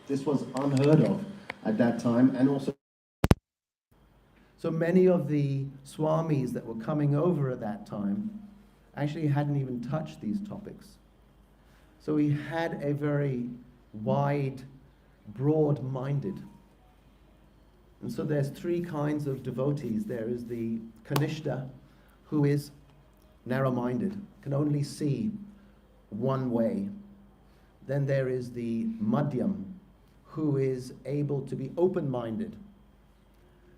This was unheard of at that time, and also so many of the swamis that were coming over at that time actually hadn't even touched these topics. So he had a very wide, broad-minded. And so there's three kinds of devotees. There is the Kanishta, who is narrow-minded, can only see one way. Then there is the Madhyam, who is able to be open-minded.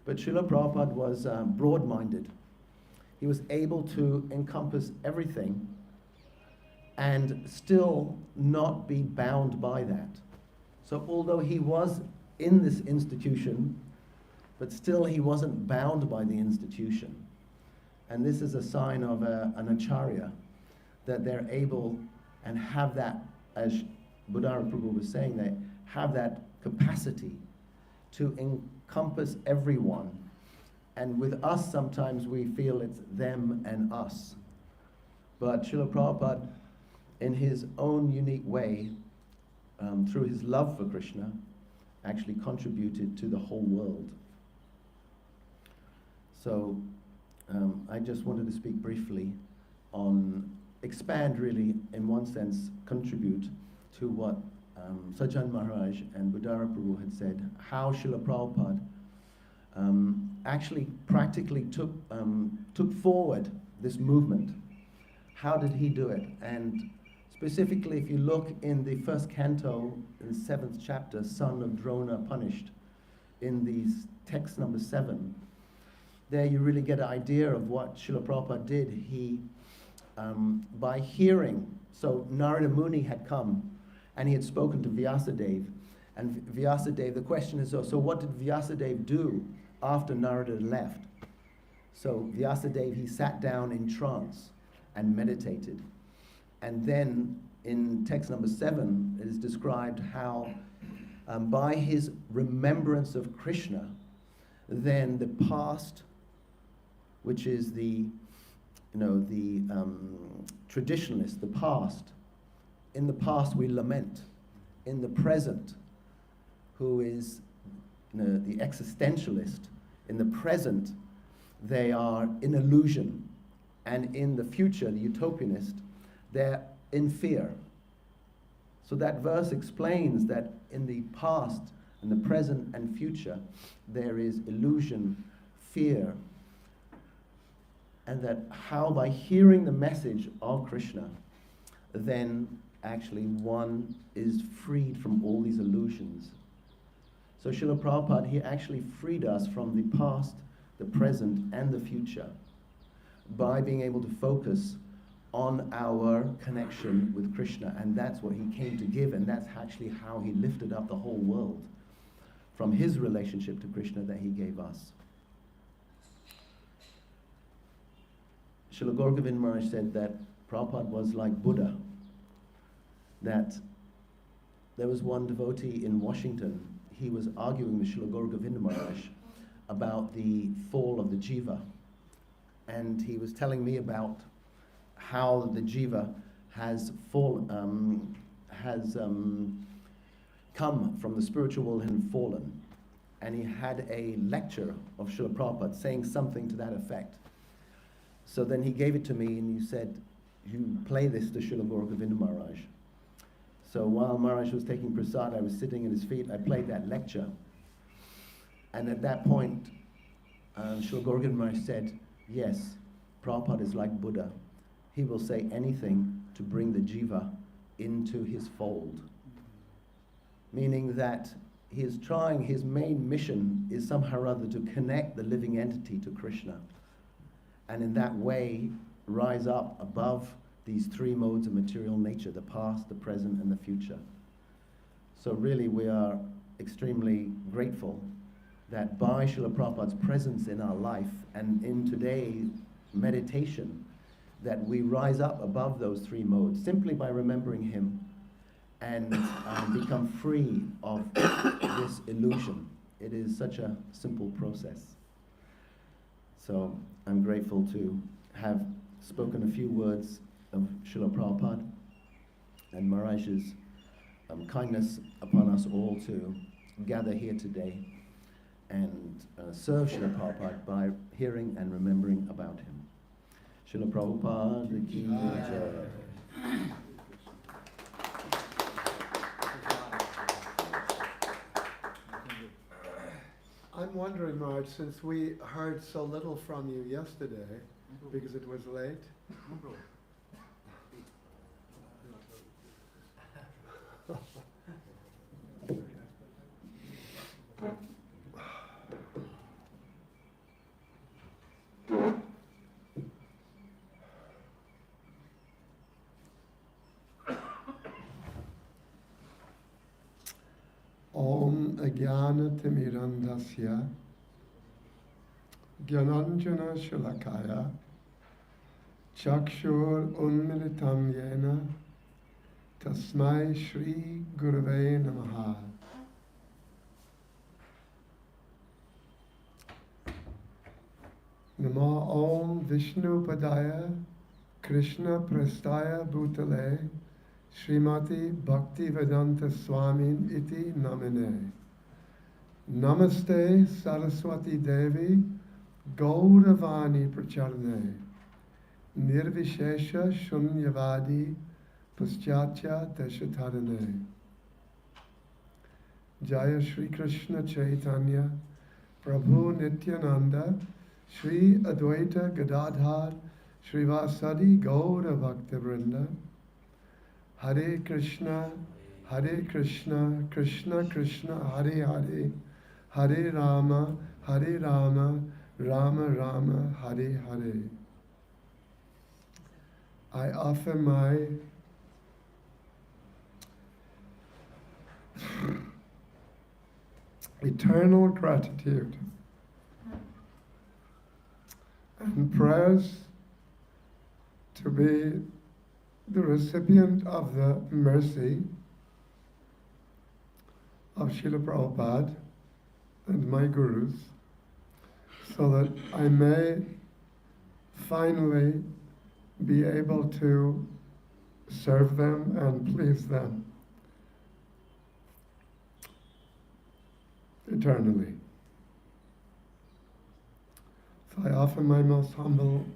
But Srila Prabhupada was broad-minded. He was able to encompass everything and still not be bound by that. So although he was in this institution, but still he wasn't bound by the institution. And this is a sign of an acharya, that they're able and have that, as Buddhara Prabhu was saying, they have that capacity to encompass everyone. And with us, sometimes we feel it's them and us. But Srila Prabhupada, in his own unique way, through his love for Krishna, actually contributed to the whole world. So I just wanted to speak briefly on, expand really, in one sense, contribute to what Sajjan Maharaj and Buddhara Prabhu had said, how Srila Prabhupada actually practically took forward this movement. How did he do it? And specifically, if you look in the first canto, in the 7th chapter, Son of Drona Punished, in the text number 7, there you really get an idea of what Srila Prabhupada did. He, by hearing, so Narada Muni had come and he had spoken to Vyasadeva. And Vyasadeva, the question is, so what did Vyasadeva do after Narada left? So Vyasadeva, he sat down in trance and meditated. And then in text number 7, it is described how by his remembrance of Krishna, then the past, which is the traditionalist, the past. In the past we lament. In the present, who is the existentialist, in the present they are in illusion. And in the future, the utopianist, they're in fear. So that verse explains that in the past, in the present and future, there is illusion, fear, and that how by hearing the message of Krishna, then actually one is freed from all these illusions. So Srila Prabhupada, he actually freed us from the past, the present, and the future by being able to focus on our connection with Krishna. And that's what he came to give, and that's actually how he lifted up the whole world from his relationship to Krishna that he gave us. Srila Gaura Govinda Maharaj said that Prabhupada was like Buddha, that there was one devotee in Washington, he was arguing with Srila Gaura Govinda Maharaj about the fall of the jiva. And he was telling me about how the jiva has come from the spiritual world and fallen. And he had a lecture of Srila Prabhupada saying something to that effect. So then he gave it to me and he said, you play this to Srila Gaura Govinda Maharaj. So while Maharaj was taking prasad, I was sitting at his feet, I played that lecture. And at that point, Srila Gaura Govinda Maharaj said, yes, Prabhupada is like Buddha. He will say anything to bring the jiva into his fold. Meaning that he is trying, his main mission is somehow or other to connect the living entity to Krishna. And in that way, rise up above these three modes of material nature, the past, the present, and the future. So really we are extremely grateful that by Srila Prabhupada's presence in our life and in today's meditation, that we rise up above those three modes simply by remembering him and become free of this illusion. It is such a simple process. So I'm grateful to have spoken a few words of Srila Prabhupada and Maharaj's kindness upon us all to gather here today and serve Srila Prabhupada by hearing and remembering about him. Srila Prabhupada ki jai. I'm wondering, Marge, since we heard so little from you yesterday, because it was late. Om Ajnana Timirandasya Gyananjana Shalakaya Chakshur Unmilitam Yena Tasmai Shri Gurave Namaha. Namo Om Vishnu Padaya Krishna Prastaya Bhutale Srimati Bhaktivedanta Swamin iti namine. Namaste Saraswati Devi Gauravani Pracharne Nirvishesha Shunyavadi Paschatya Deshatarane. Jaya Shri Krishna Chaitanya Prabhu Nityananda Shri Advaita Gadadhar Srivasadi Gaura Bhaktivrinda. Hare Krishna, Krishna Krishna, Hare Hare, Hare Rama, Rama Rama, Hare Hare. I offer my eternal gratitude and prayers to be the recipient of the mercy of Srila Prabhupada and my gurus, so that I may finally be able to serve them and please them eternally. So I offer my most humble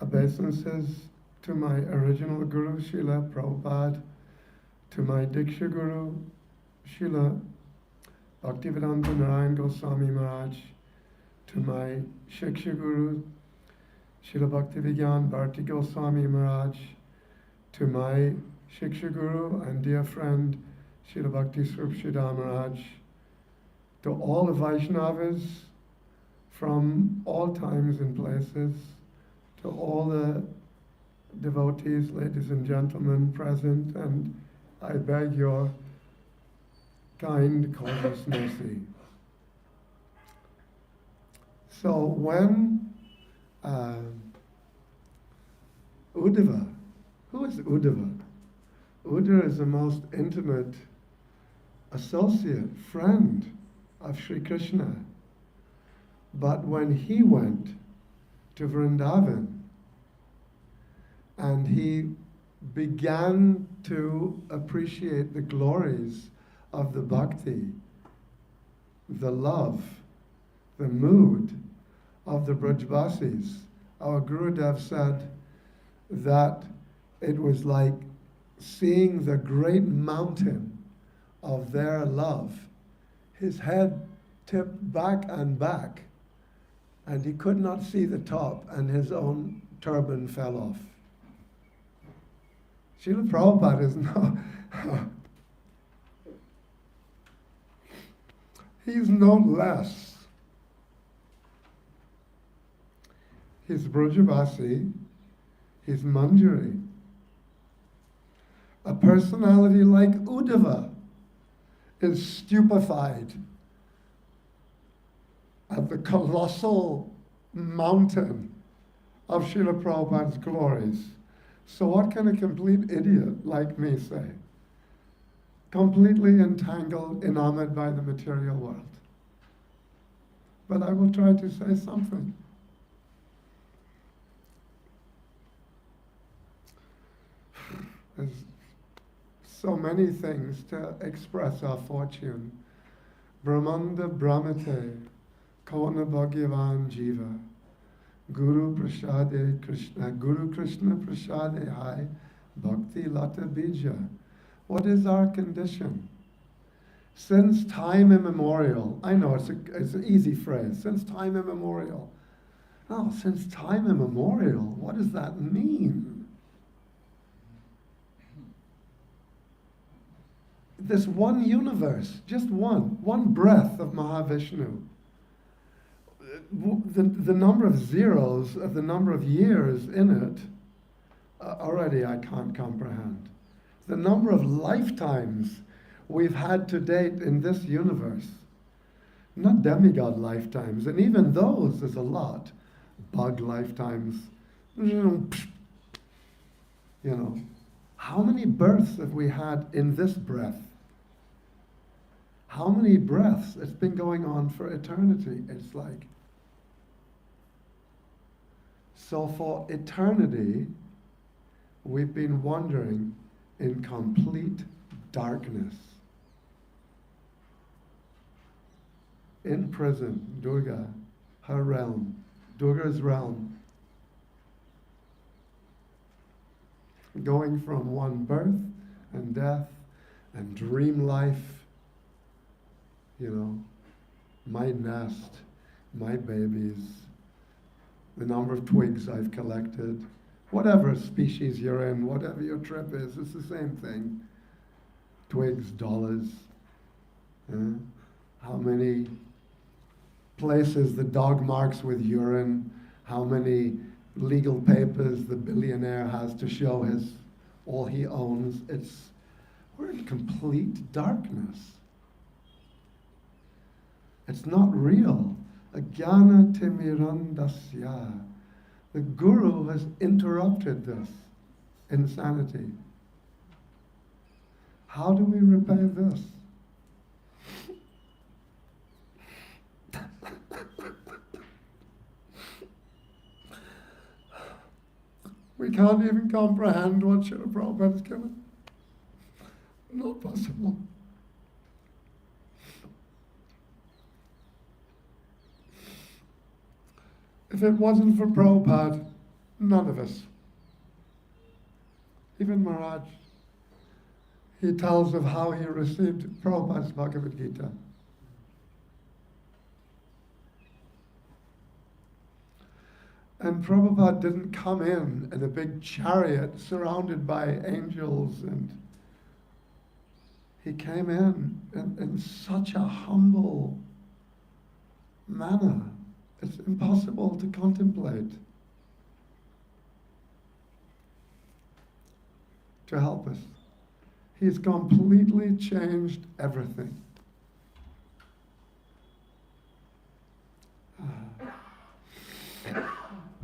obeisances to my original Guru, Srila Prabhupada, to my Diksha Guru, Srila Bhaktivedanta Narayan Goswami Maharaj, to my Shiksha Guru, Srila Bhaktivigyan Bharti Goswami Maharaj, to my Shiksha Guru and dear friend, Srila Bhakti Swarup Sridhar Maharaj, to all the Vaishnavas from all times and places, to all the devotees, ladies and gentlemen present, and I beg your kind, courteous mercy. So when Uddhava, who is Uddhava? Uddhava is the most intimate associate, friend of Sri Krishna. But when he went to Vrindavan, and he began to appreciate the glories of the bhakti, the love, the mood of the Brajvasis. Our Gurudev said that it was like seeing the great mountain of their love. His head tipped back, and he could not see the top, and his own turban fell off. Srila Prabhupada is he's no less. He's Brajavasi, he's Manjari. A personality like Uddhava is stupefied at the colossal mountain of Srila Prabhupada's glories. So what can a complete idiot like me say? Completely entangled, enamored by the material world. But I will try to say something. There's so many things to express our fortune. Brahmanda Brahmate, Kona Bhagavan Jiva, Guru Prasade Krishna, Guru Krishna Prasade Hai, Bhakti Lata Bija. What is our condition? Since time immemorial, I know it's an easy phrase, since time immemorial. Oh, since time immemorial, what does that mean? This one universe, just one breath of Mahavishnu. The number of zeros of the number of years in it, already I can't comprehend. The number of lifetimes we've had to date in this universe, not demigod lifetimes, and even those is a lot. Bug lifetimes, you know. How many births have we had in this breath? How many breaths? It's been going on for eternity. It's like, so for eternity, we've been wandering in complete darkness. In prison, Durga, her realm, Durga's realm. Going from one birth and death and dream life, you know, my nest, my babies, the number of twigs I've collected, whatever species you're in, whatever your trip is, it's the same thing. Twigs, dollars, how many places the dog marks with urine, how many legal papers the billionaire has to show his all he owns. We're in complete darkness. It's not real. Ajnana timirandasya. The Guru has interrupted this insanity. How do we repay this? We can't even comprehend what Srila Prabhupada has given. Not possible. If it wasn't for Prabhupada, none of us. Even Maharaj, he tells of how he received Prabhupada's Bhagavad Gita. And Prabhupada didn't come in a big chariot surrounded by angels, and he came in such a humble manner. It's impossible to contemplate. To help us. He's completely changed everything.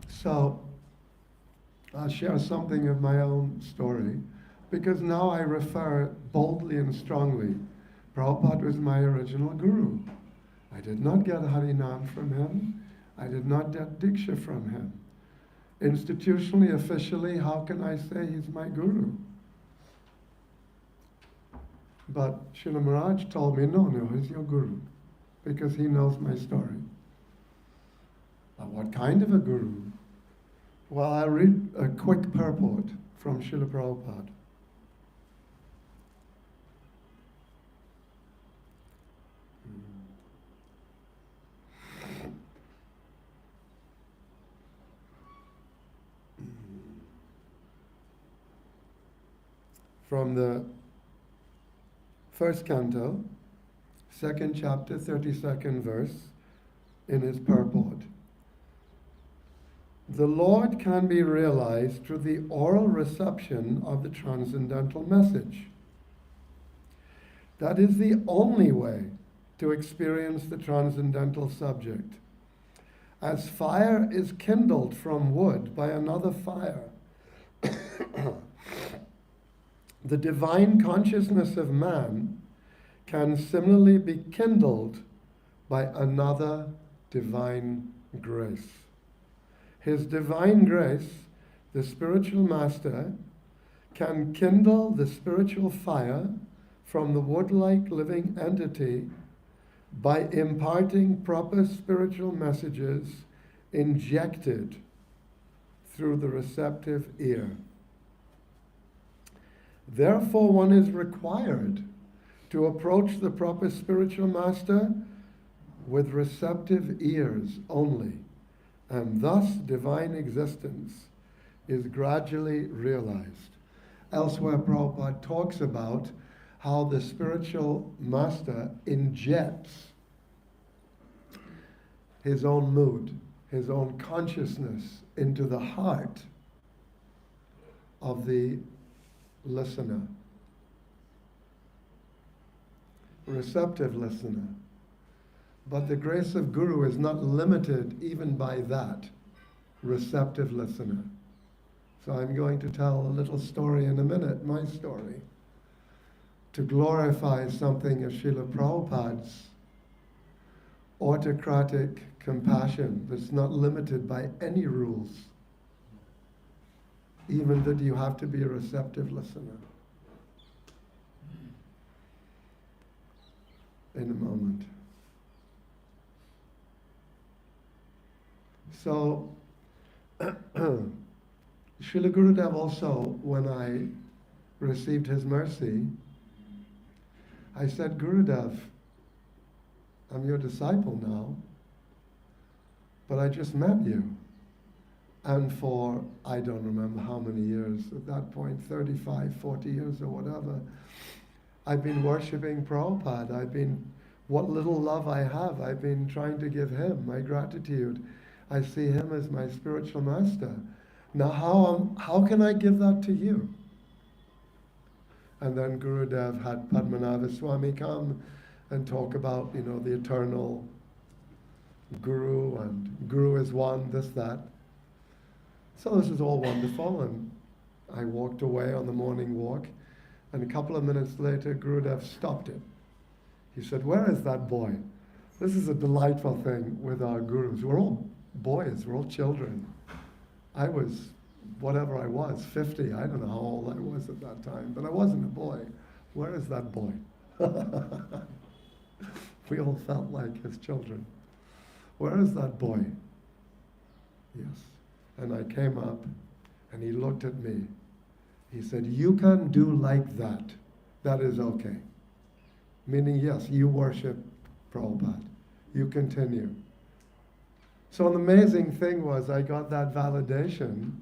So, I'll share something of my own story, because now I refer boldly and strongly. Prabhupada was my original guru. I did not get Harinam from him. I did not get Diksha from him. Institutionally, officially, how can I say he's my guru? But Srila Maharaj told me, no, he's your guru, because he knows my story. But what kind of a guru? Well, I'll read a quick purport from Srila Prabhupada. From the first canto, second chapter, 32nd verse, in his purport. The Lord can be realized through the oral reception of the transcendental message. That is the only way to experience the transcendental subject. As fire is kindled from wood by another fire, the divine consciousness of man can similarly be kindled by another divine grace. His divine grace, the spiritual master, can kindle the spiritual fire from the wood-like living entity by imparting proper spiritual messages injected through the receptive ear. Therefore, one is required to approach the proper spiritual master with receptive ears only, and thus divine existence is gradually realized. Elsewhere, Prabhupada talks about how the spiritual master injects his own mood, his own consciousness into the heart of the listener, receptive listener. But the grace of Guru is not limited even by that receptive listener. So I'm going to tell a little story in a minute, my story, to glorify something of Srila Prabhupada's autocratic compassion that's not limited by any rules, even that you have to be a receptive listener. In a moment. So, Srila Gurudev also, when I received his mercy, I said, Gurudev, I'm your disciple now, but I just met you. And for, I don't remember how many years, at that point, 35, 40 years or whatever, I've been worshipping Prabhupada. What little love I have, I've been trying to give him my gratitude. I see him as my spiritual master. Now how can I give that to you? And then Gurudev had Padmanabha Swami come and talk about, the eternal Guru, and Guru is one, this, that. So this is all wonderful, and I walked away on the morning walk, and a couple of minutes later, Gurudev stopped it. He said, where is that boy? This is a delightful thing with our gurus. We're all boys, we're all children. I was, whatever I was, 50, I don't know how old I was at that time, but I wasn't a boy. Where is that boy? We all felt like his children. Where is that boy? Yes. And I came up, and he looked at me. He said, you can do like that. That is okay. Meaning, yes, you worship Prabhupada. You continue. So an amazing thing was I got that validation,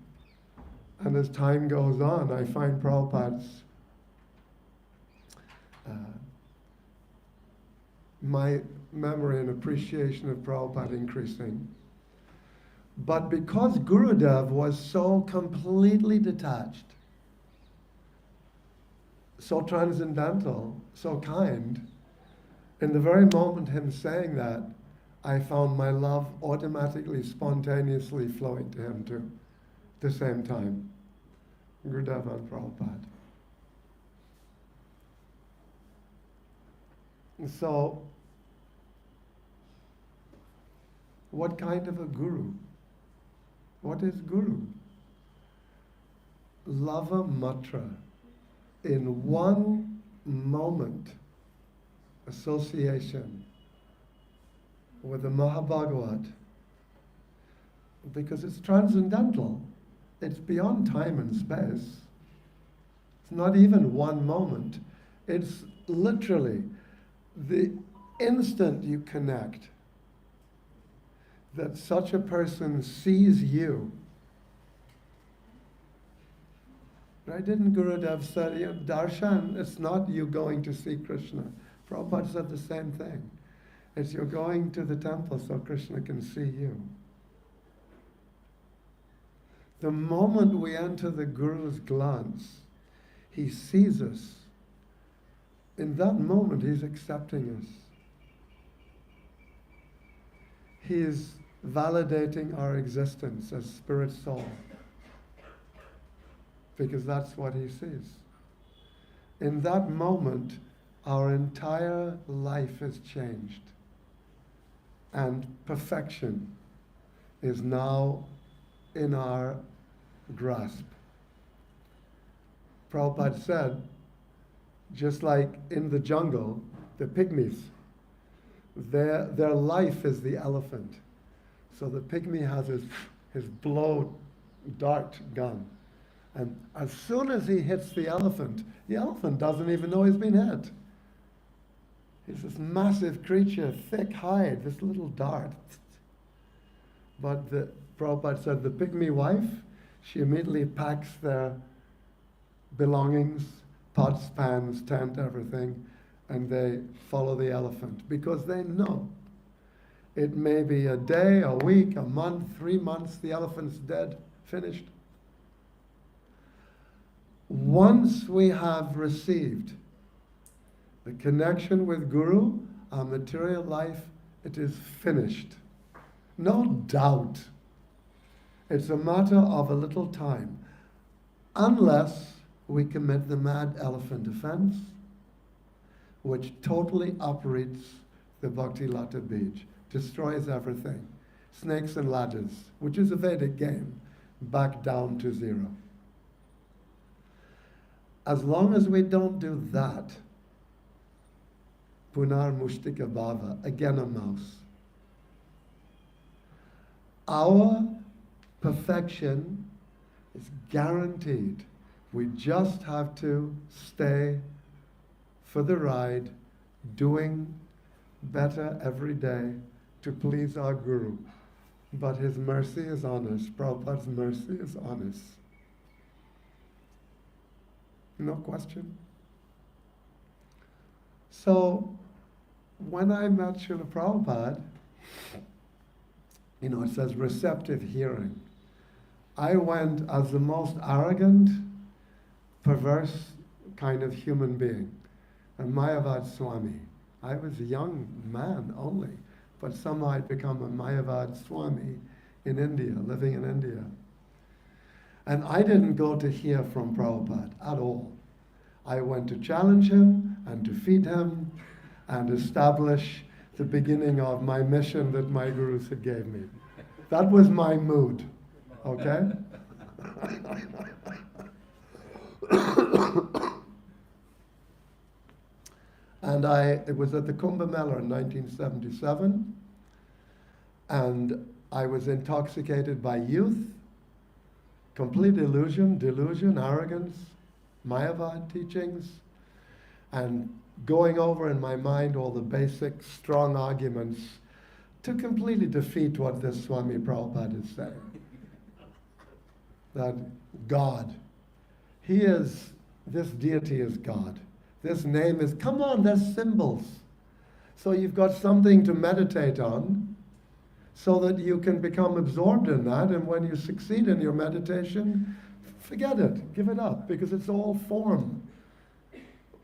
and as time goes on, I find Prabhupada's, my memory and appreciation of Prabhupada increasing. But because Gurudev was so completely detached, so transcendental, so kind, in the very moment him saying that, I found my love automatically, spontaneously flowing to him too, at the same time. Gurudev and Prabhupada. So, what kind of a guru? What is guru? Lava matra. In one moment, association with the Mahabhagavat, because it's transcendental. It's beyond time and space. It's not even one moment. It's literally the instant you connect that such a person sees you. Right? Didn't Gurudev say, darshan, it's not you going to see Krishna. Prabhupada said the same thing. It's you're going to the temple so Krishna can see you. The moment we enter the Guru's glance, he sees us. In that moment, he's accepting us. He is validating our existence as spirit soul. Because that's what he sees. In that moment, our entire life is changed. And perfection is now in our grasp. Prabhupada said, just like in the jungle, the pygmies, their life is the elephant. So the pygmy has his blow dart gun. And as soon as he hits the elephant doesn't even know he's been hit. He's this massive creature, thick hide, this little dart. But Prabhupada said the pygmy wife, she immediately packs their belongings, pots, pans, tent, everything, and they follow the elephant because they know it may be a day, a week, a month, 3 months, the elephant's dead, finished. Once we have received the connection with Guru, our material life, it is finished. No doubt. It's a matter of a little time. Unless we commit the mad elephant offense, which totally uproots the Bhakti Lata Bij, destroys everything. Snakes and ladders, which is a Vedic game, back down to zero. As long as we don't do that, Punar Mushtika Bhava, again a mouse. Our perfection is guaranteed. We just have to stay for the ride, doing better every day to please our Guru. But his mercy is on us. Prabhupada's mercy is on us. No question. So, when I met Srila Prabhupada, it says receptive hearing. I went as the most arrogant, perverse kind of human being, a Mayavad Swami. I was a young man only, but somehow I'd become a Mayavad Swami in India, living in India. And I didn't go to hear from Prabhupada at all. I went to challenge him and to feed him and establish the beginning of my mission that my gurus had gave me. That was my mood, okay? And it was at the Kumbh Mela in 1977, and I was intoxicated by youth, complete delusion, arrogance, Mayavad teachings, and going over in my mind all the basic strong arguments to completely defeat what this Swami Prabhupada is saying. That God, this deity is God. This name is, come on, there's symbols. So you've got something to meditate on so that you can become absorbed in that, and when you succeed in your meditation, forget it, give it up, because it's all form.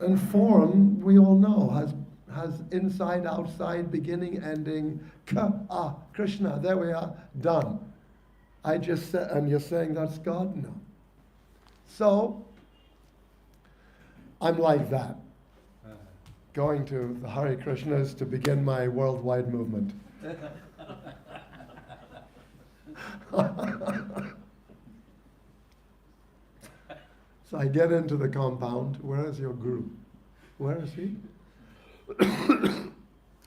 And form, we all know, has inside, outside, beginning, ending, Krishna, there we are, done. I just said, and you're saying that's God? No. So, I'm like that, going to the Hare Krishnas to begin my worldwide movement. So I get into the compound. Where is your guru? Where is he?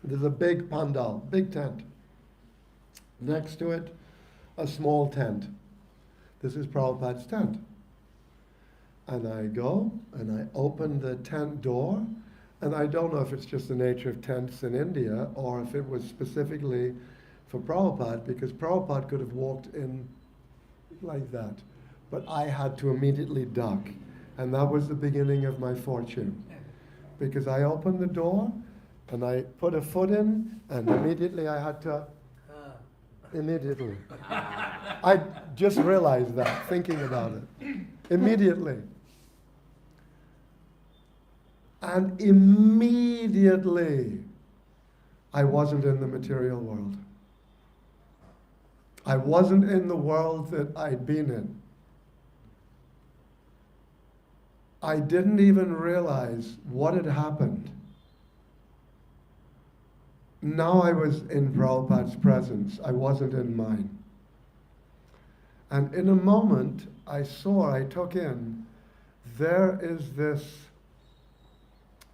There's a big pandal, big tent. Next to it, a small tent. This is Prabhupada's tent. And I go and I open the tent door, and I don't know if it's just the nature of tents in India or if it was specifically for Prabhupada, because Prabhupada could have walked in like that. But I had to immediately duck. And that was the beginning of my fortune. Because I opened the door and I put a foot in, and immediately I had to, immediately. I just realized that, thinking about it. Immediately. And immediately, I wasn't in the material world. I wasn't in the world that I'd been in. I didn't even realize what had happened. Now I was in Prabhupada's presence. I wasn't in mine. And in a moment, I took in there is this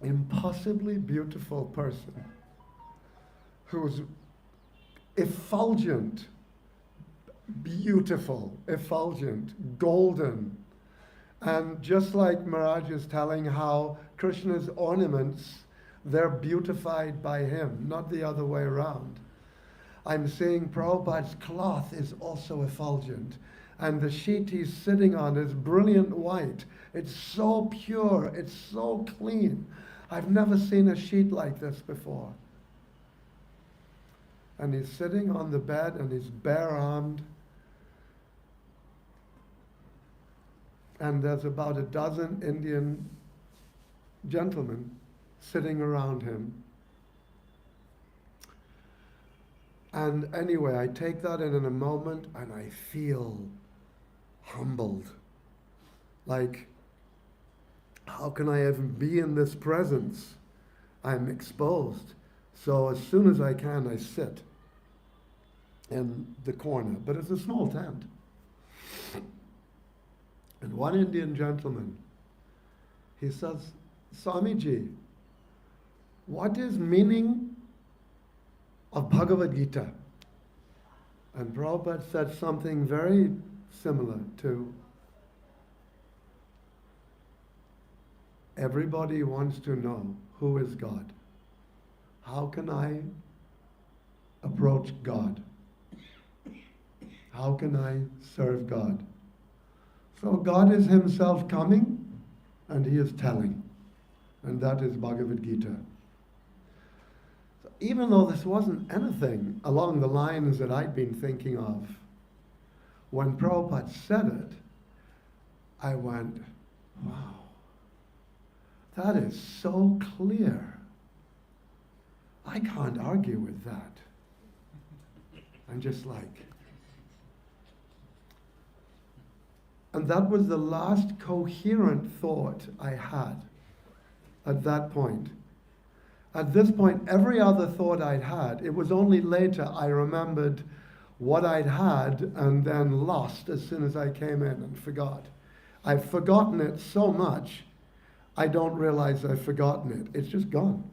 impossibly beautiful person who's effulgent, beautiful, effulgent, golden. And just like Maharaj is telling how Krishna's ornaments, they're beautified by him, not the other way around. I'm saying Prabhupada's cloth is also effulgent. And the sheet he's sitting on is brilliant white. It's so pure, it's so clean. I've never seen a sheet like this before. And he's sitting on the bed and he's bare-armed. And there's about a dozen Indian gentlemen sitting around him. And anyway, I take that in a moment and I feel humbled. Like, how can I even be in this presence? I'm exposed. So as soon as I can, I sit in the corner. But it's a small tent. And one Indian gentleman, he says, Swamiji, what is meaning of Bhagavad Gita? And Prabhupada said something very similar to, everybody wants to know who is God. How can I approach God? How can I serve God? So God is himself coming and he is telling. And that is Bhagavad Gita. So even though this wasn't anything along the lines that I'd been thinking of, when Prabhupada said it, I went, wow, that is so clear. I can't argue with that. I'm just like, and that was the last coherent thought I had at that point. At this point, every other thought I'd had, it was only later I remembered what I'd had and then lost as soon as I came in and forgot. I've forgotten it so much, I don't realize I've forgotten it. It's just gone.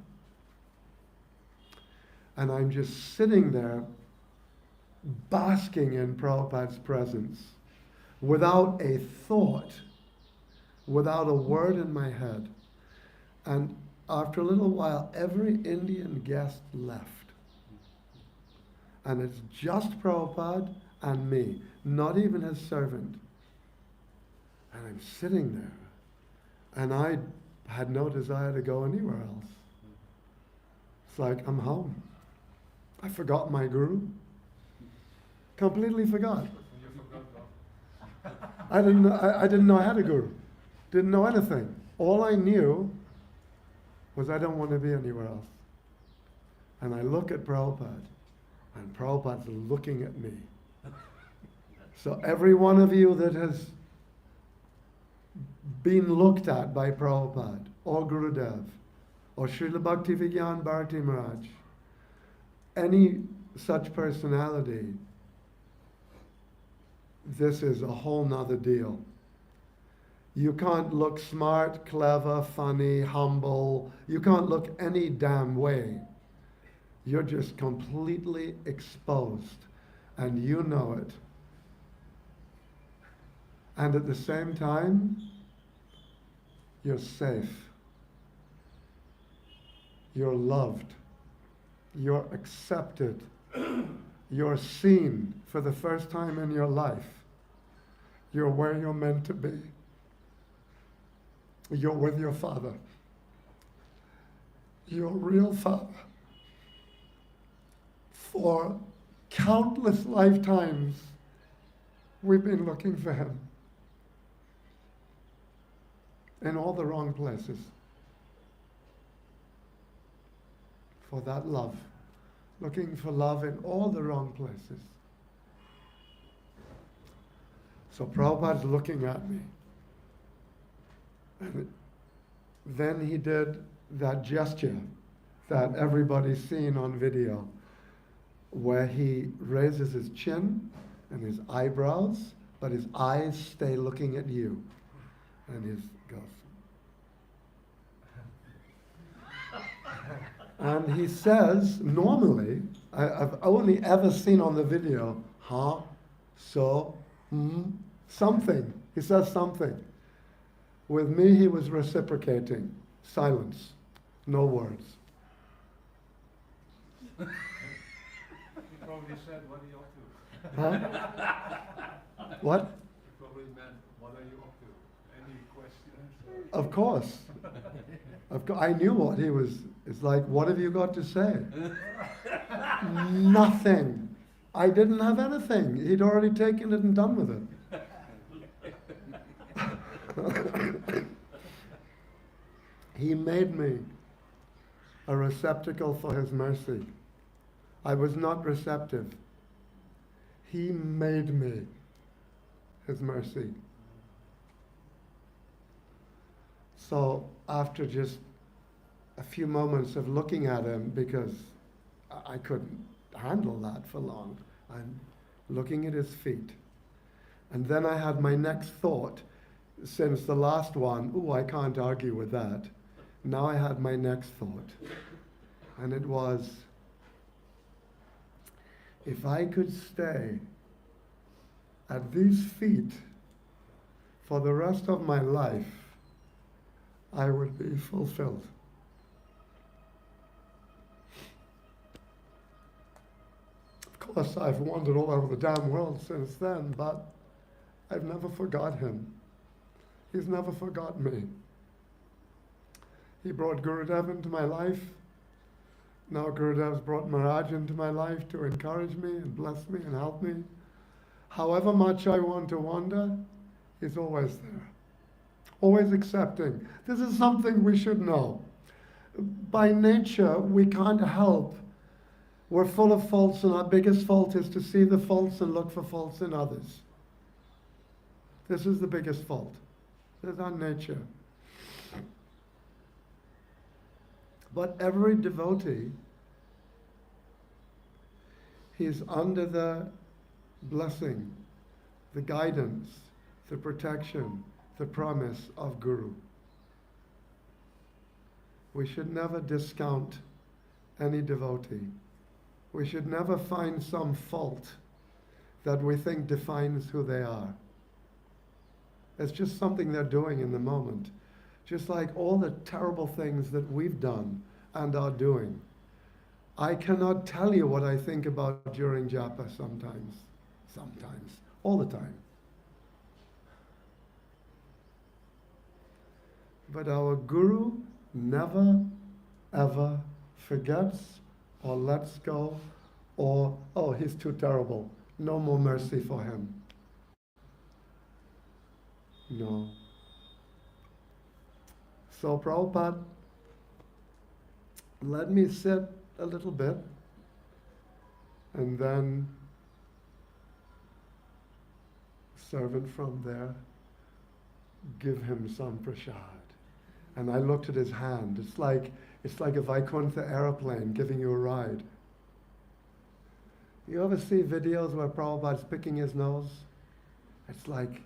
And I'm just sitting there basking in Prabhupada's presence without a thought, without a word in my head. And after a little while, every Indian guest left. And it's just Prabhupada and me, not even his servant. And I'm sitting there, and I had no desire to go anywhere else. It's like, I'm home. I forgot my guru. Completely forgot. I didn't know I had a guru. Didn't know anything. All I knew was I don't want to be anywhere else. And I look at Prabhupada, and Prabhupada's looking at me. So every one of you that has been looked at by Prabhupada, or Gurudev, or Srila Bhaktivinoda Bharati Maharaj, any such personality, this is a whole nother deal. You can't look smart, clever, funny, humble. You can't look any damn way. You're just completely exposed, and you know it. And at the same time, you're safe. You're loved. You're accepted. You're seen for the first time in your life. You're where you're meant to be. You're with your Father. Your real Father. For countless lifetimes, we've been looking for him in all the wrong places. For that love. Looking for love in all the wrong places. So Prabhupada's looking at me. And then he did that gesture that everybody's seen on video, where he raises his chin and his eyebrows, but his eyes stay looking at you. And he's goes. And he says, normally, I've only ever seen on the video, huh, so, something. He says something. With me, he was reciprocating. Silence. No words. He probably said, what are you up to? Huh? What? He probably meant, what are you up to? Any questions? Of course. I knew what he was. It's like, what have you got to say? Nothing. I didn't have anything. He'd already taken it and done with it. He made me a receptacle for his mercy. I was not receptive. He made me his mercy. So after just a few moments of looking at him, because I couldn't handle that for long, I'm looking at his feet. And then I had my next thought, since the last one, I can't argue with that. Now I had my next thought. And it was, if I could stay at these feet for the rest of my life, I would be fulfilled. Of course, I've wandered all over the damn world since then, but I've never forgot him. He's never forgotten me. He brought Gurudev into my life. Now Gurudev's brought Maharaj into my life to encourage me and bless me and help me. However much I want to wander, he's always there. Always accepting. This is something we should know. By nature, we can't help. We're full of faults, and our biggest fault is to see the faults and look for faults in others. This is the biggest fault. This is our nature. But every devotee, he's under the blessing, the guidance, the protection, the promise of Guru. We should never discount any devotee. We should never find some fault that we think defines who they are. It's just something they're doing in the moment. Just like all the terrible things that we've done and are doing. I cannot tell you what I think about during japa sometimes, all the time. But our Guru never, ever forgets or lets go or, he's too terrible. No more mercy for him. No. So Prabhupada, let me sit a little bit and then servant from there, give him some prasad. And I looked at his hand. It's like a Vaikuntha aeroplane giving you a ride. You ever see videos where Prabhupada's picking his nose? It's like,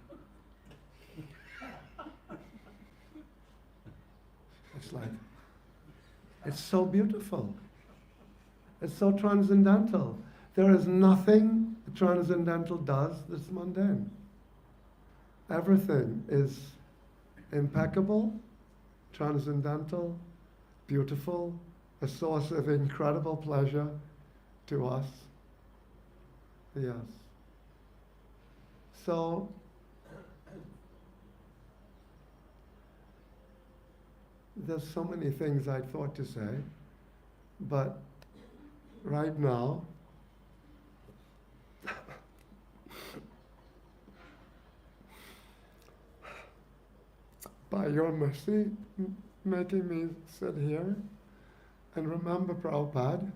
it's so beautiful. It's so transcendental. There is nothing the transcendental does that's mundane. Everything is impeccable, transcendental, beautiful, a source of incredible pleasure to us. Yes. So, there's so many things I thought to say, but right now, by your mercy, making me sit here and remember Prabhupada,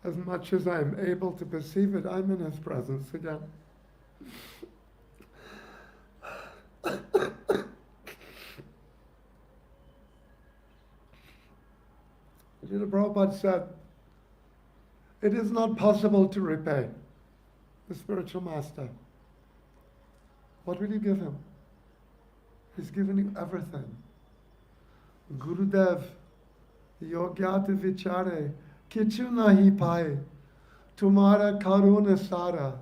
as much as I'm able to perceive it, I'm in his presence again. Prabhupada said, it is not possible to repay. the spiritual master, what will you give him? He's given you everything. Gurudev, yogyata vichare, kichu nahi paye, tumara karuna sara.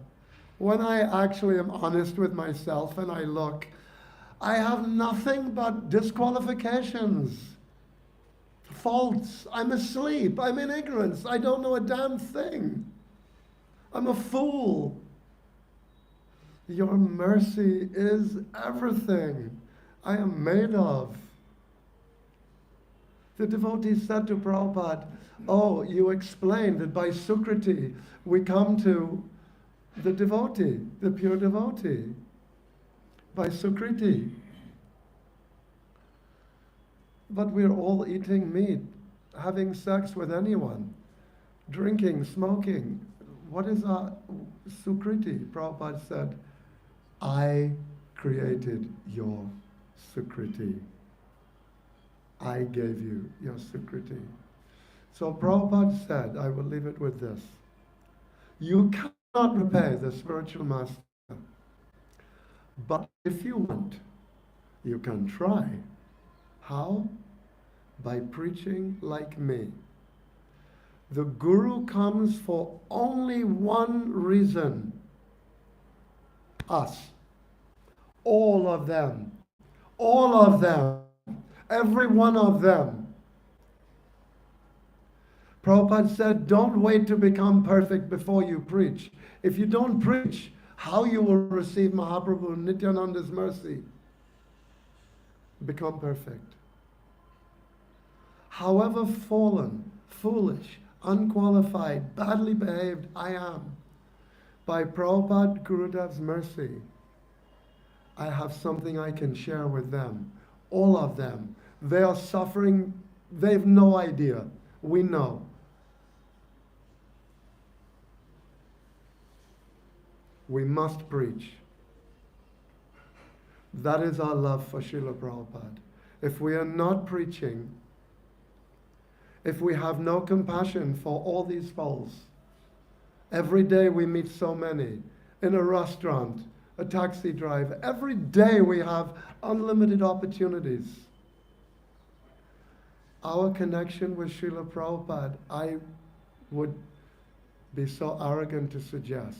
When I actually am honest with myself and I look, I have nothing but disqualifications, faults. I'm asleep. I'm in ignorance. I don't know a damn thing. I'm a fool. Your mercy is everything I am made of. The devotee said to Prabhupada, oh, you explained that by Sukriti we come to the devotee, the pure devotee. By Sukriti. But we're all eating meat, having sex with anyone, drinking, smoking. What is our Sukriti? Prabhupada said, I created your Sukriti. I gave you your Sukriti. So Prabhupada said, I will leave it with this. You cannot repay the spiritual master. But if you want, you can try. How? By preaching like me. The Guru comes for only one reason. Us. All of them. All of them. Every one of them. Prabhupada said, don't wait to become perfect before you preach. If you don't preach, how you will receive Mahaprabhu Nityananda's mercy? Become perfect. However fallen, foolish, unqualified, badly behaved I am, by Prabhupada Gurudev's mercy, I have something I can share with them. All of them. They are suffering. They have no idea. We know. We must preach. That is our love for Srila Prabhupada. If we are not preaching, if we have no compassion for all these souls, every day we meet so many, in a restaurant, a taxi driver, every day we have unlimited opportunities. Our connection with Srila Prabhupada, I would be so arrogant to suggest,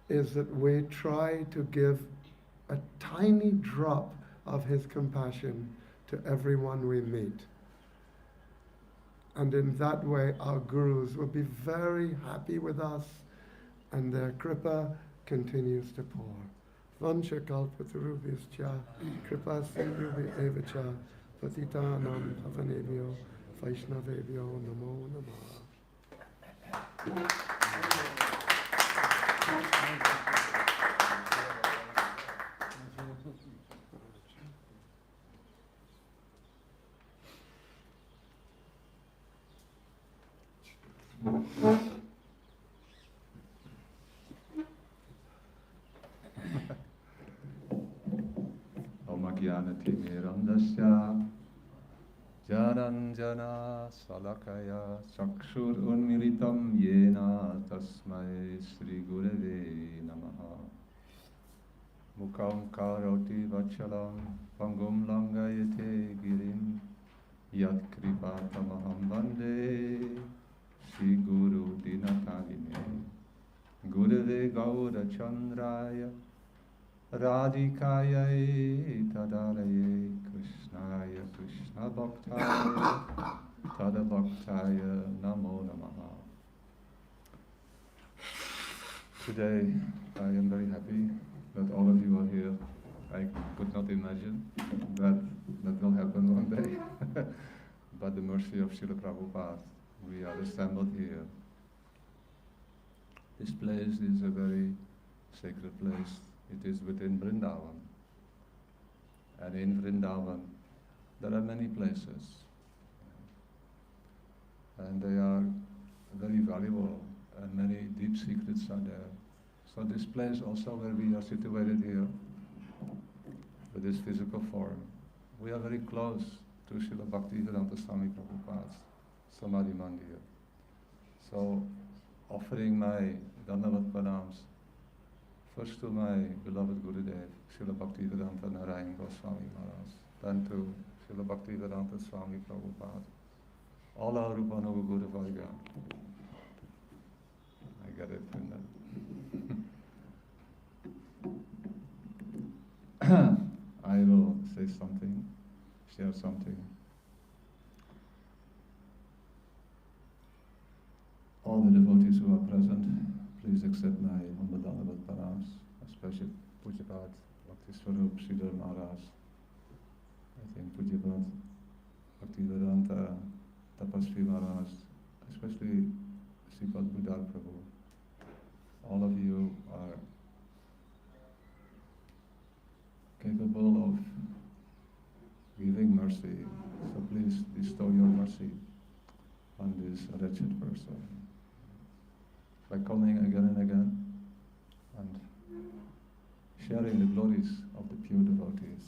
is that we try to give a tiny drop of his compassion to everyone we meet. And in that way, our gurus will be very happy with us, and their kripa continues to pour. Vancha kalpatarubhyascha kripa sindhubhya evacha patitanam pavanebhyo vaishnavebhyo namo namah. Omagyanatimirandasya Jananjana Salakaya Chakshur Unmilitam Yena Tasmai Sri Gurave Namaha Mukam Karoti Vachalam Pangum Langayate Girim Yat Kripatamaham Bande Sri Guru Dinatagine Gurave Gaura Chandraya Radhikaya Tadalaye Krishnaya Krishna Bhaktaya Tada Bhaktaya Namo Namaha. Today I am very happy that all of you are here. I could not imagine that will happen one day. But the mercy of Srila Prabhupada, we are assembled here. This place is a very sacred place. It is within Vrindavan. And in Vrindavan, there are many places. And they are very valuable, and many deep secrets are there. So this place also where we are situated here, with this physical form, we are very close to Srila Bhaktivedanta Swami Prabhupada's Samadhi Mandir. So offering my Dandavat Pranams. First to my beloved Gurudev, Srila Bhaktivedanta Narayan Goswami Maharaj, then to Srila Bhaktivedanta Swami Prabhupada, all our Rupanuga Guru Varga. I get it in that. I will say something, share something. All the devotees who are present, please accept my humble Dandavat Pranams, especially Pujapat Bhakti Swarup Sridhar Maharaj. I think Pujapat Bhaktivedanta Tapasvi Maharaj, especially Sripad Budar Prabhu. All of you are capable of giving mercy, so please bestow your mercy on this wretched person by coming again and again and sharing the glories of the pure devotees.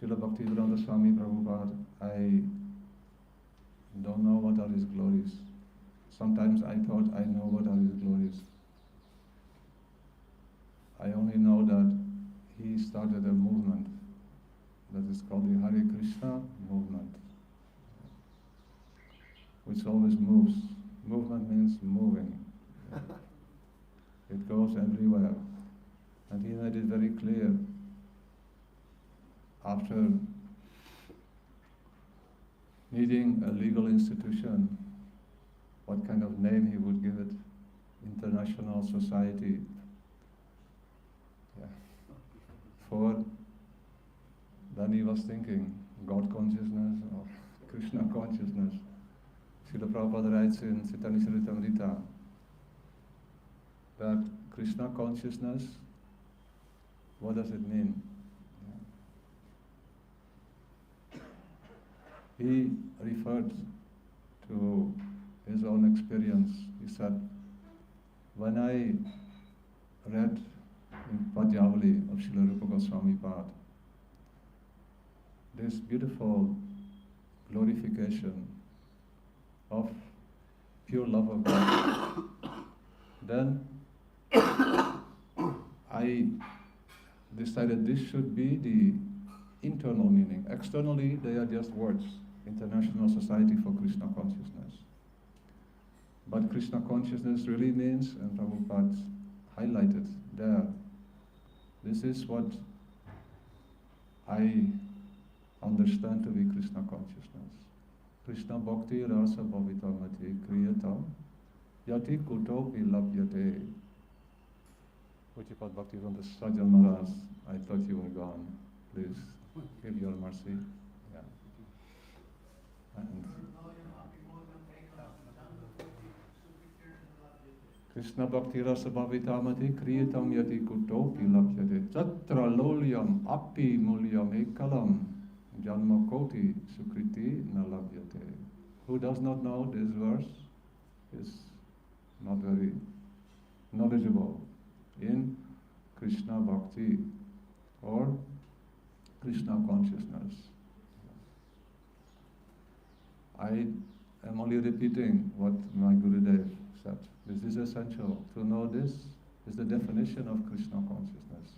Srila Bhaktivedanta Swami Prabhupada, I don't know what are his glories. Sometimes I thought I know what are his glories. I only know that he started a movement that is called the Hari-Krishna movement, which always moves. Movement means moving. It goes everywhere. And he made it very clear after needing a legal institution, what kind of name he would give it, International Society for, then he was thinking, God consciousness or Krishna consciousness. Srila Prabhupada writes in Chaitanya Charitamrita that Krishna consciousness, what does it mean? He referred to his own experience. He said, when I read in Padyavali of Srila Rupa Goswami Pad, this beautiful glorification of pure love of God, then I decided this should be the internal meaning. Externally, they are just words. International Society for Krishna Consciousness. But Krishna Consciousness really means, and Prabhupada highlighted there, this is what I understand to be Krishna Consciousness. Krishna Bhakti Rasa Bhavitamati Kriyatam Yati Kutopi Labhyate. Pujapad Bhaktivedanta Sajjan Maharaj, I thought you were gone. Please give your mercy. Yeah. And Krishna Bhakti Rasa Bhavitamati Kriyatam Yati Kutopi Labhyate Chatra Lolyam Api Mulyam Ekalam Janma Koti Sukriti Nalabhyate. Who does not know this verse is not very knowledgeable in Krishna Bhakti or Krishna consciousness. I am only repeating what my Gurudev said. This is essential. To know this is the definition of Krishna consciousness.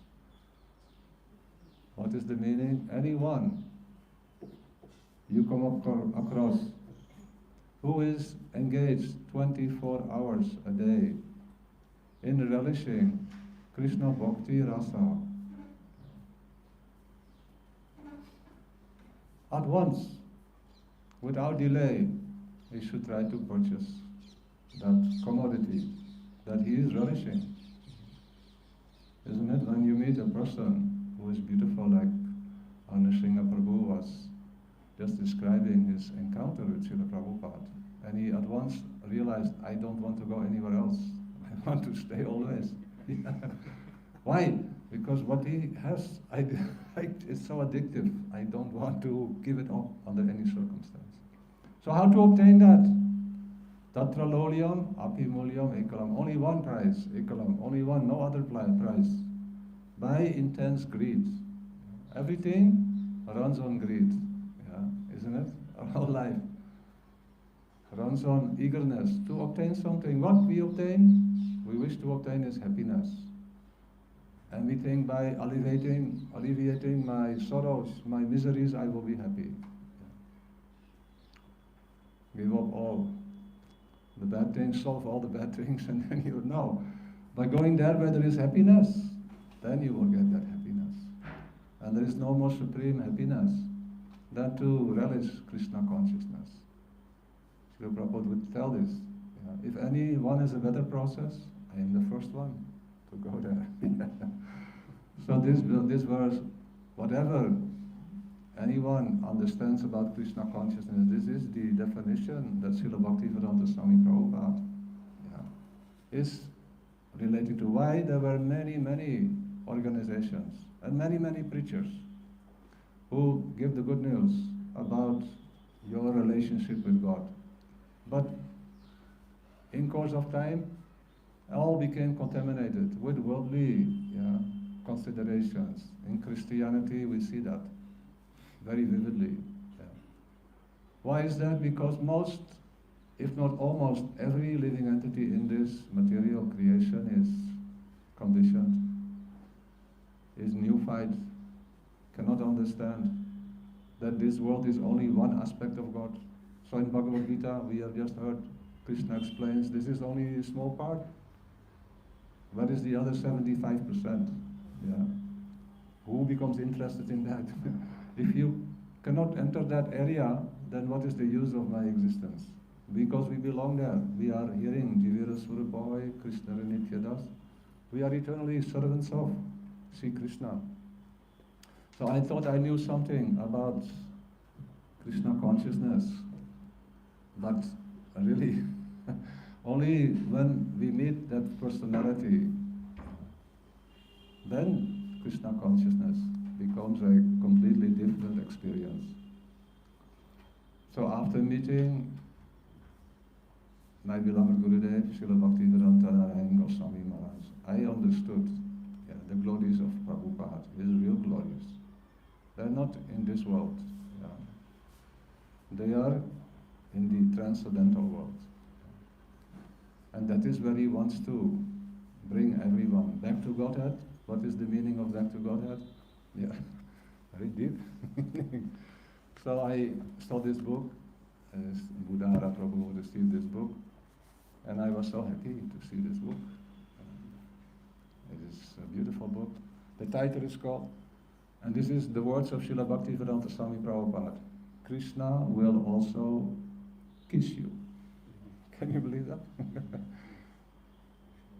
What is the meaning? Anyone you come across who is engaged 24 hours a day in relishing Krishna Bhakti Rasa, at once, without delay, he should try to purchase that commodity that he is relishing. Isn't it? When you meet a person who is beautiful, like Nrsimha Prabhu was just describing his encounter with Srila Prabhupada, and he at once realized, I don't want to go anywhere else. I want to stay always. Why? Because what he has, it's so addictive. I don't want to give it up under any circumstance. So how to obtain that? Tatra lolyam, api mulyam, ekalam. Only one price, ekalam. Only one, no other price. By intense greed. Everything runs on greed. Yeah, isn't it? Our whole life. runs on eagerness to obtain something. What we obtain, we wish to obtain is happiness. And we think by alleviating my sorrows, my miseries, I will be happy. Give up all the bad things, solve all the bad things, and then you know. By going there where there is happiness, then you will get that happiness. And there is no more supreme happiness than to relish Krishna consciousness. Srila Prabhupada would tell this. If anyone has a better process, I am the first one to go there. So this verse, whatever anyone understands about Krishna consciousness, this is the definition that Srila Bhaktivedanta Swami Prabhupada is relating to why there were many organizations and many preachers who give the good news about your relationship with God. But in course of time, all became contaminated with worldly considerations. In Christianity, we see that very vividly. Why is that? Because most, if not almost, every living entity in this material creation is conditioned, is neophyte, cannot understand that this world is only one aspect of God. So in Bhagavad Gita, we have just heard Krishna explains this is only a small part. What is the other 75%? Who becomes interested in that? If you cannot enter that area, then what is the use of my existence? Because we belong there. We are hearing Jivira Surabhai, Krishna Nityadas. We are eternally servants of Sri Krishna. So I thought I knew something about Krishna consciousness, but really only when we meet that personality, then Krishna consciousness becomes a completely different experience. So after meeting my beloved Gurudev, Srila Bhaktivedanta Goswami Maharaj, I understood the glories of Prabhupada, his real glories. They are not in this world. They are in the transcendental world. And that is where he wants to bring everyone back to Godhead. What is the meaning of back to Godhead? Very deep. So I saw this book, Buddhara Prabhu received this book, and I was so happy to see this book. It is a beautiful book. The title is called, and this is the words of Srila Bhaktivedanta Swami Prabhupada, Krishna will also kiss you. Can you believe that?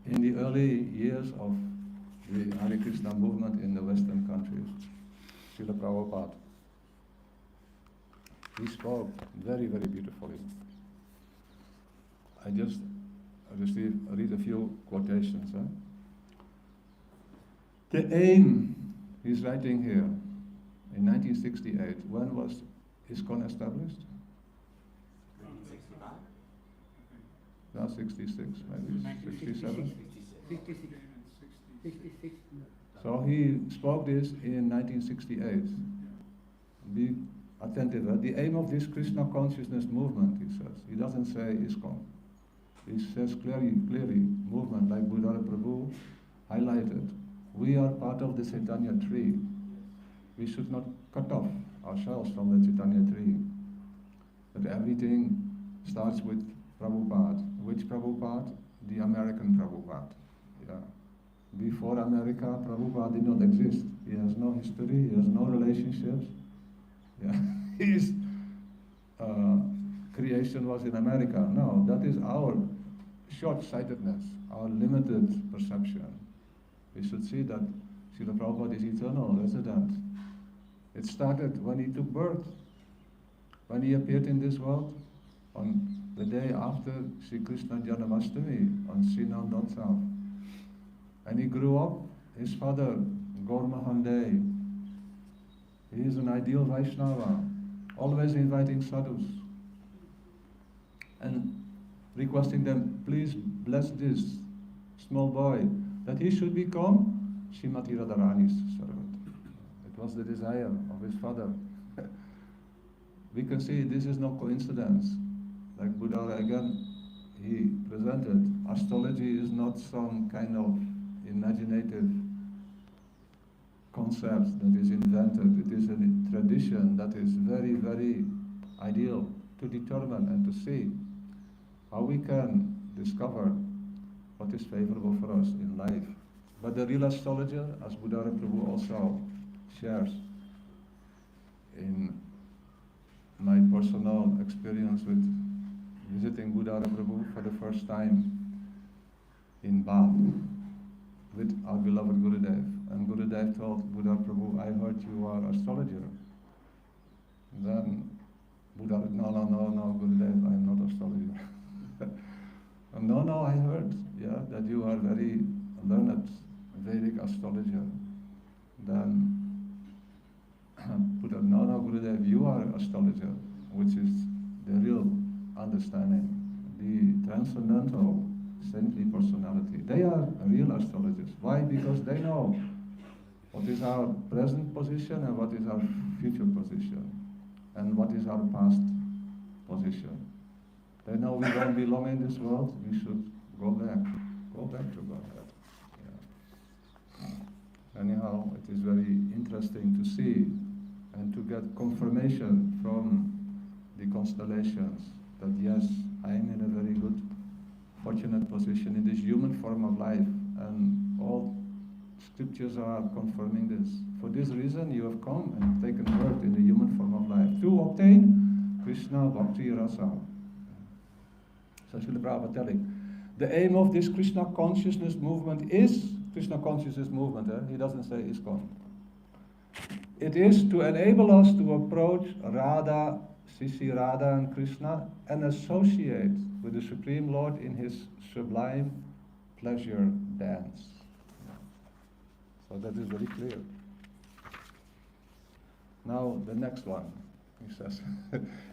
In the early years of the Hare-Krishna movement in the Western countries, Srila Prabhupada, he spoke very beautifully. I just read a few quotations. The aim, he's writing here, in 1968, when was ISKCON established? 1965. Now 66, maybe 67. 66. So he spoke this in 1968. Be attentive. The aim of this Krishna consciousness movement, he says. He doesn't say ISKCON. He says clearly, movement, like Buddha Prabhu highlighted. We are part of the Chaitanya tree. We should not cut off ourselves from the Chaitanya tree. But everything starts with Prabhupada. Which Prabhupada? The American Prabhupada. Before America, Prabhupada did not exist. He has no history, he has no relationships. His creation was in America. No, that is our short-sightedness, our limited perception. We should see that Srila Prabhupada is eternal, resident. It started when he took birth, when he appeared in this world, on the day after Sri Krishna Janamastami, on Srinam. And he grew up, his father, Gaur Mahandey, he is an ideal Vaishnava, always inviting sadhus and requesting them, please bless this small boy, that he should become Srimati Radharani's servant. It was the desire of his father. We can see this is no coincidence, like Buddha again, he presented, astrology is not some kind of imaginative concept that is invented. It is a tradition that is very, very ideal to determine and to see how we can discover what is favorable for us in life. But the real astrologer, as Buddha Prabhu also shares in my personal experience with visiting Buddha Prabhu for the first time in Bath with our beloved Gurudev. And Gurudev told Buddha Prabhu, I heard you are astrologer. Then Buddha said, no, Gurudev, I am not astrologer. No, I heard, that you are very learned Vedic astrologer. Then Buddha, no, Gurudev, you are astrologer, which is the real understanding, the transcendental saintly personality. They are real astrologers. Why? Because they know what is our present position and what is our future position and what is our past position. They know we don't belong in this world, we should go back to Godhead. Yeah. Anyhow, it is very interesting to see and to get confirmation from the constellations that yes, I am in a very good, fortunate position in this human form of life, and all scriptures are confirming this. For this reason you have come and taken birth in the human form of life, to obtain Krishna Bhakti Rasa. So Srila Prabhupada telling, the aim of this Krishna consciousness movement is, Krishna consciousness movement, he doesn't say ISKCON. It is to enable us to approach Radha, Sisi Radha and Krishna and associate with the Supreme Lord in his sublime pleasure dance. So that is very clear. Now the next one, he says,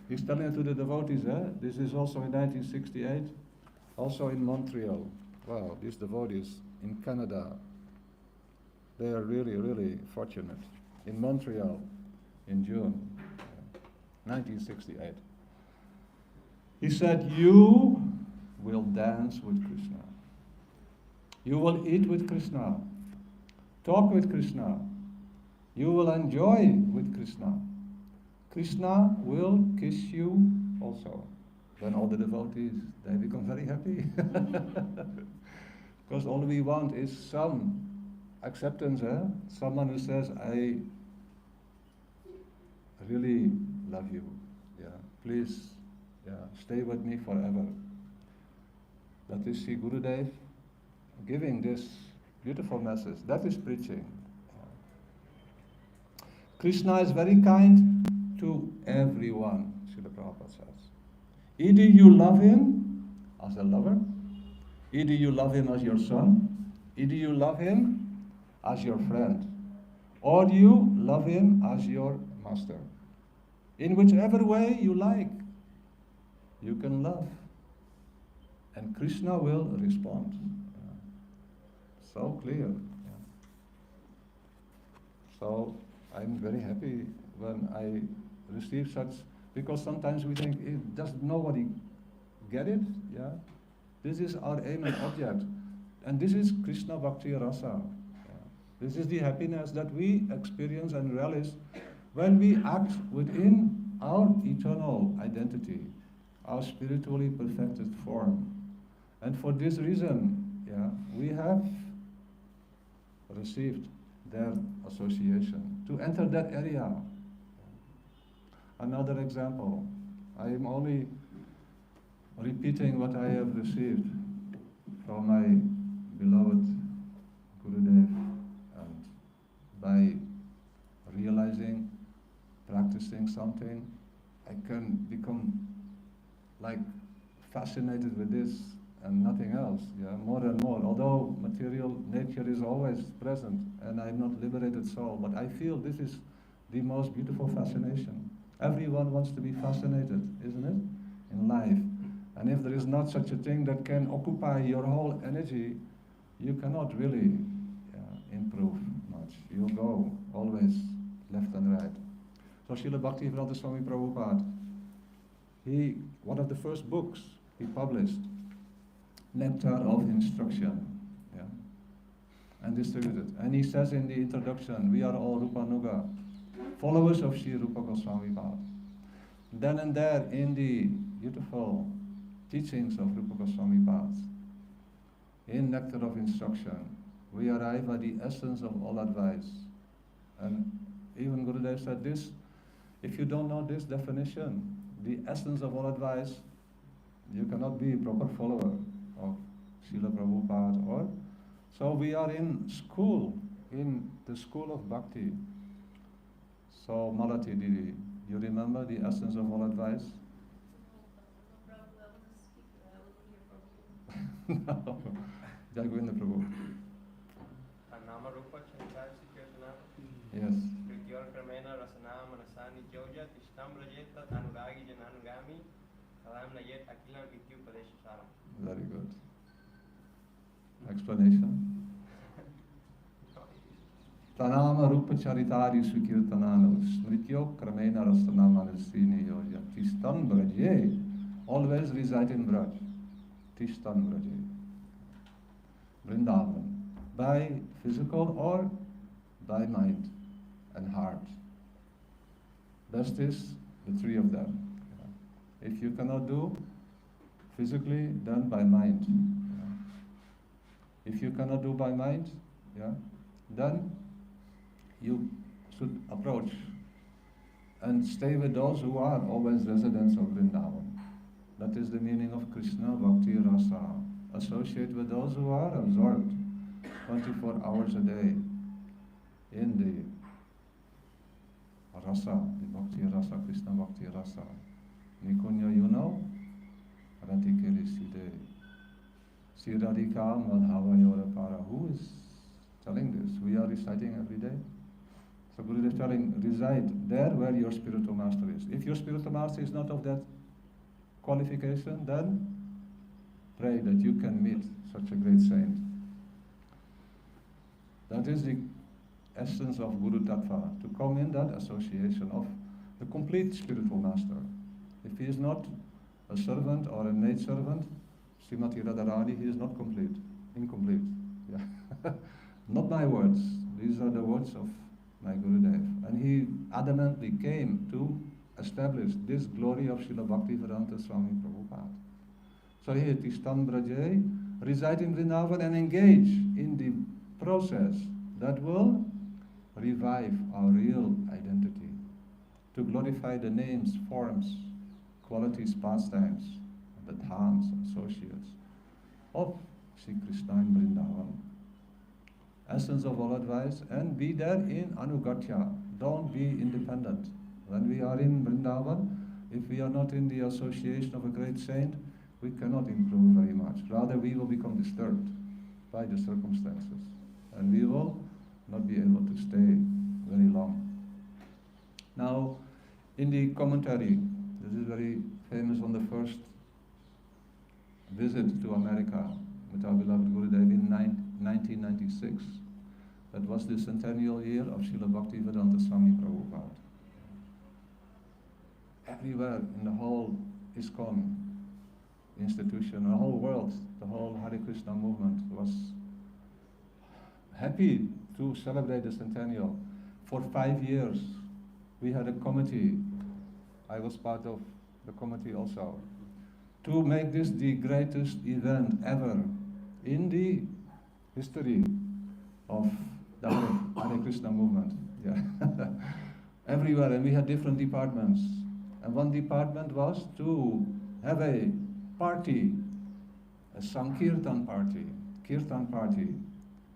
he's telling it to the devotees, this is also in 1968, also in Montreal. Wow, these devotees in Canada, they are really, really fortunate. In Montreal, in June 1968. He said, you will dance with Krishna. You will eat with Krishna. Talk with Krishna. You will enjoy with Krishna. Krishna will kiss you also. Then all the devotees, they become very happy. Because all we want is some acceptance, someone who says, I really love you. Please, stay with me forever. That is Sri Gurudev giving this beautiful message. That is preaching. Krishna is very kind to everyone, Srila Prabhupada says. Either you love him as a lover, either you love him as your son, either you love him as your friend, or you love him as your master. In whichever way you like, you can love. And Krishna will respond. So clear. So I'm very happy when I receive such, because sometimes we think, does nobody get it? This is our aim and object. And this is Krishna Bhakti Rasa. This is the happiness that we experience and relish when we act within our eternal identity, our spiritually perfected form. And for this reason, we have received their association to enter that area. Another example, I am only repeating what I have received from my beloved Gurudev, and by realizing, practicing something, I can become like fascinated with this and nothing else, more and more. Although material nature is always present and I'm not liberated soul, but I feel this is the most beautiful fascination. Everyone wants to be fascinated, isn't it, in life? And if there is not such a thing that can occupy your whole energy, you cannot really improve much. You'll go always left and right. So Srila Bhaktivedanta Swami Prabhupada, one of the first books he published, Nectar of Instruction, yeah, and distributed. And he says in the introduction, we are all Rupanuga, followers of Sri Rupa Goswami Pad. Then and there, in the beautiful teachings of Rupa Goswami Pad, in Nectar of Instruction, we arrive at the essence of all advice. And even Gurudev said this, if you don't know this definition, the essence of all advice, you cannot be a proper follower of Srila Prabhupada. Or so we are in school, in the school of bhakti. So Malati Didi, you remember the essence of all advice? No, Jagvinda Prabhu. Yes. Very good. Explanation? Tanama rupa charitari sukirtanano smrityo kramena rastanama nasriniyo tistan braje, always reside in Braj. Tistan braje. Vrindavan. By physical or by mind and heart. Best is the three of them. If you cannot do physically, then by mind. If you cannot do by mind, then you should approach and stay with those who are always residents of Vrindavan. That is the meaning of Krishna Bhakti Rasa. Associate with those who are absorbed 24 hours a day in the rasa, the Bhakti Rasa, Krishna Bhakti Rasa. Nikunya, you know? Ratikiri Side. Siradika Madhava Yorapara. Who is telling this? We are reciting every day. So Guru is telling, reside there where your spiritual master is. If your spiritual master is not of that qualification, then pray that you can meet such a great saint. That is the essence of Guru Tattva, to come in that association of the complete spiritual master. If he is not a servant or a maid servant, Srimati Radharani, he is not complete, incomplete. Yeah. Not my words, these are the words of my Gurudev. And he adamantly came to establish this glory of Srila Bhaktivedanta Swami Prabhupada. So here, Tistan Braje, reside in Vrindavan and engage in the process that will revive our real identity, to glorify the names, forms, qualities, pastimes, the dhams, associates of Sri Krishna in Vrindavan. Essence of all advice, and be there in Anugatya. Don't be independent. When we are in Vrindavan, if we are not in the association of a great saint, we cannot improve very much. Rather, we will become disturbed by the circumstances, and we will not be able to stay very long. Now, in the commentary, this is very famous on the first visit to America with our beloved Gurudev in 1996. That was the centennial year of Srila Bhaktivedanta Swami Prabhupada. Everywhere in the whole ISKCON institution, the whole world, the whole Hare Krishna movement was happy to celebrate the centennial. For 5 years, we had a committee. I was part of the committee also, to make this the greatest event ever in the history of the Hare Krishna movement. Yeah. Everywhere, and we had different departments. And one department was to have a party, a Sankirtan party,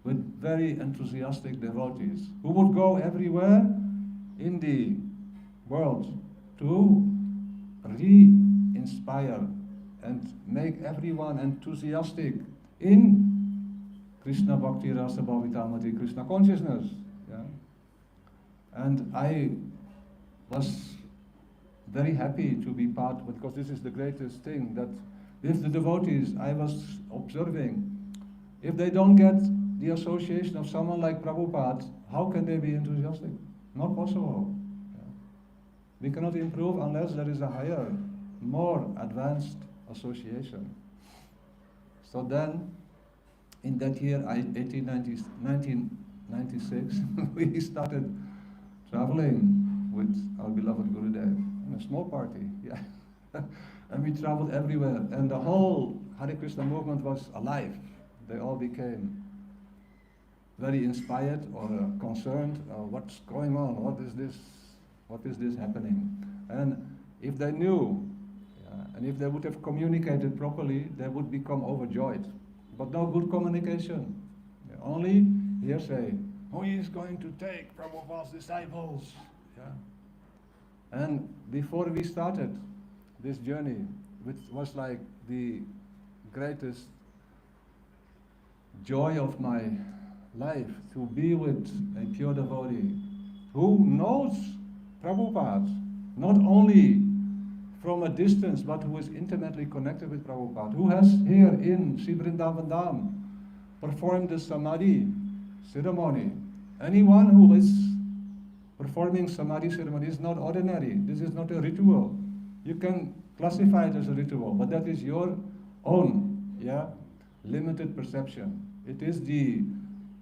with very enthusiastic devotees who would go everywhere in the world to re-inspire and make everyone enthusiastic in Krishna Bhakti Rasa Bhavitamati, Krishna consciousness. Yeah? And I was very happy to be part, because this is the greatest thing, that if the devotees I was observing, if they don't get the association of someone like Prabhupada, how can they be enthusiastic? Not possible. Yeah. We cannot improve unless there is a higher more advanced association. So then, in that year, 1996, we started traveling with our beloved Gurudev in a small party, yeah. And we traveled everywhere, and the whole Hare-Krishna movement was alive. They all became very inspired or concerned, what's going on, what is this happening? And if they knew, and if they would have communicated properly, they would become overjoyed. But no good communication, only hearsay. Oh, he is going to take Prabhupada's disciples. Yeah. And before we started this journey, which was like the greatest joy of my life, to be with a pure devotee who knows Prabhupada, not only from a distance, but who is intimately connected with Prabhupada, who has here in Sri Vrindavan Dham performed the Samadhi ceremony. Anyone who is performing Samadhi ceremony is not ordinary. This is not a ritual. You can classify it as a ritual, but that is your own, limited perception. It is the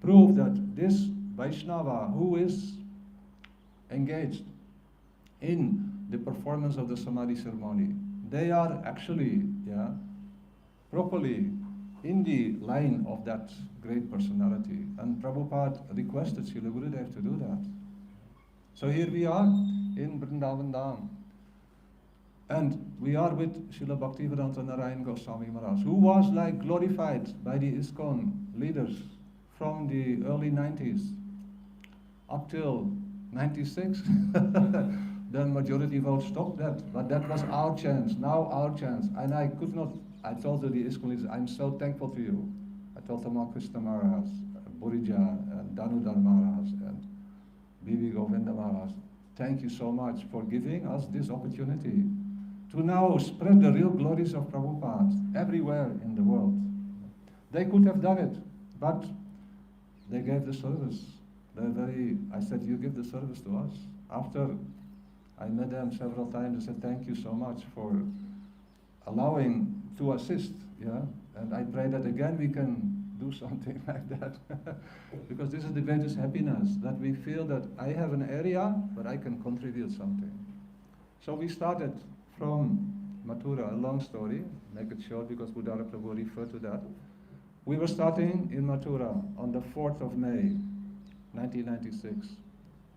proof that this Vaishnava who is engaged in the performance of the Samadhi ceremony, they are actually, properly in the line of that great personality. And Prabhupada requested Srila Gurudev to do that. So here we are in Vrindavan Dham. And we are with Srila Bhaktivedanta Narayan Goswami Maharaj, who was like glorified by the ISKCON leaders from the early 90s up till 96. Then majority vote stopped that, but that was our chance, now our chance. And I told the ISKCON leaders, I'm so thankful to you. I told Tamal Krishna Maharaj, Burija, and Damodar Maharaj, and Bibi Govinda Maharaj, thank you so much for giving us this opportunity to now spread the real glories of Prabhupada everywhere in the world. They could have done it, but they gave the service. I said, you give the service to us. After I met them several times, I said, thank you so much for allowing to assist, and I pray that again we can do something like that. Because this is the greatest happiness, that we feel that I have an area, but I can contribute something. So we started from Mathura, a long story, make it short because Budara Prabhu referred to that. We were starting in Mathura on the 4th of May, 1996,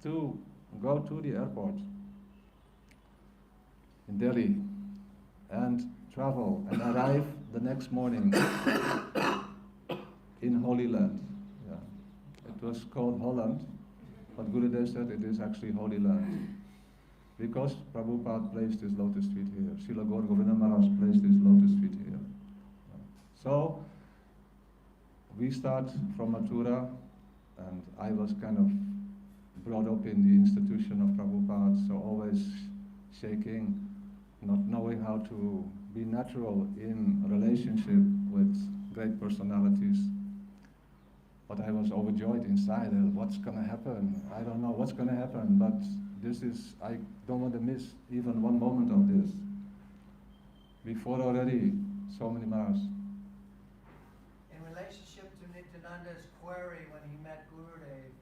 to go to the airport in Delhi and travel and arrive the next morning in Holy Land. It was called Holland, but Gurudev said it is actually Holy Land, because Prabhupada placed his lotus feet here. Srila Gaur Govinda Maharaj placed his lotus feet here. So we start from Mathura, and I was kind of brought up in the institution of Prabhupada, so always shaking, not knowing how to be natural in relationship with great personalities. But I was overjoyed inside. What's going to happen? I don't know what's going to happen, but I don't want to miss even one moment of this. Before already, so many Maras. In relationship to Nityananda's query when he met Gurudev,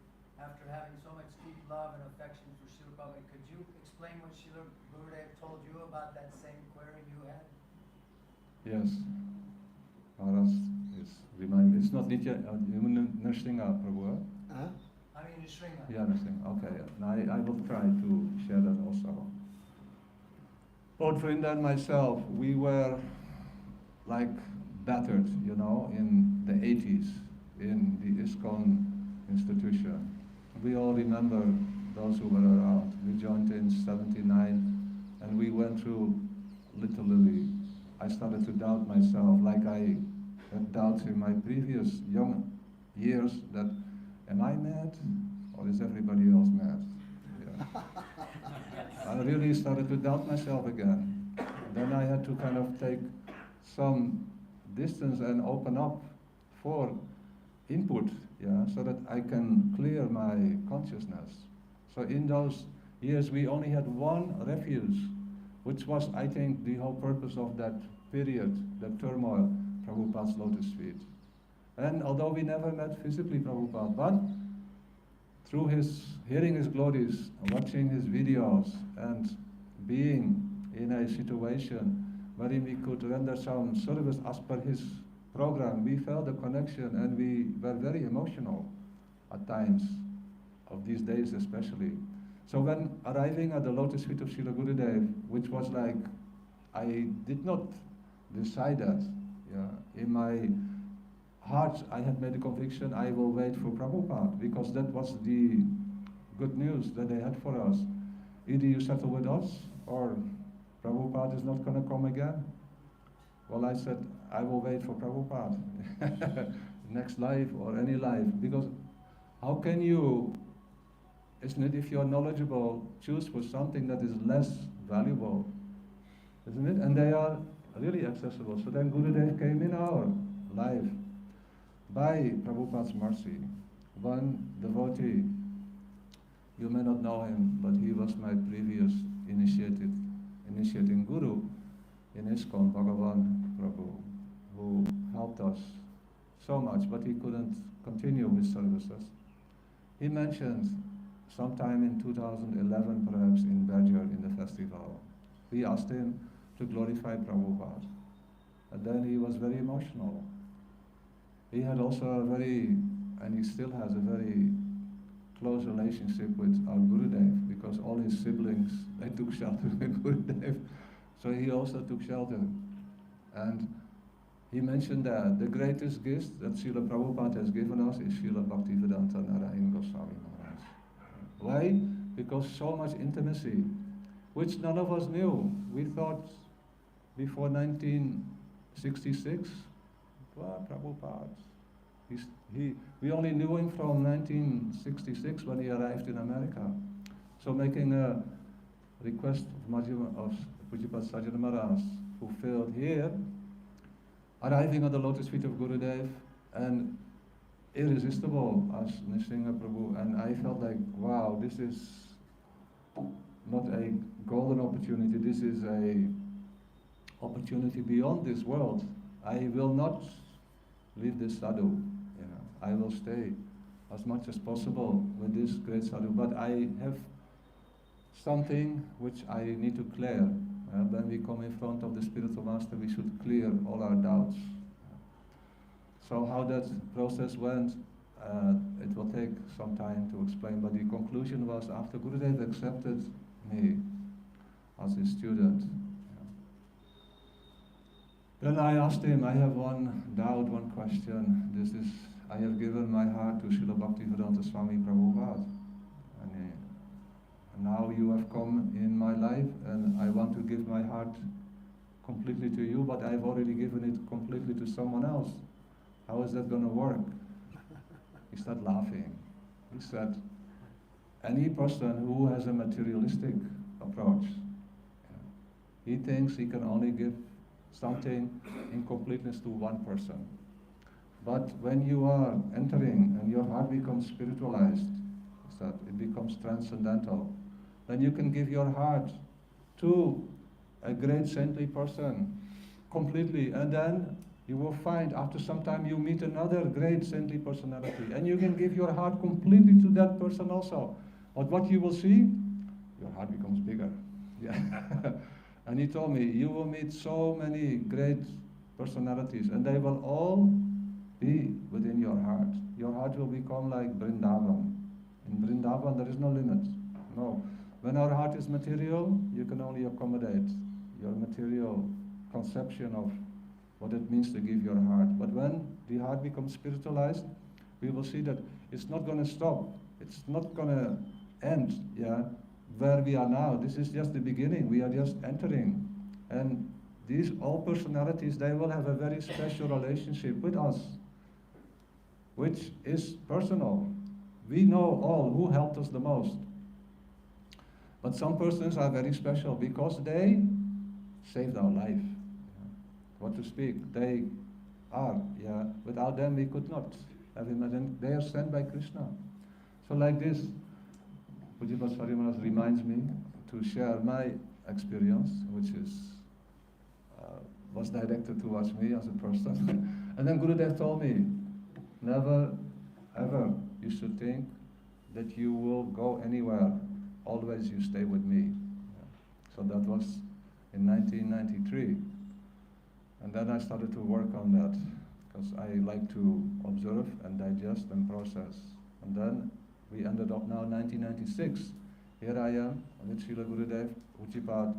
after having so much deep love and affection for Srila Prabhupada, could you explain what Srila Gurudev told you about that same query you had? Yes. Maharaj is remind me. It's not Nitya, Nrsinga Prabhu. I mean Nrsinga. Yeah, Nrsinga. Okay, yeah. I will try to share that also. Both Vrinda and myself, we were like battered, in the 80s in the ISKCON institution. We all remember those who were around. We joined in 79, and we went through, literally, I started to doubt myself, like I had doubts in my previous young years, that am I mad, or is everybody else mad? Yeah. I really started to doubt myself again. Then I had to kind of take some distance and open up for input, so that I can clear my consciousness. So in those years we only had one refuge, which was, I think, the whole purpose of that period, that turmoil, Prabhupada's lotus feet. And although we never met physically Prabhupada, but through hearing his glories, watching his videos, and being in a situation wherein we could render some service as per his program, we felt a connection and we were very emotional at times, of these days especially. So when arriving at the lotus feet of Srila Gurudev, which was like, I did not decide that. Yeah. In my heart, I had made a conviction, I will wait for Prabhupada, because that was the good news that they had for us. Either you settle with us, or Prabhupada is not going to come again. Well, I said, I will wait for Prabhupada, next life or any life, because how can you, isn't it, if you're knowledgeable, choose for something that is less valuable, isn't it? And they are really accessible. So then Gurudev came in our life by Prabhupada's mercy. One devotee, you may not know him, but he was my previous initiating guru in ISKCON, Bhagavan Prabhu, who helped us so much, but he couldn't continue his services. He mentioned sometime in 2011, perhaps in Berger, in the festival, we asked him to glorify Prabhupada. And then he was very emotional. He had also a very, and he still has a very close relationship with our Gurudev, because all his siblings, they took shelter with Gurudev. So he also took shelter. And he mentioned that the greatest gift that Srila Prabhupada has given us is Srila Bhaktivedanta Narayan Goswami Maharaj. Why? Because so much intimacy, which none of us knew. We thought before 1966, well, Prabhupada, we only knew him from 1966 when he arrived in America. So making a request of Pujapad Sajjana Maharaj, who failed here, arriving at the lotus feet of Gurudev, and irresistible as Nrsimha Prabhu, and I felt like, wow, this is not a golden opportunity, this is a opportunity beyond this world. I will not leave this sadhu, I will stay as much as possible with this great sadhu, but I have something which I need to clear. When we come in front of the spiritual master, we should clear all our doubts. So how that process went, it will take some time to explain, but the conclusion was, after Gurudev accepted me as his student, then I asked him, I have one doubt, one question. This is, I have given my heart to Srila Bhaktivedanta Swami Prabhupada. And now you have come in my life, and I want to give my heart completely to you, but I've already given it completely to someone else. How is that going to work? He started laughing. He said, any person who has a materialistic approach, he thinks he can only give something in completeness to one person. But when you are entering and your heart becomes spiritualized, that it becomes transcendental, then you can give your heart to a great saintly person completely, and then you will find after some time you meet another great saintly personality, and you can give your heart completely to that person also. But what you will see, your heart becomes bigger. Yeah. And he told me, you will meet so many great personalities, and they will all be within your heart. Your heart will become like Vrindavan. In Vrindavan there is no limit. No. When our heart is material, you can only accommodate your material conception of what it means to give your heart. But when the heart becomes spiritualized, we will see that it's not going to stop. It's not going to end, where we are now. This is just the beginning. We are just entering. And these all personalities, they will have a very special relationship with us, which is personal. We know all who helped us the most. But some persons are very special because they saved our life. What to speak? They are, without them we could not have imagined. They are sent by Krishna. So like this, Pujya Swami Maharaj reminds me to share my experience, which was directed towards me as a person. And then Gurudev told me, never ever you should think that you will go anywhere, always you stay with me. So that was in 1993. And then I started to work on that, because I like to observe and digest and process. And then we ended up now 1996. Here I am with Srila Gurudev, Uchipat,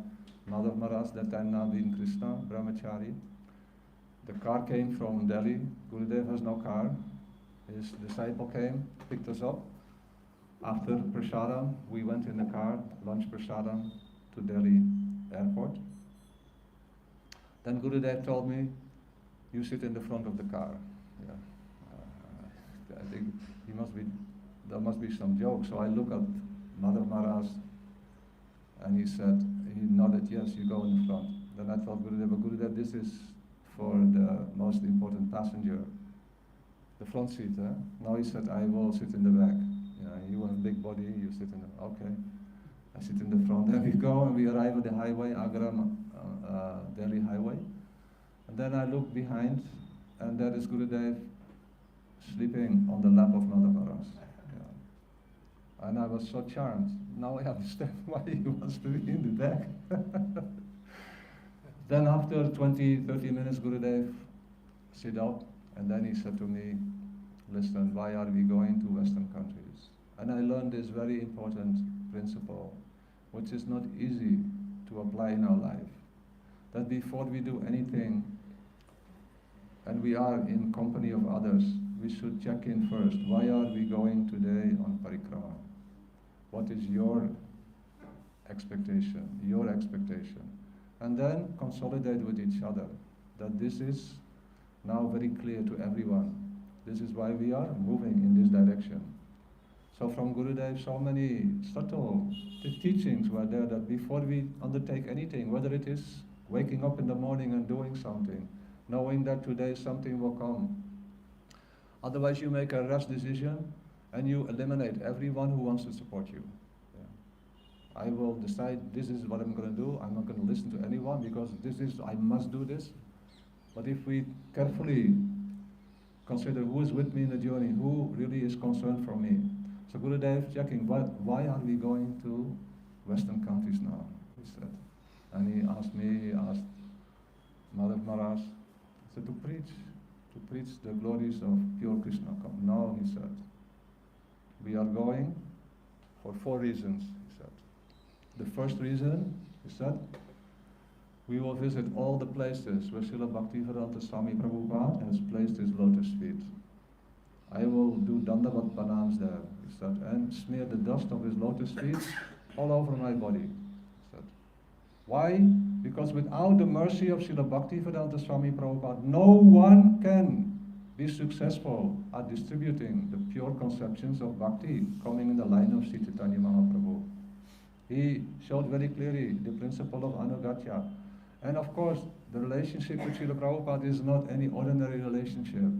Madhav Maharaj, that time now being Krishna, Brahmachari. The car came from Delhi. Gurudev has no car. His disciple came, picked us up. After prasadam, we went in the car, lunch prasadam, to Delhi airport. Then Gurudev told me, you sit in the front of the car. Yeah. I think there must be some joke. So I look at Madhav Maharaj, and he nodded, yes, you go in the front. Then I thought, Gurudev, this is for the most important passenger, the front seat. Now he said, I will sit in the back. You want a big body, you sit in the, okay. I sit in the front, and we go, and we arrive at the highway, Agra, Delhi highway. And then I look behind, and there is Gurudev sleeping on the lap of Madhav Maharaj. Yeah. And I was so charmed. Now I understand why he wants to be in the back. Then after 20, 30 minutes, Gurudev sit up, and then he said to me, listen, why are we going to Western countries? And I learned this very important principle, which is not easy to apply in our life. That before we do anything, and we are in company of others, we should check in first. Why are we going today on parikrama? What is your expectation, your expectation? And then consolidate with each other, that this is now very clear to everyone. This is why we are moving in this direction. So from Gurudev, so many subtle teachings were there, that before we undertake anything, whether it is waking up in the morning and doing something, knowing that today something will come. Otherwise you make a rash decision and you eliminate everyone who wants to support you. Yeah. I will decide this is what I'm going to do. I'm not going to listen to anyone because I must do this. But if we carefully consider who is with me in the journey, who really is concerned for me. So Gurudev checking, why are we going to Western countries now? He said. And he asked me, he asked Madhav Maharaj, he said, to preach the glories of pure Krishna. No, he said, we are going for 4 reasons, he said. The first reason, he said, we will visit all the places where Srila Bhaktivedanta Swami Prabhupada has placed his lotus feet. I will do Dandavat Pranams there, he said, and smear the dust of his lotus feet all over my body, he said. Why? Because without the mercy of Srila Bhaktivedanta Swami Prabhupada, no one can be successful at distributing the pure conceptions of bhakti coming in the line of Sri Chaitanya Mahaprabhu. He showed very clearly the principle of anugatya. And of course, the relationship with Srila Prabhupada is not any ordinary relationship.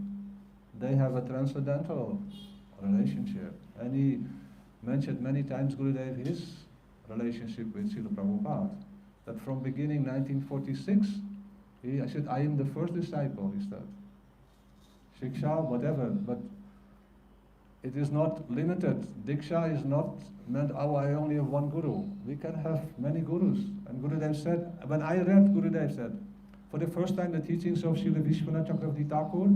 They have a transcendental relationship. And he mentioned many times, Gurudev, his relationship with Srila Prabhupada. That from beginning 1946, he said, I am the first disciple, he said. Shiksha, whatever, but it is not limited. Diksha is not meant, oh, I only have one guru. We can have many gurus. And Gurudev said, when I read, Gurudev said, for the first time the teachings of Srila Vishwanath Chakravarti Thakur,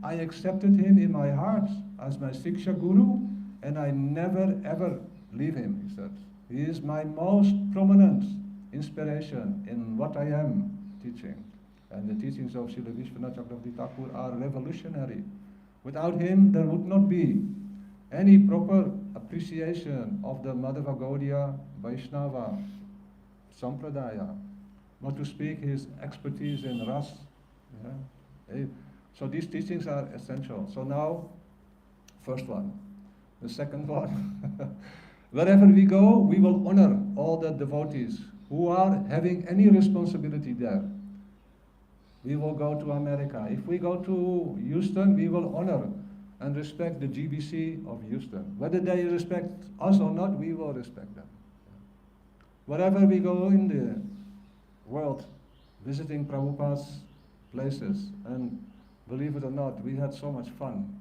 I accepted him in my heart as my Siksha Guru, and I never ever leave him, he said. He is my most prominent inspiration in what I am teaching. And the teachings of Srila Vishwanath Chakravarti Thakur are revolutionary. Without him, there would not be any proper appreciation of the Madhava Gaudiya Vaishnava Sampradaya. Not to speak his expertise in Ras. Yeah? So these teachings are essential. So now, first one. The second one. Wherever we go, we will honor all the devotees who are having any responsibility there. We will go to America. If we go to Houston, we will honor and respect the GBC of Houston. Whether they respect us or not, we will respect them. Wherever we go in the world, visiting Prabhupada's places, and believe it or not, we had so much fun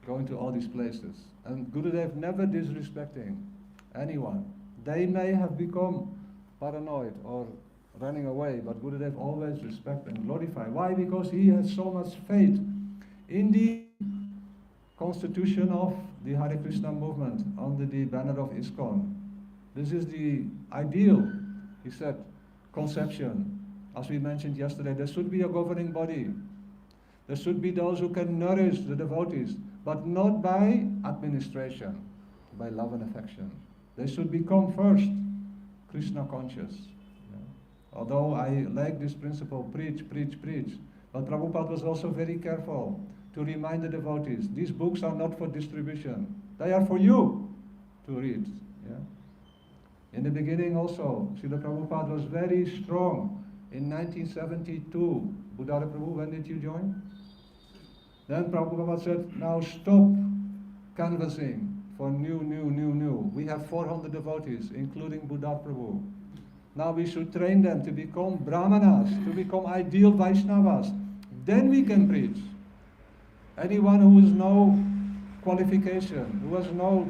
going to all these places. And Gurudev never disrespecting anyone. They may have become paranoid or running away, but Gurudev always respect and glorify. Why? Because he has so much faith in the constitution of the Hare Krishna movement under the banner of ISKCON. This is the ideal, he said, conception. As we mentioned yesterday, there should be a governing body. There should be those who can nourish the devotees, but not by administration, by love and affection. They should become first Krishna conscious. Although I like this principle, preach, preach, preach, but Prabhupada was also very careful to remind the devotees, these books are not for distribution. They are for you to read. Yeah? In the beginning also, Srila Prabhupada was very strong. In 1972, Buddhara Prabhu, when did you join? Then Prabhupada said, now stop canvassing for new. We have 400 devotees, including Buddhara Prabhu. Now we should train them to become Brahmanas, to become ideal Vaishnavas. Then we can preach. Anyone who has no qualification, who has no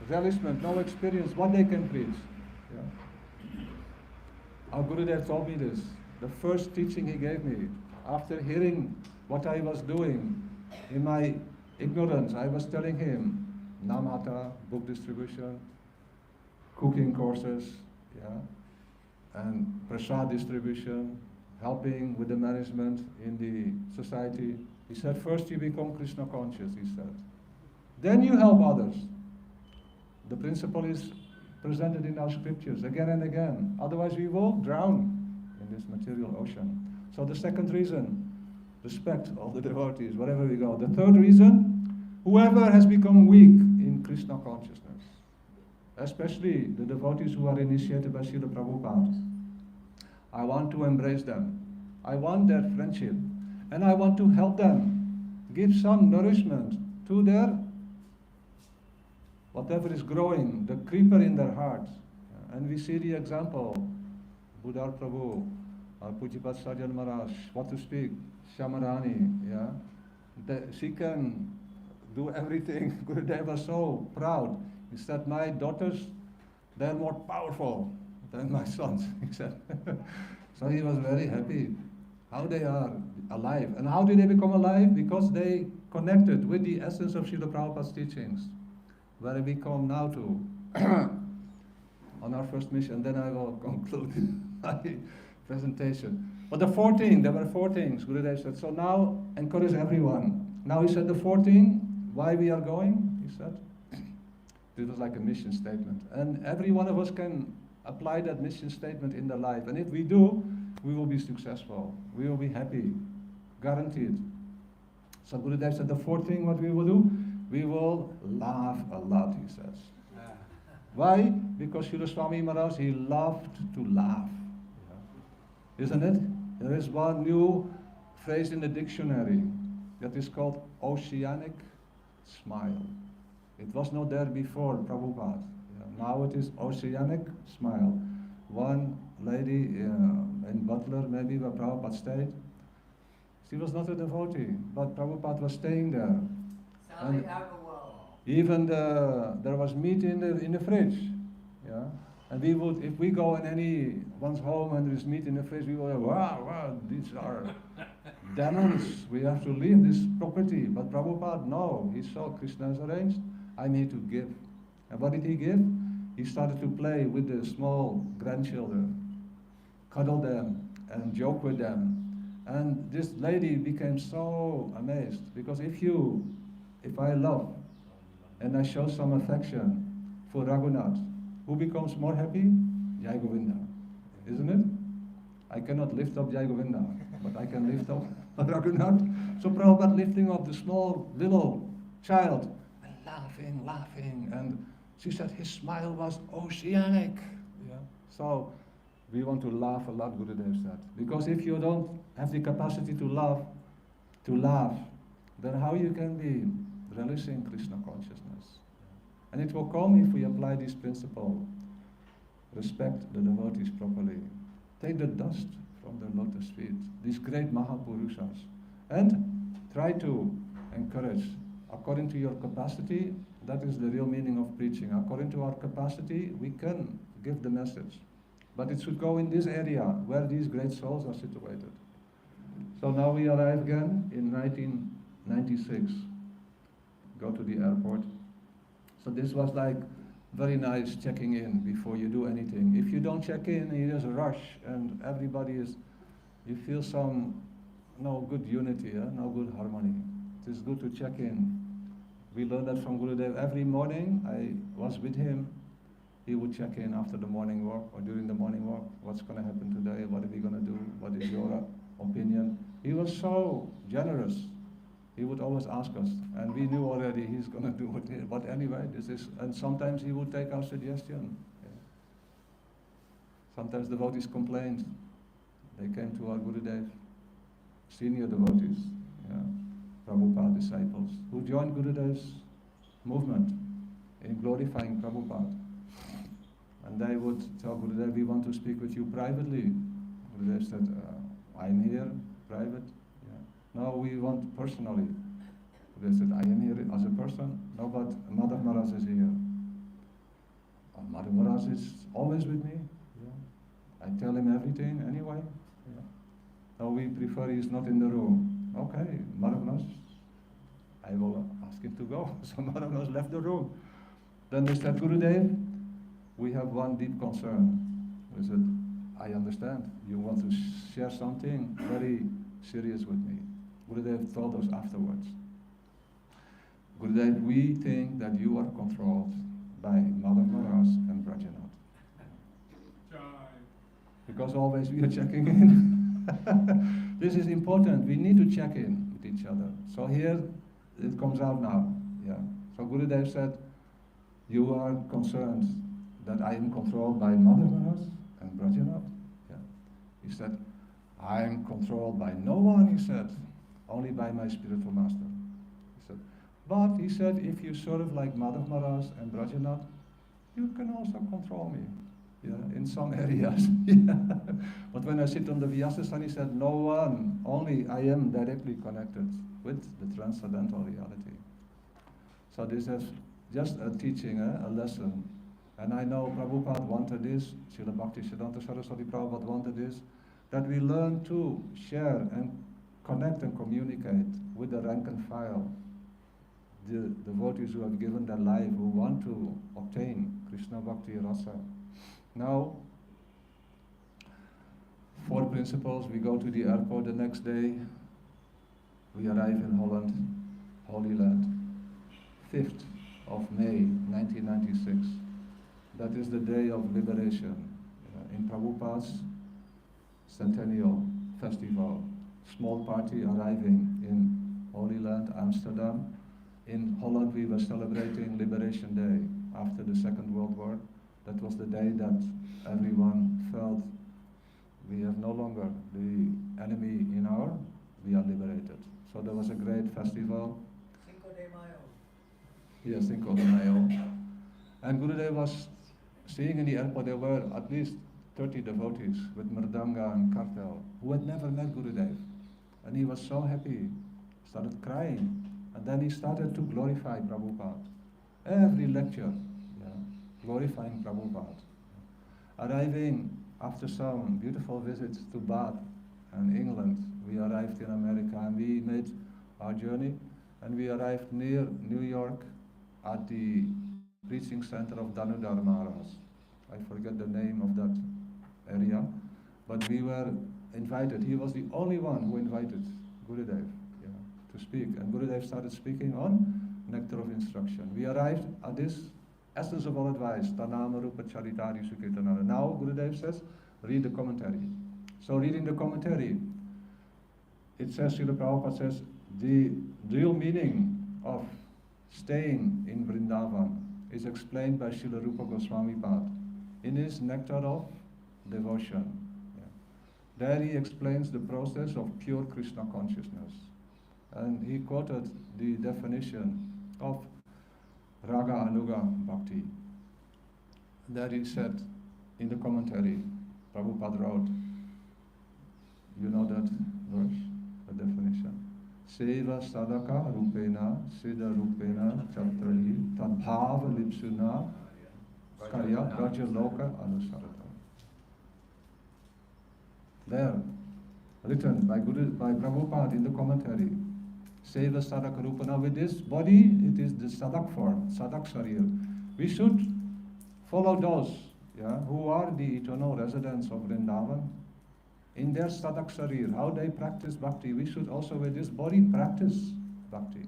relishment, no experience, what they can preach? Yeah. Our Gurudev told me this. The first teaching he gave me, after hearing what I was doing in my ignorance, I was telling him, Namata, book distribution, cooking courses, yeah, and prasad distribution, helping with the management in the society. He said, first you become Krishna conscious, he said. Then you help others. The principle is presented in our scriptures again and again. Otherwise we will drown in this material ocean. So the second reason, respect all the devotees, wherever we go. The third reason, whoever has become weak in Krishna consciousness, especially the devotees who are initiated by Srila Prabhupada, I want to embrace them. I want their friendship. And I want to help them, give some nourishment to their, whatever is growing, the creeper in their heart. And we see the example, Buddhar Prabhu, Pujipat Sajjan Maharaj, what to speak, Shamarani, yeah. She can do everything. Gurudev was so proud. He said, my daughters, they're more powerful than my sons, he said. So he was very happy how they are alive. And how did they become alive? Because they connected with the essence of Srila Prabhupada's teachings, where we come now to on our first mission. Then I will conclude my presentation. But the 14, there were 4 things Gurudev said. So now encourage everyone. Now he said the 14, why we are going, he said. This was like a mission statement. And every one of us can apply that mission statement in their life. And if we do, we will be successful. We will be happy. Guaranteed. So Gurudev said the 4th thing what we will do, we will laugh a lot, he says. Why? Because Srila Swami Maharaj, he loved to laugh. Isn't it? There is one new phrase in the dictionary that is called oceanic smile. It was not there before Prabhupada. Now it is oceanic smile. One lady in Butler, maybe where Prabhupada stayed, she was not a devotee, but Prabhupada was staying there. Sally Agarwal. Even there was meat in the fridge. Yeah? And we would, if we go in anyone's home and there is meat in the fridge, we will say, wow, these are demons. We have to leave this property. But Prabhupada, no. He saw Krishna has arranged. I'm here to give. And what did he give? He started to play with the small grandchildren, cuddle them, and joke with them. And this lady became so amazed, because if I love and I show some affection for Raghunath, who becomes more happy? Jai Govinda, isn't it? I cannot lift up Jai Govinda, but I can lift up Raghunath. So Prabhupada lifting up the small little child, and laughing, and she said his smile was oceanic. Yeah. So we want to laugh a lot, Gurudev said. Because if you don't have the capacity to laugh, then how you can be relishing Krishna consciousness. And it will come if we apply this principle. Respect the devotees properly. Take the dust from their lotus feet, these great Mahapurushas, and try to encourage according to your capacity. That is the real meaning of preaching. According to our capacity, we can give the message. But it should go in this area where these great souls are situated. So now we arrive again in 1996. Go to the airport. So this was like very nice checking in before you do anything. If you don't check in, you just rush and everybody is, you feel no good unity, no good harmony. It is good to check in. We learned that from Gurudev. Every morning I was with him. He would check in after the morning walk or during the morning walk. What's going to happen today? What are we going to do? What is your opinion? He was so generous. He would always ask us, and we knew already he's going to do it. But anyway, and sometimes he would take our suggestion. Yeah. Sometimes devotees complained. They came to our Gurudev, senior devotees, Prabhupada disciples, who joined Gurudev's movement in glorifying Prabhupada. And they would tell Gurudev, we want to speak with you privately. Gurudev said, I'm here, private. Yeah. No, we want personally. Gurudev said, I am here as a person. No, but Madhav Maharaj is here. Madhav Maharaj is always with me. Yeah. I tell him everything anyway. Yeah. No, we prefer he is not in the room. Okay, Madhav Maharaj, I will ask him to go. So Madhav Maharaj left the room. Then they said, Gurudev, we have one deep concern. We said, I understand. You want to share something very serious with me. Gurudev told us afterwards. Gurudev, we think that you are controlled by Madhav Maharaj and Brajanath. Because always we are checking in. This is important. We need to check in with each other. So here it comes out now. Yeah. So Gurudev said, you are concerned that I am controlled by Madhav Maharaj and Brajanath. Yeah. He said, I am controlled by no one, he said, only by my spiritual master. He said, but he said, if you serve like Madhav Maharaj and Brajanath, you can also control me. Yeah, in some areas. Yeah. But when I sit on the Vyasa, he said, no one, only I am directly connected with the transcendental reality. So this is just a teaching, a lesson. And I know Prabhupada wanted this, Srila Bhaktisiddhanta Saraswati Prabhupada wanted this, that we learn to share and connect and communicate with the rank and file, the devotees who have given their life, who want to obtain Krishna Bhakti Rasa. Now, 4 principles, we go to the airport the next day, we arrive in Holland, Holy Land, 5th of May 1996. That is the day of liberation in Prabhupada's centennial festival. Small party arriving in Holy Land, Amsterdam. In Holland we were celebrating Liberation Day after the Second World War. That was the day that everyone felt we have no longer the enemy we are liberated. So there was a great festival. Cinco de Mayo. Yes, Cinco de Mayo. And Gurudev was seeing in the airport, there were at least 30 devotees with Mridanga and Kartel who had never met Gurudev. And he was so happy, started crying. And then he started to glorify Prabhupada. Every lecture, glorifying Prabhupada. Arriving after some beautiful visits to Bath and England, we arrived in America and we made our journey. And we arrived near New York at the preaching center of Damodarastakam. I forget the name of that area, but we were invited. He was the only one who invited Gurudev to speak, and Gurudev started speaking on Nectar of Instruction. We arrived at this essence of all advice, Tanama Rupa Charitari Sukirtanara. Now Gurudev says, read the commentary. So reading the commentary, it says, Srila Prabhupada says, the real meaning of staying in Vrindavan is explained by Srila Rupa Goswami Pad in his Nectar of Devotion. There he explains the process of pure Krishna consciousness. And he quoted the definition of Raga Anuga Bhakti. There he said in the commentary, Prabhupada wrote, you know that verse, the definition. Seva sadaka rupena, siddha rupena, chatrahi, tadbhava lipsuna, karya braja loka anusarata. There, written by Prabhupada in the commentary. Seva sadaka rupena. With this body, it is the sadak form, sadak sharir. We should follow those who are the eternal residents of Vrindavan in their sadak sharir, how they practice bhakti. We should also with this body practice bhakti.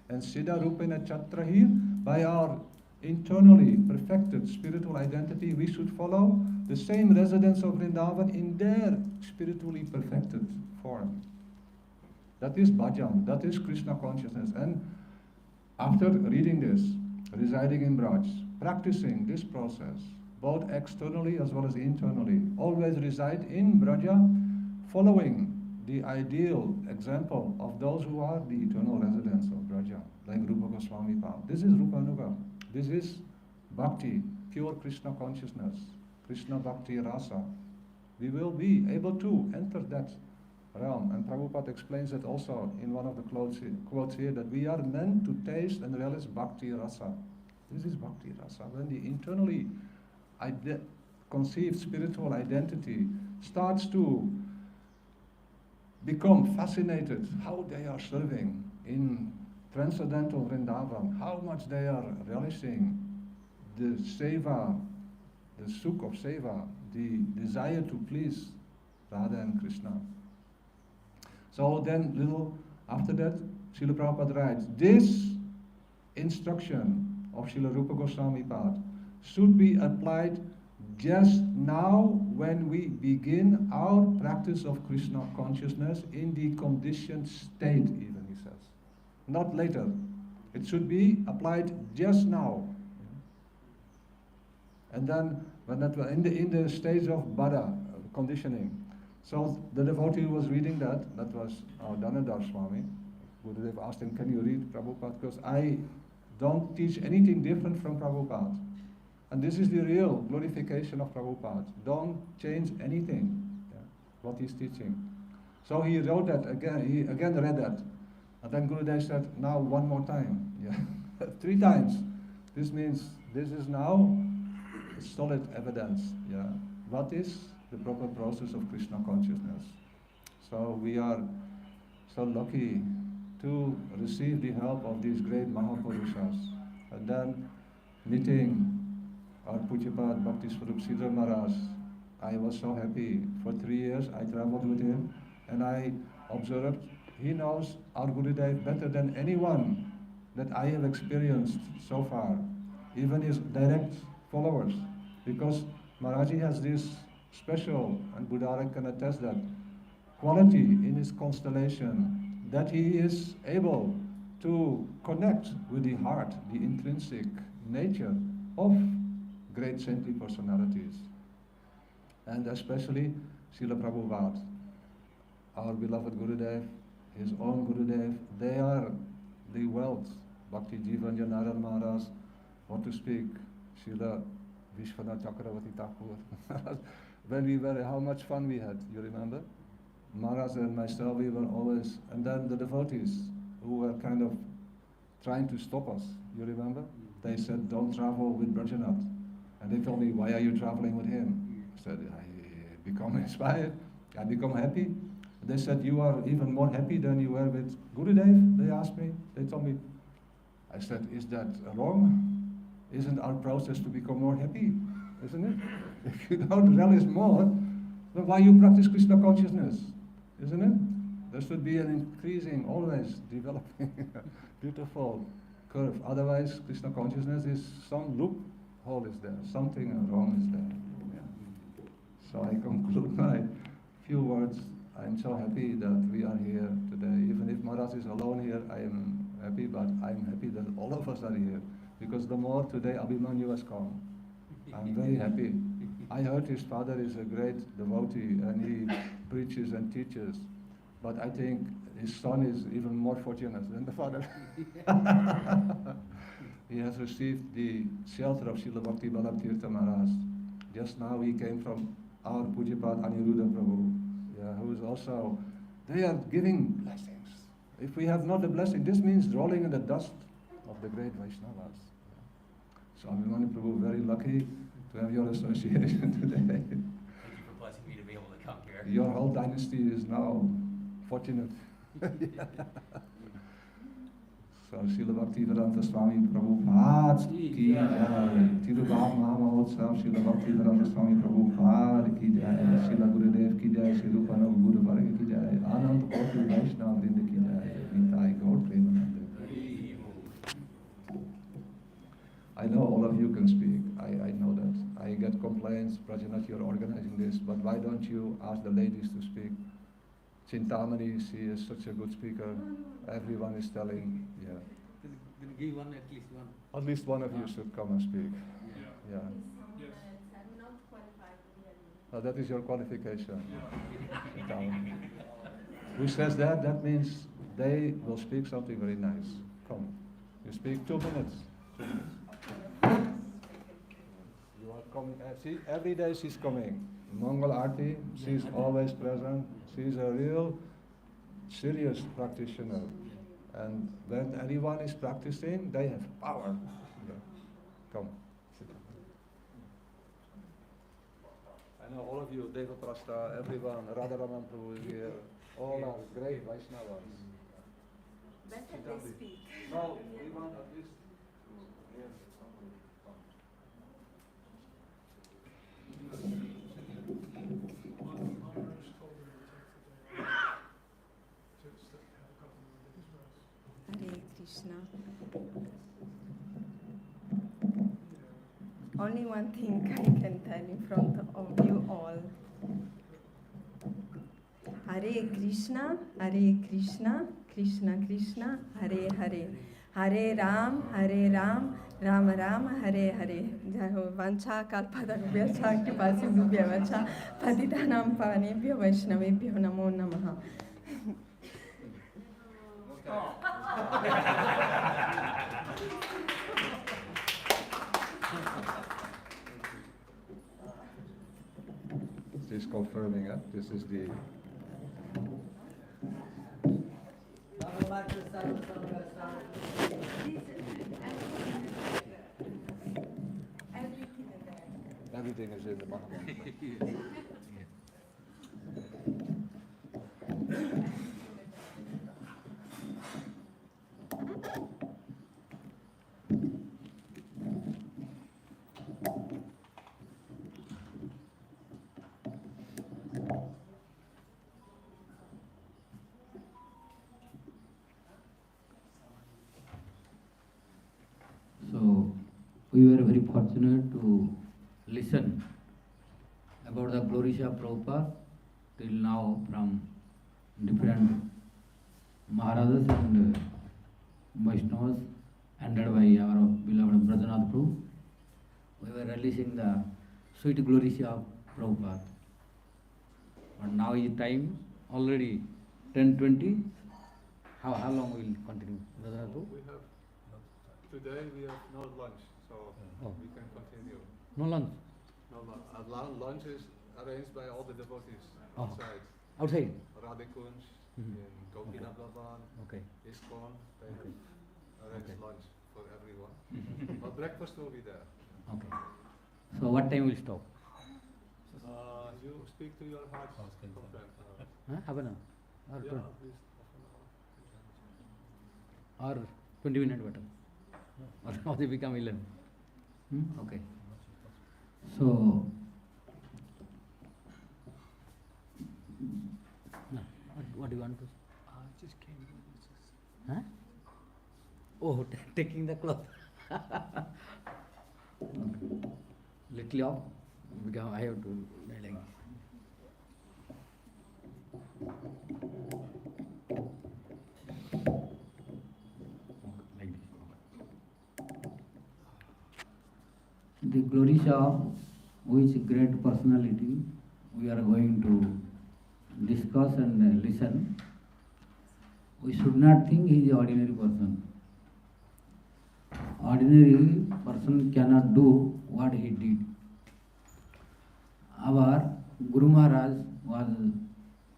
And siddha rupena chatrahi, by our internally perfected spiritual identity, we should follow the same residents of Vrindavan in their spiritually perfected form. That is bhajan, that is Krishna consciousness. And after reading this, residing in Braj, practicing this process, both externally as well as internally, always reside in Braja, following the ideal example of those who are the eternal residents of Braja, like Rupa Goswami Pal. This is Rupa Anuga. This is bhakti, pure Krishna consciousness, Krishna bhakti rasa. We will be able to enter that realm. And Prabhupada explains it also in one of the quotes here, that we are meant to taste and relish bhakti rasa. This is bhakti rasa. When the internally conceived spiritual identity starts to become fascinated how they are serving in transcendental Vrindavan, how much they are relishing the seva, the sukh of seva, the desire to please Radha and Krishna. So then, little after that, Srila Prabhupada writes, this instruction of Srila Rupa Goswami Pad should be applied just now when we begin our practice of Krishna consciousness in the conditioned state, even he says. Not later. It should be applied just now. And then, when that was in the stage of Bada, conditioning. So the devotee who was reading that was Damodarastakam Swami. Gurudev asked him, can you read Prabhupada? Because I don't teach anything different from Prabhupada. And this is the real glorification of Prabhupada. Don't change anything, what he's teaching. So he wrote that again, he again read that. And then Gurudev said, now one more time. 3 times. This means this is now solid evidence. What is the proper process of Krishna consciousness? So we are so lucky to receive the help of these great Mahapurushas. And then meeting our Pujyapat Bhakti Swarup Sridhar Maharaj, I was so happy. For 3 years I traveled with him and I observed, he knows our Gurudev better than anyone that I have experienced so far, even his direct followers. Because Maharaji has this special, and Buddhara can attest that, quality in his constellation, that he is able to connect with the heart, the intrinsic nature of great saintly personalities. And especially Srila Prabhupada, our beloved Gurudev, his own Gurudev, they are the wealth. Bhakti Jivanjanaran Maharaj, what to speak, Srila Vishwanath Chakravarti Thakur. When we were, how much fun we had, you remember? Maharaj and myself, we were always, and then the devotees who were kind of trying to stop us, you remember? They said, don't travel with Brajanath. And they told me, why are you traveling with him? I said, I become inspired, I become happy. They said, you are even more happy than you were with Gurudev? They asked me, they told me. I said, is that wrong? Isn't our process to become more happy? Isn't it? If you don't relish more, then why you practice Krishna consciousness? Isn't it? There should be an increasing, always developing beautiful curve. Otherwise, Krishna consciousness is some loophole is there, something wrong is there. So I conclude my few words. I'm so happy that we are here today. Even if Maharaj is alone here, I am happy, but I'm happy that all of us are here. Because the more today Abhimanyu has come, I'm very happy. I heard his father is a great devotee and he preaches and teaches. But I think his son is even more fortunate than the father. He has received the shelter of Srila Bhakti Vallabh Tirtha Maharaj. Just now he came from our Pujapat Aniruddha Prabhu, who is also, they are giving blessings. If we have not the blessing, this means rolling in the dust of the great Vaishnavas. So Abhimanyu Prabhu, very lucky to have your association today. Thank you for blessing me to be able to come here. Your whole dynasty is now fortunate. So Srila Bhaktivedanta Swami Prabhupada ki jai. Tirubhav Mahamahotsav Srila Bhaktivedanta Swami Prabhupada ki jai. Srila Gurudev ki jai. Sri Rupananda Guru Varga ki jai. Anand Koti Vaishnava Vrinda ki jai. Nitai Gaur Premanande. I know all of you can speak. I know that. I get complaints, Prajanath, you're organizing this, but why don't you ask the ladies to speak? Chintamani, she is such a good speaker. Everyone is telling, yeah. Then give one, at least one. At least one of you should come and speak. Yeah. I'm not qualified really. Oh, that is your qualification. Chintamani. Who says that? That means they will speak something very nice. Come. You speak 2 minutes. 2 minutes. You are coming. See, every day she's coming. Mangal Arti, she's always present. She's a real serious practitioner. And when anyone is practicing, they have power. Yeah. Come. Sit down. I know all of you, Deva Prasta, everyone, Radharaman Prabhu is here. All are great Vaishnavas. Better they speak. No, we want at least. Yes, come. Hare Krishna. Only one thing I can tell in front of you all. Hare Krishna, Krishna Krishna, Hare Hare. Hare Ram, Ram Ram, Hare Hare. Vancha kalpadakubhyacha kipasindubhya patitanam pavanebhyo vaishnavebhyo namo namaha. She's confirming it. This is the. Everything is in the Mahabharata. So we were very fortunate to listen about the glories of Prabhupada till now from different Maharajas and Vaishnavas ended by our beloved Brajanath Prabhu. We were releasing the sweet glories of Prabhupada. But now is time already 10:20. How long will continue, Brajanath Prabhu? We have today we have no lunch, so we can continue. No lunch. No lunch is arranged by all the devotees Oh. outside. Outside? Radhikunj, Mhm. in Gopinath Okay. Bhavan, Okay. ISKCON, they Okay. arrange Okay. lunch for everyone. But breakfast will be there. Okay. So what time will stop? You speak to your heart's content. Huh? Half an hour? Or, Yeah, 20, at least half an hour. or 20 minutes better? Or they become 11? Okay. So, no, what do you want to say? Just came in. Huh? Oh, taking the cloth. Little off, because I have to like. Like this. The glories of which great personality we are going to discuss and listen. we should not think he is an ordinary person. Ordinary person cannot do what he did. Our Guru Maharaj was,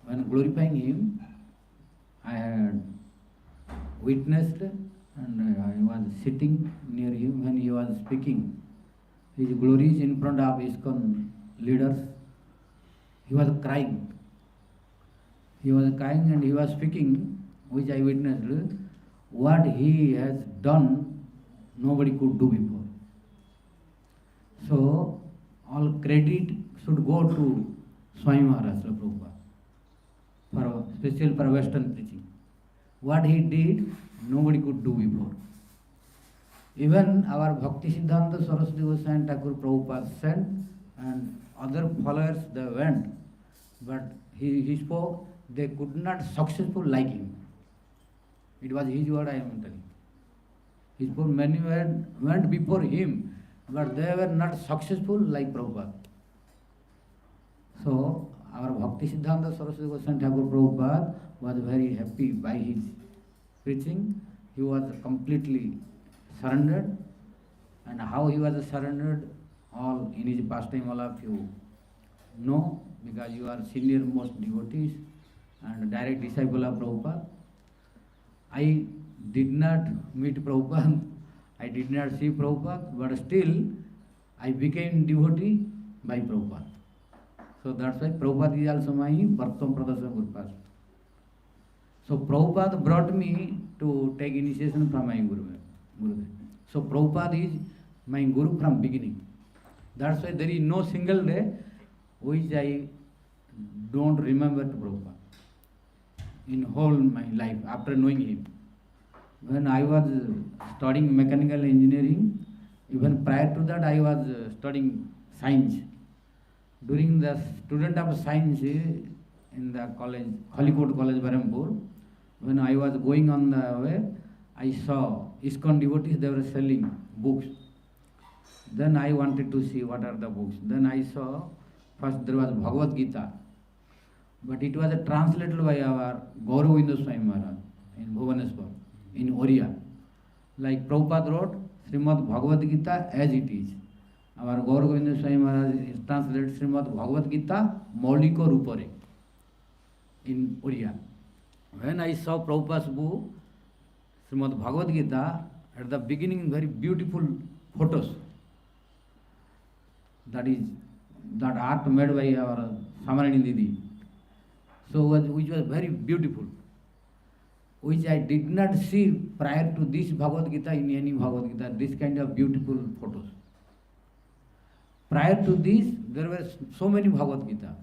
when glorifying him, I had witnessed and I was sitting near him when he was speaking his glories in front of ISKCON leaders. He was crying. He was crying and he was speaking, which I witnessed. What he has done, nobody could do before. So, all credit should go to Swami Maharaj Prabhupada, especially for Western preaching. What he did, nobody could do before. Even our Bhakti Siddhanta Saraswati Goswami Thakur Prabhupada sent and other followers they went, but he spoke, they could not successful like him. It was his word I am telling. He spoke, many went before him, but they were not successful like Prabhupada. So our Bhakti Siddhanta Saraswati Goswami Thakur Prabhupada was very happy by his preaching. He was completely surrendered, and how he was surrendered, all in his pastime, all of you know, because you are senior most devotees and direct disciple of Prabhupada. I did not meet Prabhupada, I did not see Prabhupada, but still I became devotee by Prabhupada. So that's why Prabhupada is also my Bhartam Pradasana Guru. So Prabhupada brought me to take initiation from my Gurudev. So Prabhupada is my Guru from beginning. That's why there is no single day which I don't remember to Prabhupada in whole my life after knowing him. When I was studying mechanical engineering, even prior to that I was studying science. During the student of science in the college, Khalikot College, Barampur, when I was going on the way, I saw ISKCON devotees, they were selling books. Then I wanted to see what are the books. Then I saw, first there was Bhagavad Gita, but it was translated by our Gauravinda Swami Maharaj in Bhubaneswar, in Oriya. Like Prabhupada wrote, Srimad Bhagavad Gita as it is. Our Gauravinda Swami Maharaj translated Srimad Bhagavad Gita Mauliko Rupare in Oriya. When I saw Prabhupada's book, Srimad Bhagavad Gita, at the beginning very beautiful photos. That art made by our Samarani Didi. So which was very beautiful, which I did not see prior to this Bhagavad Gita in any Bhagavad Gita, this kind of beautiful photos. Prior to this, there were so many Bhagavad Gita.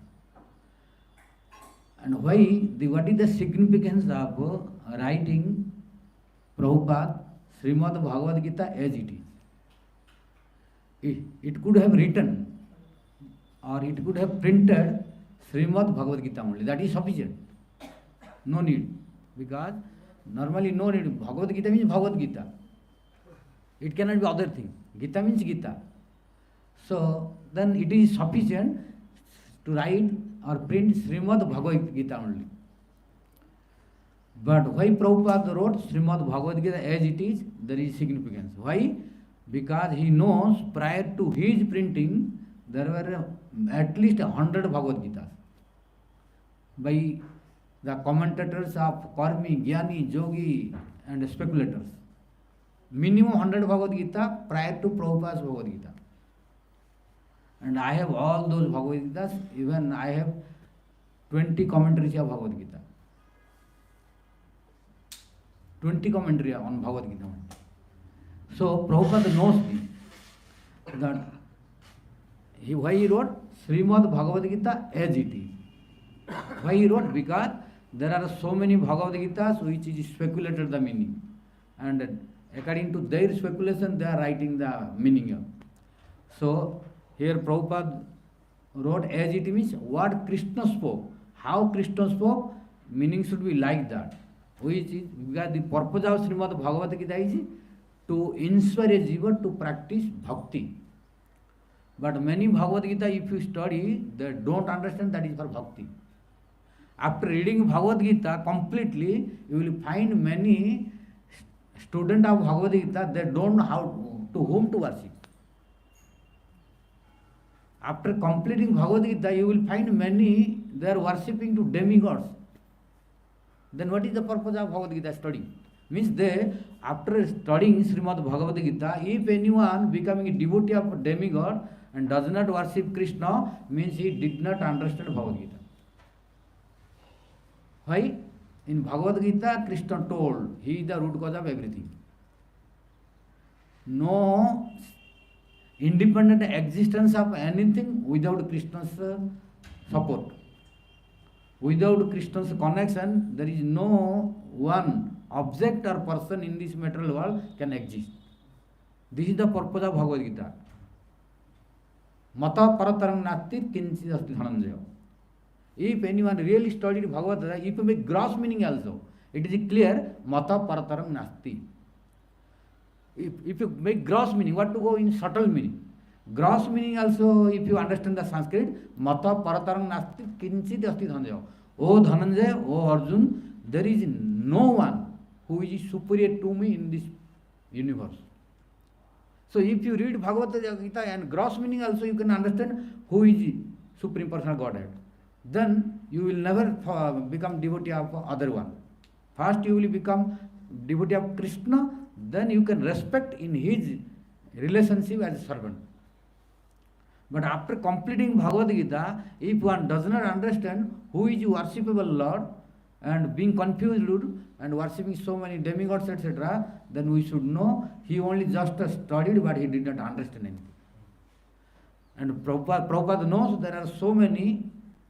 And what is the significance of writing Prabhupada Srimad Bhagavad Gita as it is? It could have written or it could have printed Srimad Bhagavad Gita only. That is sufficient. No need. Because normally no need. Bhagavad Gita means Bhagavad Gita. It cannot be other thing. Gita means Gita. So then it is sufficient to write or print Srimad Bhagavad Gita only. But why Prabhupada wrote Srimad Bhagavad Gita as it is, there is significance. Why? Because he knows prior to his printing, there were at least 100 Bhagavad Gitas by the commentators of Karmi, Jnani, Jogi and speculators. Minimum 100 Bhagavad Gita prior to Prabhupada's Bhagavad Gita. And I have all those Bhagavad Gitas, even I have 20 commentaries of Bhagavad Gita. 20 commentaries on Bhagavad Gita. So Prabhupada knows this, that why he wrote Srimad Bhagavad Gita as it is. Why he wrote? Because there are so many Bhagavad Gitas which is speculated the meaning. And according to their speculation, they are writing the meaning of. So here Prabhupada wrote as it means what Krishna spoke. How Krishna spoke, meaning should be like that. Which is, because the purpose of Srimad Bhagavad Gita is to inspire a jiva to practice bhakti. But many Bhagavad Gita, if you study, they don't understand that is for bhakti. After reading Bhagavad Gita completely, you will find many students of Bhagavad Gita, they don't know how to whom to worship. After completing Bhagavad Gita, you will find many, they are worshipping to demigods. Then what is the purpose of Bhagavad Gita study? Means they, after studying Srimad Bhagavad Gita, if anyone becoming a devotee of demigod and does not worship Krishna, means he did not understand Bhagavad Gita. Why? In Bhagavad Gita, Krishna told, he is the root cause of everything. No independent existence of anything without Krishna's support. Without Krishna's connection, there is no one object or person in this material world can exist. This is the purpose of Bhagavad Gita. Mata paratarang nasti kinchit asti dhananjaya. If anyone really studied Bhagavad Gita, if you make gross meaning also, it is clear, mata paratarang nasti. If you make gross meaning, what to go in subtle meaning? Gross meaning also, if you understand the Sanskrit, mata paratarang nasti kinchit asti dhananjaya. O Dhananjaya, O Arjun, there is no one who is superior to me in this universe. So if you read Bhagavad Gita and gross meaning also, you can understand who is Supreme Personal Godhead. Then you will never become devotee of other one. First you will become devotee of Krishna, then you can respect in his relationship as a servant. But after completing Bhagavad Gita, if one does not understand who is worshipable Lord and being confused and worshipping so many demigods, etc., then we should know he only just studied but he did not understand anything. And Prabhupada knows there are so many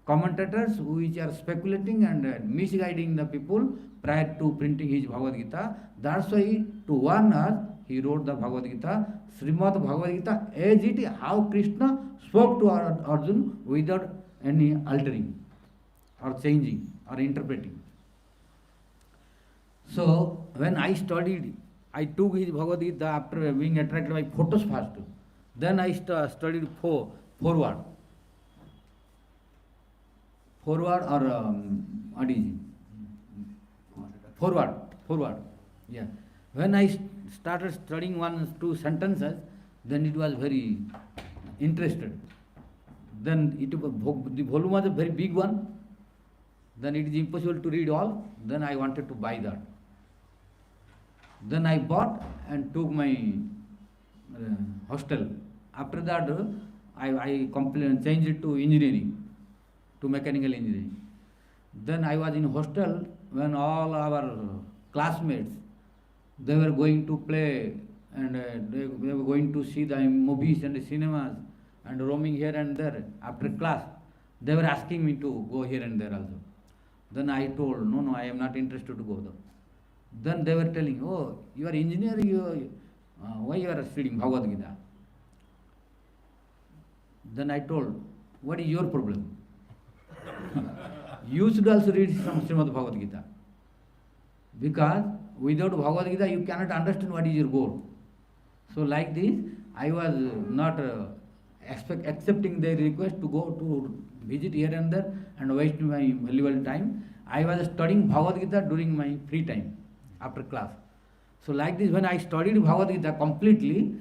commentators which are speculating and misguiding the people prior to printing his Bhagavad Gita. That's why to warn us, he wrote the Bhagavad Gita, Srimad Bhagavad Gita, as it how Krishna spoke to Arjuna without any altering or changing or interpreting. So when I studied, I took his Bhagavad Gita after being attracted by photos first. Then I studied forward. Forward or what is it? Forward. Yeah. When I started studying 1-2 sentences, then it was very interested. Then the volume was a very big one. Then it is impossible to read all. Then I wanted to buy that. Then I bought and took my hostel. After that, I changed it to engineering, to mechanical engineering. Then I was in hostel when all our classmates, they were going to play and they were going to see the movies and the cinemas and roaming here and there. After class, they were asking me to go here and there also. Then I told, no, I am not interested to go there. Then they were telling, oh, you are engineer, why you are studying Bhagavad Gita? Then I told, what is your problem? You should also read some Srimad Bhagavad Gita. Because without Bhagavad Gita, you cannot understand what is your goal. So like this, I was not accepting their request to go to visit here and there and waste my valuable time. I was studying Bhagavad Gita during my free time after class. So like this, when I studied Bhagavad Gita completely,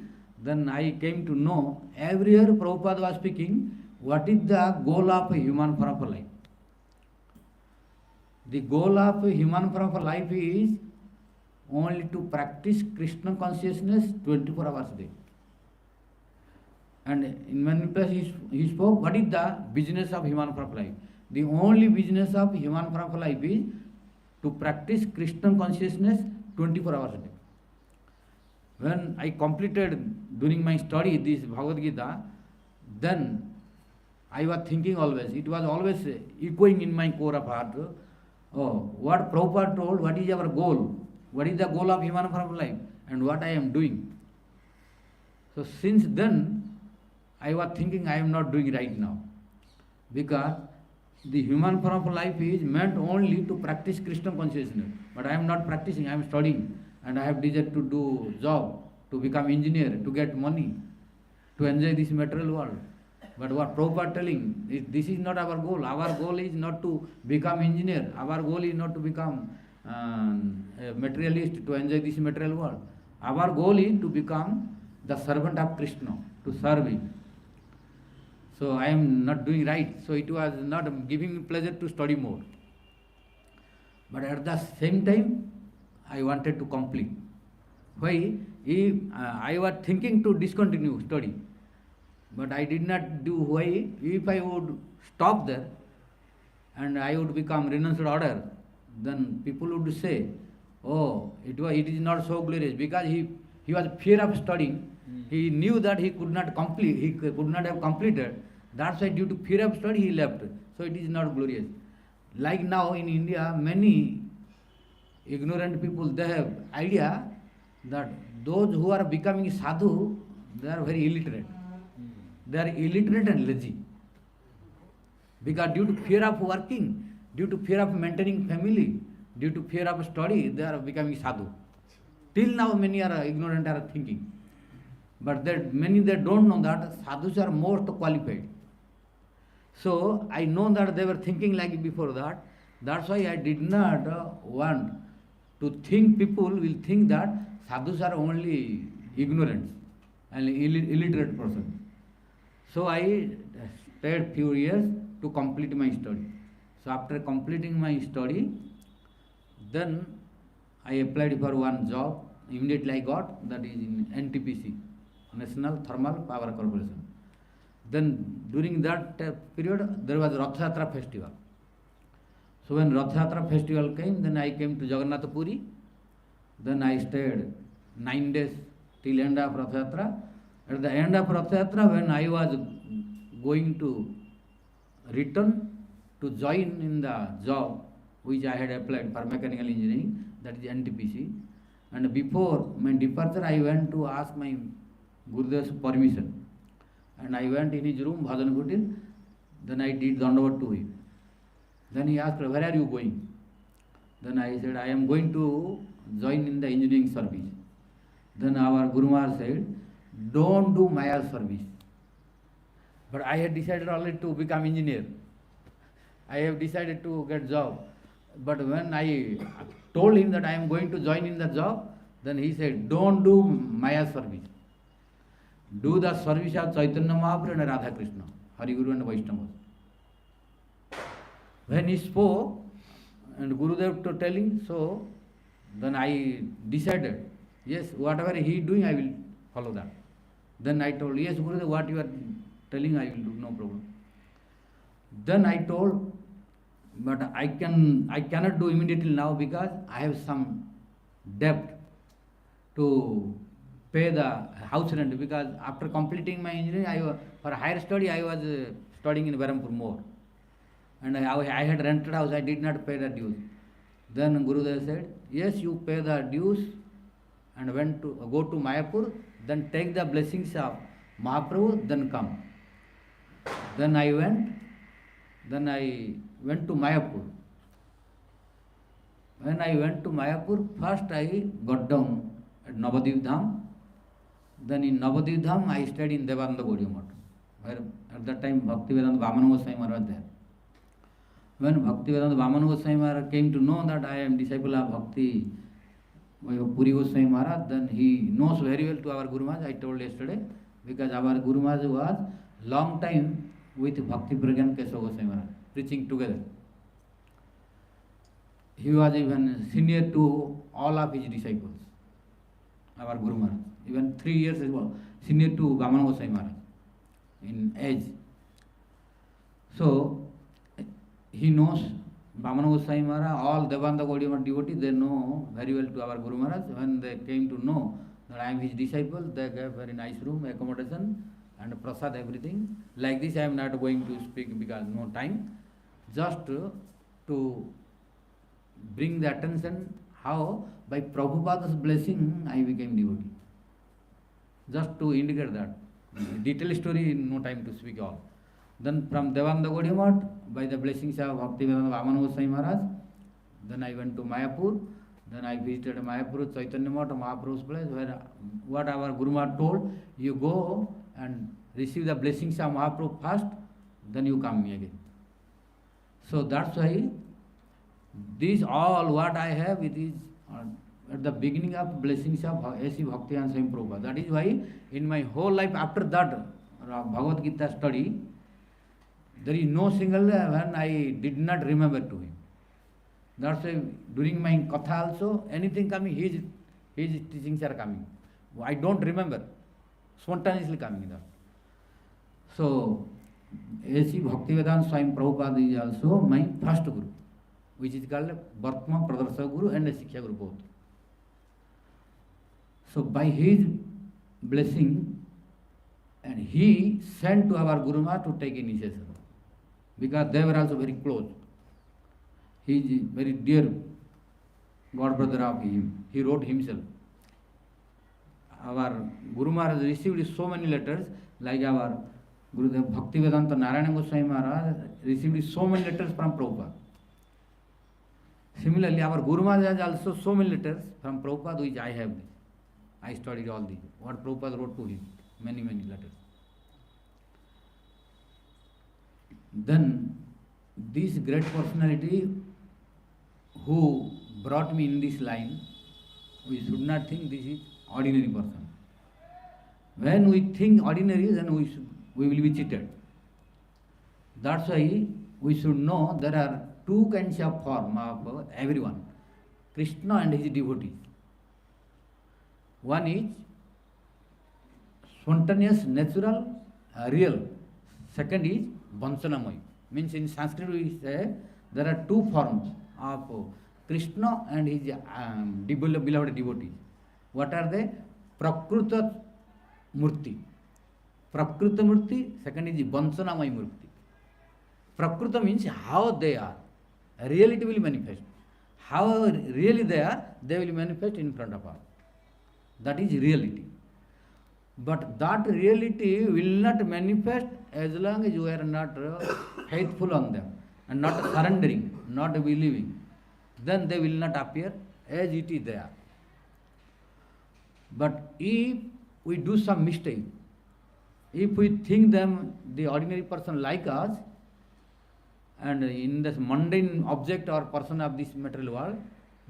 then I came to know every year Prabhupada was speaking, what is the goal of a human form of life? The goal of a human form of life is only to practice Krishna consciousness 24 hours a day. And in many places he spoke, what is the business of human form of life? The only business of human form of life is to practice Krishna consciousness 24 hours a day. When I completed during my study this Bhagavad Gita, then I was thinking always, it was always echoing in my core of heart, oh, what Prabhupada told, what is our goal? What is the goal of human form of life? And what I am doing? So since then, I was thinking I am not doing right now. Because the human form of life is meant only to practice Krishna consciousness. But I am not practicing, I am studying. And I have desire to do job, to become engineer, to get money, to enjoy this material world. But what Prabhupada telling, this is not our goal. Our goal is not to become engineer. Our goal is not to become a materialist, to enjoy this material world. Our goal is to become the servant of Krishna, to serve him. So I am not doing right. So it was not giving me pleasure to study more. But at the same time, I wanted to complete. Why? If, I was thinking to discontinue study. But I did not do why. If I would stop there and I would become renounced order, then people would say, oh, it is not so glorious, because he was fear of studying. He knew that he could not complete, he could not have completed. That's why due to fear of study he left. So it is not glorious. Like now in India, many ignorant people, they have idea that those who are becoming sadhu, they are very illiterate. They are illiterate and lazy. Because due to fear of working, due to fear of maintaining family, due to fear of study, they are becoming sadhu. Till now many are ignorant, are thinking. But many they don't know that sadhus are most qualified. So I know that they were thinking like before that. That's why I did not want to think people will think that sadhus are only ignorant and illiterate person. So I stayed few years to complete my study. So after completing my study, then I applied for one job. Immediately I got, that is in NTPC, National Thermal Power Corporation. Then during that period, there was Rath Yatra festival. So when Rath Yatra festival came, then I came to Jagannath Puri. Then I stayed 9 days till end of Rath Yatra. At the end of Rath Yatra, when I was going to return to join in the job which I had applied for mechanical engineering, that is NTPC, and before my departure, I went to ask my Gurudev's permission. And I went in his room, Bhajan Kutir, then I did Dandavat to him. Then he asked, where are you going? Then I said, I am going to join in the engineering service. Then our Guru Maharaj said, don't do Maya service. But I had decided already to become engineer. I have decided to get job. But when I told him that I am going to join in the job, then he said, don't do Maya service. Do the service of Chaitanya Mahaprabhu and Radha Krishna, Hari Guru and Vaishnavas. When he spoke, and Gurudev to telling, so then I decided, yes, whatever he is doing, I will follow that. Then I told, yes, Gurudev, what you are telling, I will do, no problem. Then I told, but I cannot do immediately now because I have some debt to pay the house rent, because after completing my engineering, for higher study, I was studying in Berampur more. And I had rented house, I did not pay the dues. Then Gurudev said, yes, you pay the dues and go to Mayapur, then take the blessings of Mahaprabhu, then come. Then I went to Mayapur. When I went to Mayapur, first I got down at Navadip Dham. Then in Navadip Dham, I stayed in Devananda Gaudiya Math, where at that time Bhaktivedanta Vamana Goswami Maharaj was there. When Bhaktivedanta Vamana Goswami Maharaj came to know that I am disciple of Bhakti Puri Goswami Maharaj, then he knows very well to our Guru Maharaj, I told yesterday, because our Guru Maharaj was long time with Bhakti Pragyan Kesava Goswami Maharaj, preaching together. He was even senior to all of his disciples, our Guru Maharaj. Even 3 years ago, senior to Vamana Goswami Maharaj in age. So, he knows Vamana Goswami Maharaj, all Devananda Gaudiya Math devotees, they know very well to our Guru Maharaj. When they came to know that I am his disciple, they gave very nice room, accommodation, and prasad, everything. Like this, I am not going to speak because no time. Just to bring the attention how by Prabhupada's blessing I became devotee. Just to indicate that. Detailed story, no time to speak all. Then from Devananda Gaudiya Math, by the blessings of Bhaktivedanta Vamana Goswami Maharaj, then I went to Mayapur. Then I visited Mayapur, Chaitanya Math, Mahaprabhu's place, where what our Guru Maharaj told, you go and receive the blessings of Mahaprabhu first, then you come me again. So that's why these all what I have, it is at the beginning of blessings of A.C. Bhaktivedanta Swami Prabhupada. That is why in my whole life after that Bhagavad Gita study, there is no single day when I did not remember to him. That's why during my katha also, anything coming, his teachings are coming. I don't remember, spontaneously coming there. So, A.C. Bhaktivedanta Swami Prabhupada is also my first guru, which is called Vartma Pradarshaka Guru and a Shiksha Guru both. So, by his blessing, and he sent to our Guru Maharaj to take initiation, because they were also very close. He is very dear god brother of him. He wrote himself. Our Guru Maharaj received so many letters, like our Gurudev Bhaktivedanta Narayana Goswami Maharaj received so many letters from Prabhupada. Similarly, our Guru Maharaj has also so many letters from Prabhupada, which I have. I studied all these, what Prabhupada wrote to him, many letters. Then, this great personality who brought me in this line, we should not think this is ordinary person. When we think ordinary, then we will be cheated. That's why we should know there are two kinds of form of everyone, Krishna and his devotees. One is spontaneous, natural, real. Second is Vansanamay. Means in Sanskrit we say there are two forms of Krishna and his beloved devotees. What are they? Prakruta Murti. Prakruta Murti, second is Vansanamay Murti. Prakruta means how they are. Reality will manifest. How really they are, they will manifest in front of us. That is reality. But that reality will not manifest as long as you are not faithful on them and not surrendering, not believing. Then they will not appear as it is there. But if we do some mistake, if we think them the ordinary person like us, and in this mundane object or person of this material world,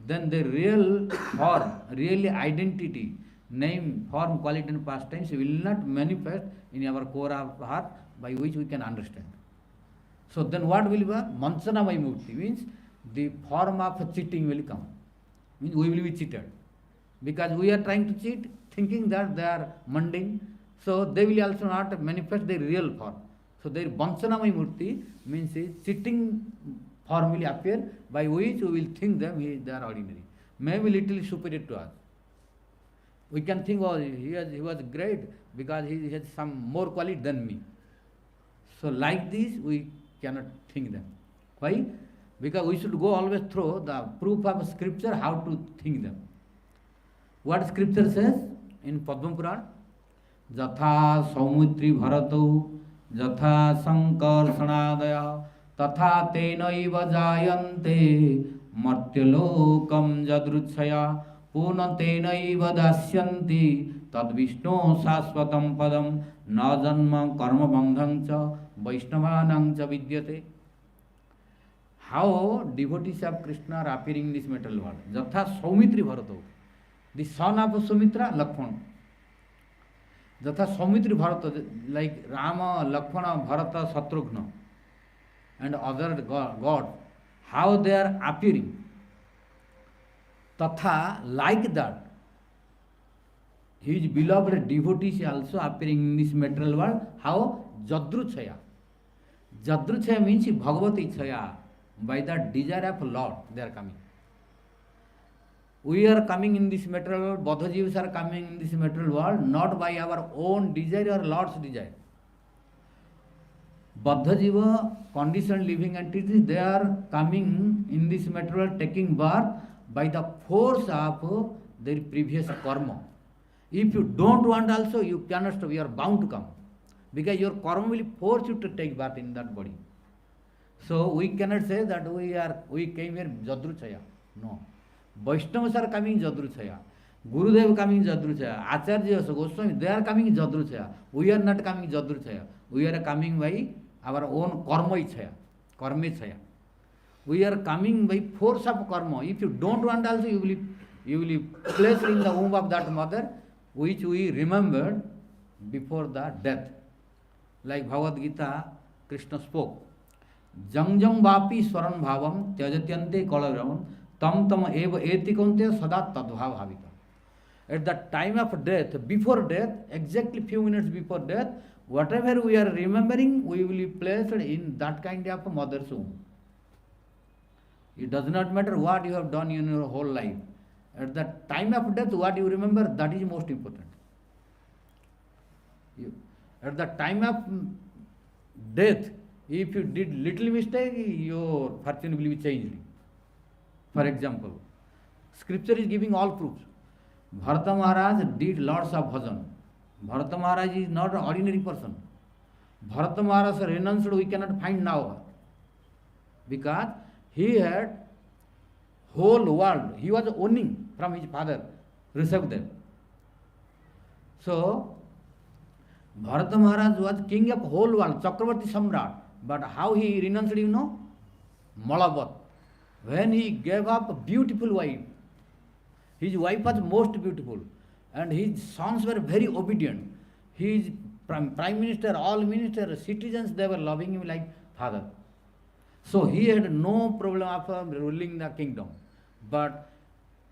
then the real form, really identity, name, form, quality and pastimes will not manifest in our core of heart by which we can understand. So then what will be? Mansanamay Murti means the form of cheating will come. Means we will be cheated. Because we are trying to cheat, thinking that they are mundane, so they will also not manifest their real form. So their Vansanamay Murti means a cheating form will appear by which we will think them they are ordinary. Maybe little superior to us. We can think, oh, he was great because he has some more quality than me. So like this we cannot think them. Why? Because we should go always through the proof of scripture how to think them. What scripture says in Padma Purana? Jatha Saumutri Bharato Jatha Sankarsanadaya Tatha Tenaiva Jayante Martyalokam Jadruchaya Puna Tenaiva Dasyanti Tad Vishnu Saswatam Padam Na Janma Karma Bandhang Cha Vaishnavanang Cha Vidyate. How devotees of Krishna are appearing in this material world. Jatha Saumitri Bharato, the son of Sumitra, Lakshmana. Jatha Saumitri Bharata, like Rama, Lakshmana, Bharata, Satrughna and other gods, how they are appearing. Tatha, like that, his beloved devotees also appearing in this material world. How? Jadruchaya. Jadruchaya means Bhagavati Chaya. By the desire of Lord, they are coming. We are coming in this material world, Bodhajivas are coming in this material world, not by our own desire or Lord's desire. Bodhajiva, conditioned living entities, they are coming in this material world, taking birth by the force of their previous karma. If you don't want also, you cannot stop, you are bound to come. Because your karma will force you to take birth in that body. So we cannot say that we came here Jadruchaya. No. Vaishnavas are coming Jadruchaya. Gurudev coming Jadruchaya, Acharya Goswami, they are coming Jadruchaya. We are not coming Jadruchaya. We are coming by our own karma ichaya, karmechaya. We are coming by force of karma. If you don't want also, you will be placed in the womb of that mother, which we remembered before the death. Like Bhagavad Gita, Krishna spoke. Jang jang vapi swaran bhavam tyajatyante kalagram tam tam eva etikonte sada tadbhav bhavita. At the time of death, before death, exactly few minutes before death, whatever we are remembering, we will be placed in that kind of mother's womb. It does not matter what you have done in your whole life. At the time of death, what you remember, that is most important. At the time of death, if you did little mistake, your fortune will be changed. For example, scripture is giving all proofs. Bharata Maharaj did lots of bhajan. Bharata Maharaj is not an ordinary person. Bharata Maharaj renounced, we cannot find now. Because he had whole world. He was owning from his father, Rishabdev. So, Bharata Maharaj was king of whole world, Chakravarti Samrat. But how he renounced, you know? Malabat. When he gave up a beautiful wife, his wife was most beautiful, and his sons were very obedient. His prime minister, all ministers, citizens, they were loving him like father. So he had no problem of ruling the kingdom. But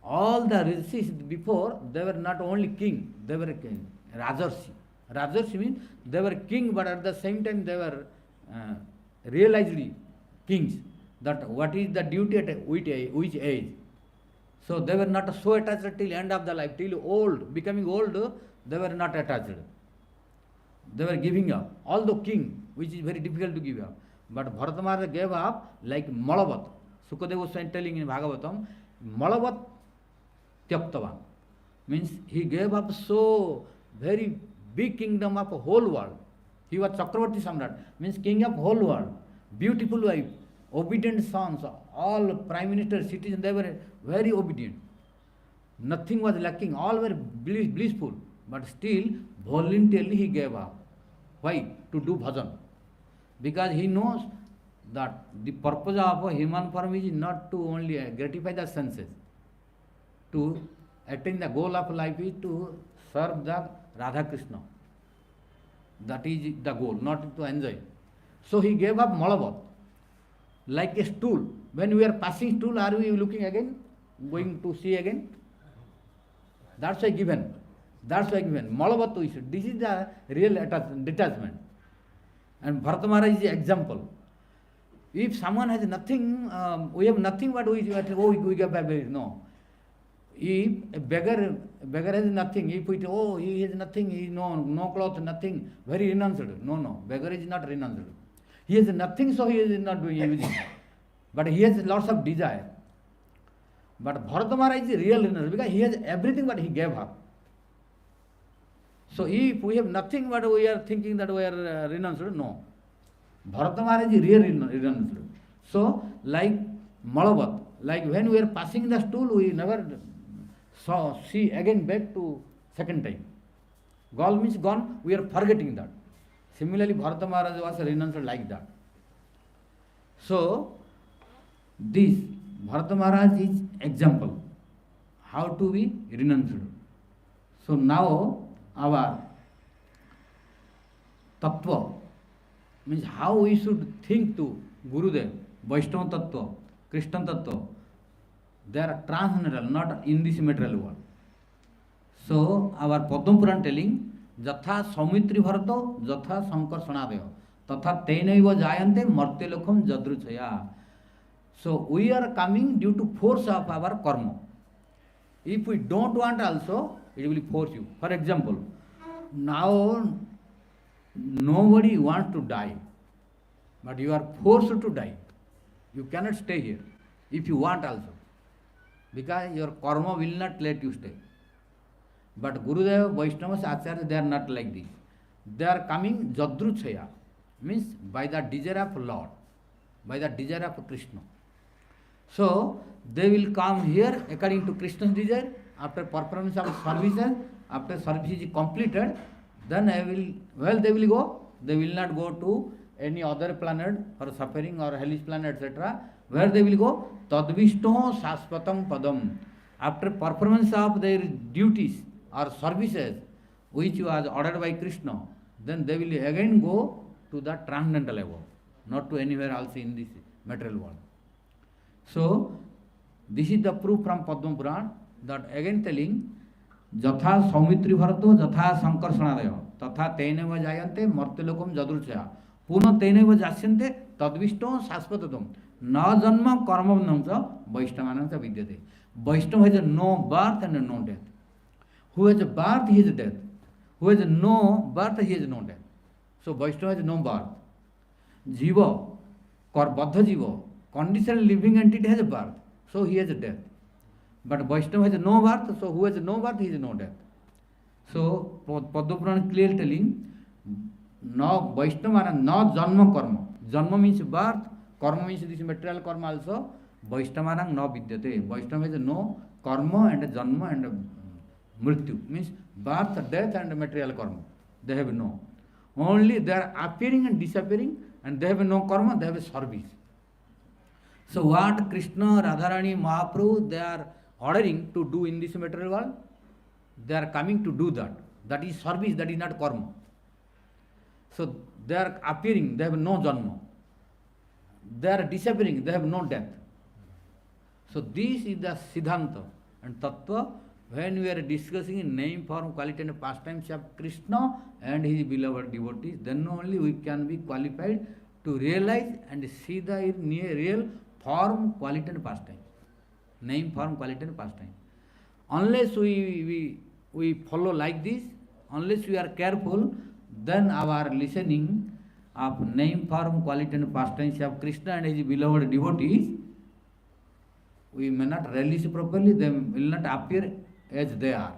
all the rishis before, they were not only king, they were king, Rajarshi. Rajarshi means they were king, but at the same time they were realized kings. That what is the duty at which age. So they were not so attached till end of the life, till old, becoming old, they were not attached. They were giving up. Although king, which is very difficult to give up. But Bharata Maharaj gave up like Malavat. Sukadeva was telling in Bhagavatam, Malavat Tyaptavan. Means he gave up so very big kingdom of a whole world. He was Chakravarti Samrat, means king of whole world. Beautiful wife, obedient sons, all prime minister, citizens, they were very obedient. Nothing was lacking, all were blissful. But still, voluntarily he gave up. Why? To do bhajan. Because he knows that the purpose of a human form is not to only gratify the senses. To attain the goal of life is to serve the Radha Krishna. That is the goal, not to enjoy. So he gave up Malavat. Like a stool. When we are passing stool, are we looking again? Going to see again? That's why given. That's why given. Malavat to issue. This is the real detachment. And Bharata Maharaj is the example. If someone has nothing, we have nothing, but we give back. No. If a beggar has nothing, if we he has nothing, he no cloth, nothing, very renounced. No, beggar is not renounced. He has nothing, so he is not doing everything. But he has lots of desire. But Bharata Maharaj is real renounced because he has everything, but he gave up. So if we have nothing, but we are thinking that we are renounced, no. Bharata Maharaj is real renounced. So, like Malavat, like when we are passing the stool, we never see again back to second time. Gall means gone, we are forgetting that. Similarly, Bharata Maharaj was renounced like that. So, this Bharata Maharaj is example how to be renounced. So now our tattva means how we should think to Gurudev, Vaishnava tattva, Krishna tattva. They are transcendental, not in this material world. So our Padma Puran telling, Jatha Saumitri Bharato, Jatha Sankar Sanadaya, Tatha Tenaiva Jayante Martelokham Jadruchaya. So we are coming due to force of our karma. If we don't want also, it will force you. For example, now nobody wants to die, but you are forced to die. You cannot stay here if you want also, because your karma will not let you stay. But Gurudev, Vaishnavas, Acharya, they are not like this. They are coming Jadruchaya, means by the desire of Lord, by the desire of Krishna. So they will come here according to Krishna's desire, after performance of services, after service is completed, then they will go. They will not go to any other planet for suffering or hellish planet, etc. Where they will go? Tadvishto saspatam padam. After performance of their duties or services, which was ordered by Krishna, then they will again go to the transcendental abode, not to anywhere else in this material world. So, this is the proof from Padma Purana, that again telling, Jatha Saumitri Bharato, Jatha Sankarshanadaya, Tatha Teneva Jayante, Martilokum Jadruchaya, Puna Teneva Jasyante, Tadvishto Saspatatum, Na Janma Karmavanamsa, Vaishnavanamsa Vidyate. Vaishnava has no birth and no death. Who has a birth, he has death. Who has no birth, he has no death. So Vaishnava has no birth. Jiva, Baddha Jiva, conditional living entity has a birth, so he has a death. But Vaishnava has no birth, so who has no birth, he has no death. So Padma Purana is clearly telling, no Vaishnava, no Janma Karma. Janma means birth, Karma means this material karma also. Vaishnava no vidyate. Vaishnava has no karma and janma and mrityu. Means birth, death and material karma. They have no. Only they are appearing and disappearing, and they have no karma, they have a service. So what Krishna, Radharani, Mahaprabhu, they are ordering to do in this material world, they are coming to do that. That is service, that is not karma. So they are appearing, they have no janma. They are disappearing, they have no death. So this is the Siddhanta and Tattva when we are discussing in name, form, quality and pastimes of Krishna and his beloved devotees, then only we can be qualified to realize and see the real form, quality and pastime. Name, form, quality and pastime. Unless we follow like this, unless we are careful, then our listening of name, form, quality and pastimes of Krishna and his beloved devotees, we may not release properly, they will not appear as they are.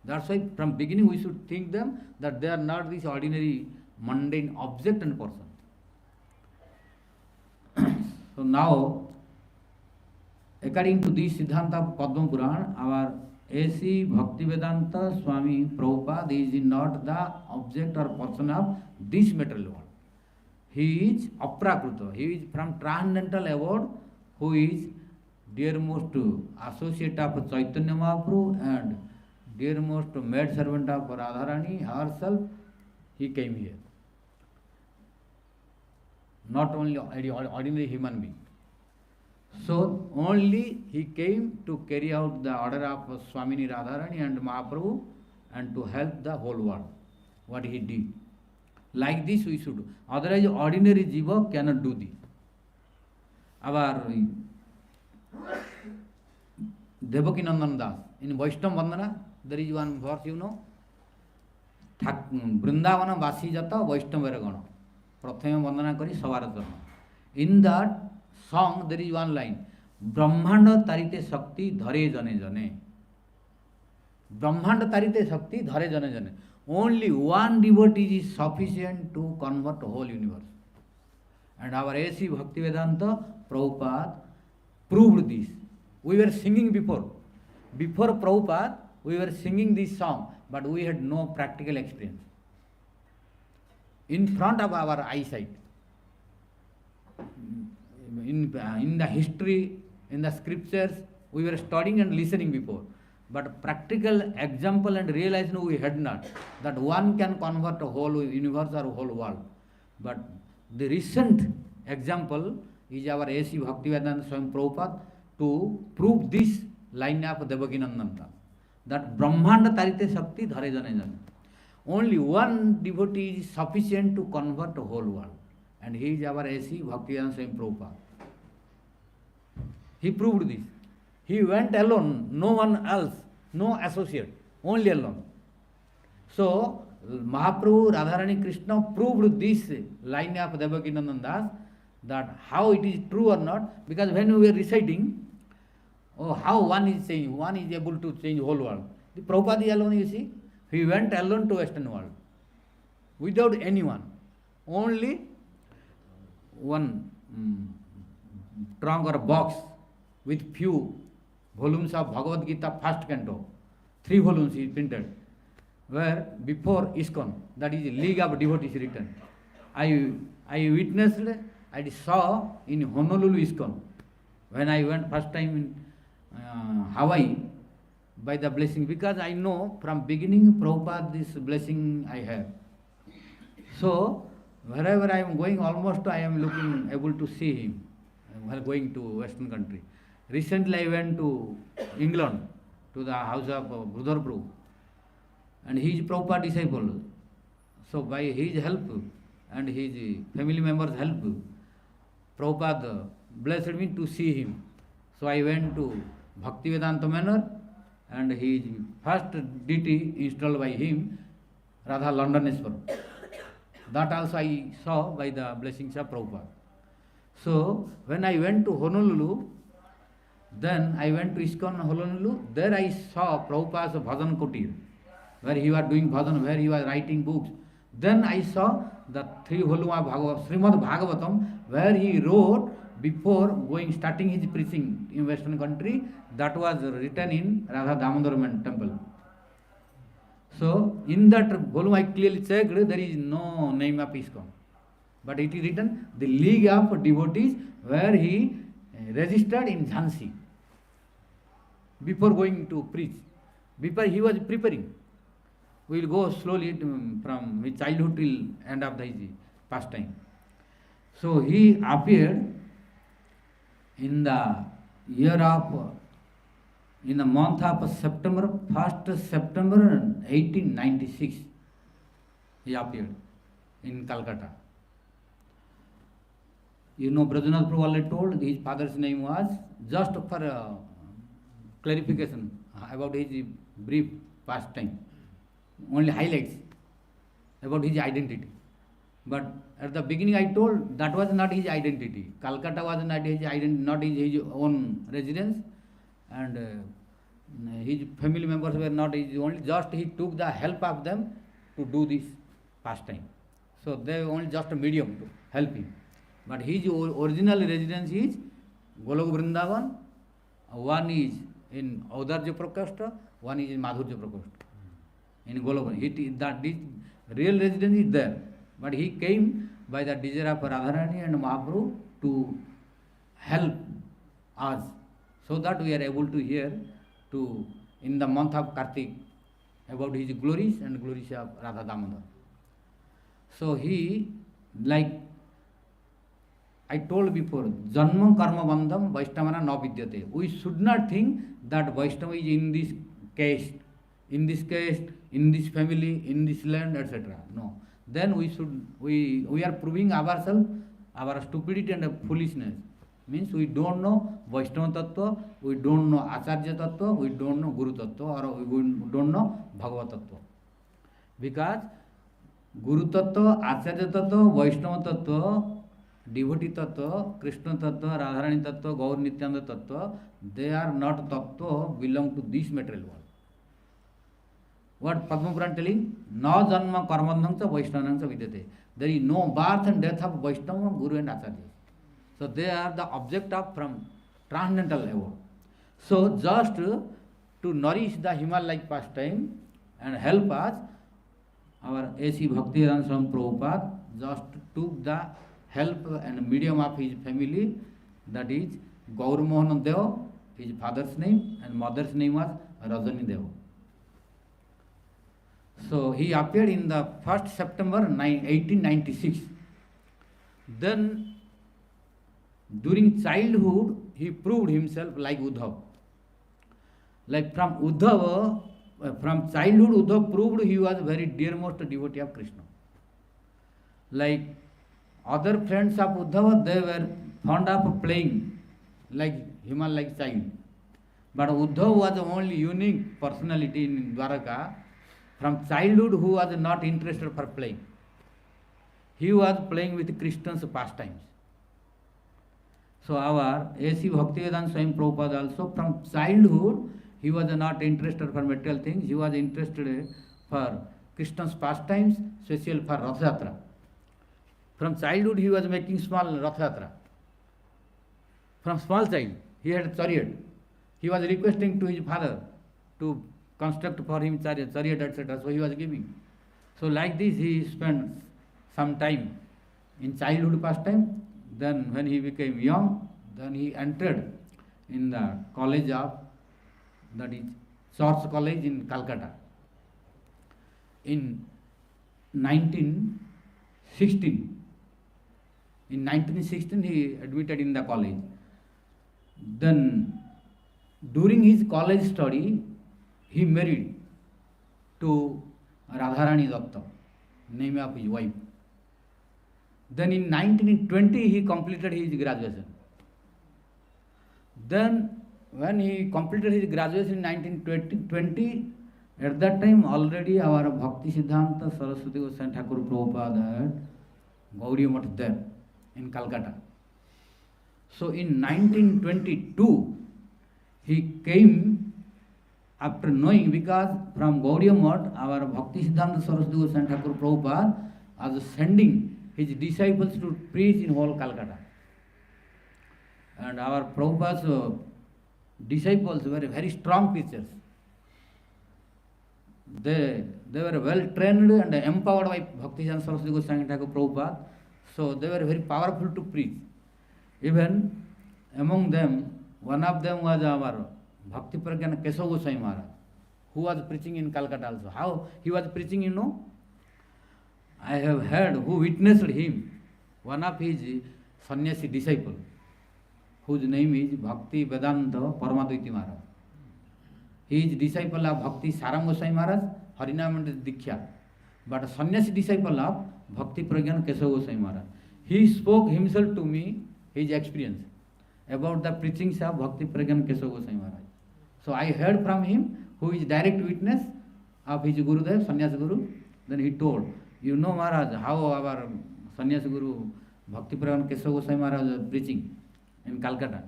That's why from beginning we should think them that they are not this ordinary mundane object and person. So now, according to this Siddhanta of Padma Purana, our A.C. Bhaktivedanta Swami Prabhupada is not the object or person of this material world. He is Aprakruta. He is from transcendental abode, who is dearmost associate of Chaitanya Mahaprabhu and dearmost maid servant of Radharani herself. He came here. Not only ordinary human being. So only he came to carry out the order of Swamini Radharani and Mahaprabhu and to help the whole world. What he did. Like this we should do. Otherwise ordinary jiva cannot do this. Our Devakinandan Das, in Vaishnava Vandana, there is one verse, you know, Vrindavana Vasi Jata Vaishnava Gana. Prathama Vandana Kari Savaratana. In that song, there is one line, Brahmanda Tarite Shakti Dhare Jane Jane. Brahmanda Tarite Shakti Dhare Jane Jane. Only one devotee is sufficient to convert the whole universe. And our A.C. Bhaktivedanta Prabhupada proved this. We were singing before. Before Prabhupada, we were singing this song, but we had no practical experience. In front of our eyesight. In the history, in the scriptures, we were studying and listening before. But practical example and realization we had not. That one can convert a whole universe or whole world. But the recent example is our A.C. Bhaktivedanta Swami Prabhupada to prove this line of Devakinandanta. That Brahmanda Tarite Shakti Dhare Jane Jane. Only one devotee is sufficient to convert the whole world. And he is our A.C. Bhaktivedanta Swami Prabhupada. He proved this. He went alone, no one else, no associate, only alone. So, Mahaprabhu, Radharani, Krishna proved this line of Devakinandan Das, that how it is true or not, because when we were reciting, how one is saying, one is able to change whole world. The Prabhupada is alone, you see. He went alone to Western world, without anyone. Only one trunk or a box with few volumes of Bhagavad Gita first canto. 3 volumes he printed. Where before ISKCON, that is League of Devotees written. I witnessed, I saw in Honolulu ISKCON. When I went first time in Hawaii, by the blessing, because I know from beginning Prabhupada this blessing I have. So wherever I am going, almost I am looking able to see him while going to Western country. Recently I went to England, to the house of Brother Prabhu, and he is Prabhupada disciple. So by his help and his family members' help, Prabhupada blessed me to see him. So I went to Bhaktivedanta Manor, and his first deity installed by him, Radha Londoneswar. That also I saw by the blessings of Prabhupada. So when I went to Honolulu, then I went to ISKCON Honolulu. There I saw Prabhupada's Bhajan Kutir, where he was doing bhajan, where he was writing books. Then I saw the 3 volume of Srimad Bhagavatam, where he wrote before starting his preaching in Western country. That was written in Radha Damodarastakam temple. So in that volume I clearly checked, there is no name of ISKCON, but it is written the League of Devotees, where he registered in Jhansi before going to preach. Before he was preparing. We will go slowly from his childhood till end of his pastime. So he appeared in the month of September, 1st September 1896, he appeared in Calcutta. You know, Brajanath Prabhu already told his father's name was, just for clarification about his brief pastime, only highlights about his identity. But at the beginning I told that was not his identity. Calcutta was not his identity, not his own residence, and his family members were not his only, just he took the help of them to do this pastime. So they only just a medium to help him. But his original residence is Golok Vrindavan, one is in Audarja Prakashta, one is in Madhurja Prakashta. In Golok, that real residence is there. But he came by the desire of Radharani and Mahaprabhu to help us, so that we are able to hear in the month of Kartik about his glories and glories of Radha Damodar. So he, like I told before, Janma Karma Bandham Vaishnavana na vidyate. We should not think that Vaishnava is in this caste, in this family, in this land, etc. No. Then we are proving ourselves, our stupidity and foolishness. Means we don't know Vaishnava Tattva, we don't know Acharya Tattva, we don't know Guru Tattva, or we don't know Bhagavad Tattva. Because Guru Tattva, Acharya Tattva, Vaishnava Tattva, Devotee Tattva, Krishna Tattva, Radharani Tattva, Gaur Nityananda Tattva, they are not Tattva belong to this material world. What Padma Puran telling? Na janma karmandhangsa Vaishnavangsa vidyate. There is no birth and death of Vaishnava, Guru and Acharya. So they are the object of from transcendental level. So just to nourish the Himalaya-like pastime and help us, our A.C. Bhaktivedanta Swami Prabhupada just took the help and medium of his family, that is Gaur Mohan Deva, his father's name, and mother's name was Rajani Deva. So he appeared in the 1st September 1896. Then during childhood, he proved himself like Uddhav. Like from childhood, Uddhav proved he was very dearmost devotee of Krishna. Like other friends of Uddhava, they were fond of playing like human like child. But Uddhav was the only unique personality in Dwaraka from childhood who was not interested for playing. He was playing with Krishna's pastimes. So our A.C. Bhaktivedanta Swami Prabhupada also from childhood he was not interested for material things, he was interested for Krishna's pastimes, especially for Rath Yatra. From childhood he was making small Rath Yatra. From small child he had a chariot. He was requesting to his father to construct for him chariot, etc. So he was giving. So like this he spent some time in childhood pastime. Then when he became young, then he entered in the college of, that is Church College in Calcutta. In 1916 he admitted in the college. Then during his college study he married to Radharani Datta, name of his wife. Then in 1920 he completed his graduation. Then when he completed his graduation in 1920, at that time already our Bhakti Siddhanta Saraswati Goswami Thakur Prabhupada had Gaudiya Math there in Calcutta. So in 1922 he came after knowing, because from Gaudiya Math our Bhakti Siddhanta Saraswati Goswami Thakur Prabhupada was sending his disciples to preach in whole Calcutta. And our Prabhupada's disciples were very strong preachers. They were well trained and empowered by Bhakti Siddhanta Saraswati Goswami Thakur Prabhupada. So they were very powerful to preach. Even among them, one of them was our Bhakti Pragyan Kesava Goswami Maharaj, who was preaching in Calcutta also. How he was preaching, you know? I have heard who witnessed him, one of his sannyasi disciple, whose name is Bhakti Vedanta Paramadvaiti Maharaj. He is disciple of Bhakti Sarang Goswami Maharaj, Harinam and Diksha, but sannyasi disciple of Bhakti Pragyan Kesava Goswami Maharaj. He spoke himself to me, his experience about the preachings of Bhakti Pragyan Kesava Goswami Maharaj. So I heard from him, who is direct witness of his Gurudev, Sannyas Guru. Then he told, you know Maharaj, how our Sannyas Guru Bhakti Pragyan Kesava Goswami Maharaj was preaching in Calcutta.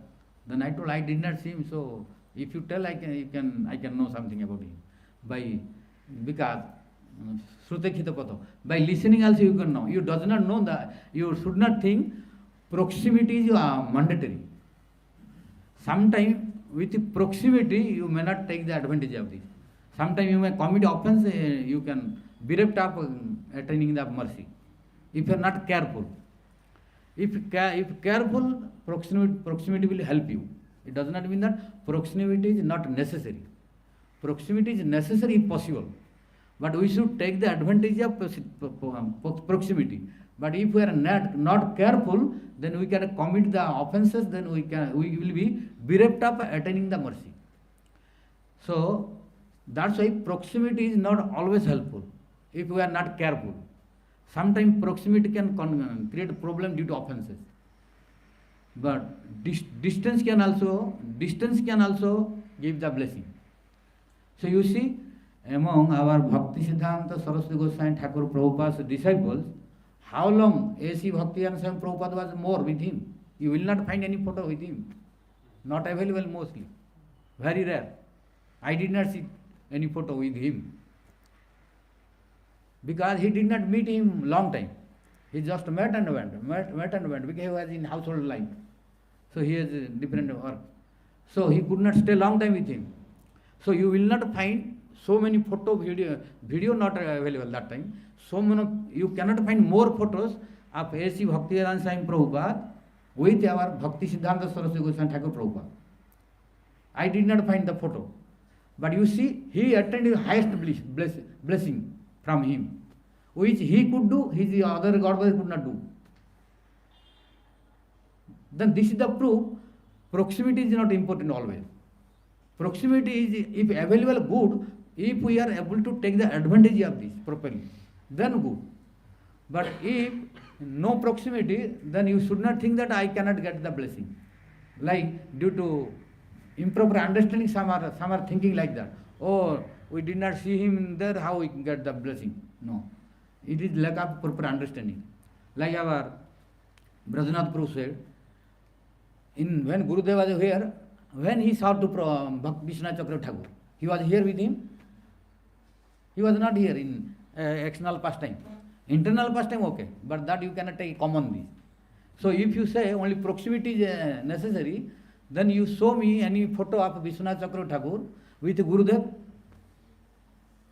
Then I told, I did not see him, so if you tell, I can know something about him. Because Srutekhita Patho, by listening also you can know. You does not know that, you should not think proximity is mandatory. Sometimes with proximity you may not take the advantage of this. Sometimes you may commit offense, you can bereft of attaining the mercy, if you are not careful. If careful, proximity will help you. It does not mean that proximity is not necessary. Proximity is necessary if possible, but we should take the advantage of proximity. But if we are not careful, then we can commit the offenses, then we will be bereft of attaining the mercy. So that's why proximity is not always helpful if we are not careful. Sometimes proximity can create a problem due to offenses. But distance can also give the blessing. So you see, among our Bhakti Siddhanta Saraswati Goswami Thakur Prabhupada's disciples, how long A.C. Bhaktivedanta Swami Prabhupada was more with him? You will not find any photo with him. Not available mostly. Very rare. I did not see any photo with him. Because he did not meet him long time. He just met and went, because he was in household life. So he has a different work. So he could not stay long time with him. So you will not find so many video not available that time. So many, you cannot find more photos of A.C. Bhaktivedanta Swami Prabhupada with our Bhakti Siddhanta Saraswati Goswami Thakur Prabhupada. I did not find the photo. But you see, he attained the highest blessing from him, which he could do, his other godfathers could not do. Then this is the proof, proximity is not important always. Proximity is, if available, good. If we are able to take the advantage of this properly, then good. But if no proximity, then you should not think that I cannot get the blessing. Like due to improper understanding, some are thinking like that. Oh, we did not see him there, how we can get the blessing? No. It is lack of proper understanding. Like our Brajanath Prabhu said, when Gurudev was here, when he saw to Vishwanath Chakravarti Thakur, he was here with him. He was not here in external pastime. Internal pastime, okay, but that you cannot take common this. So if you say only proximity is necessary, then you show me any photo of Vishwanath Chakravarti Thakur with Gurudev.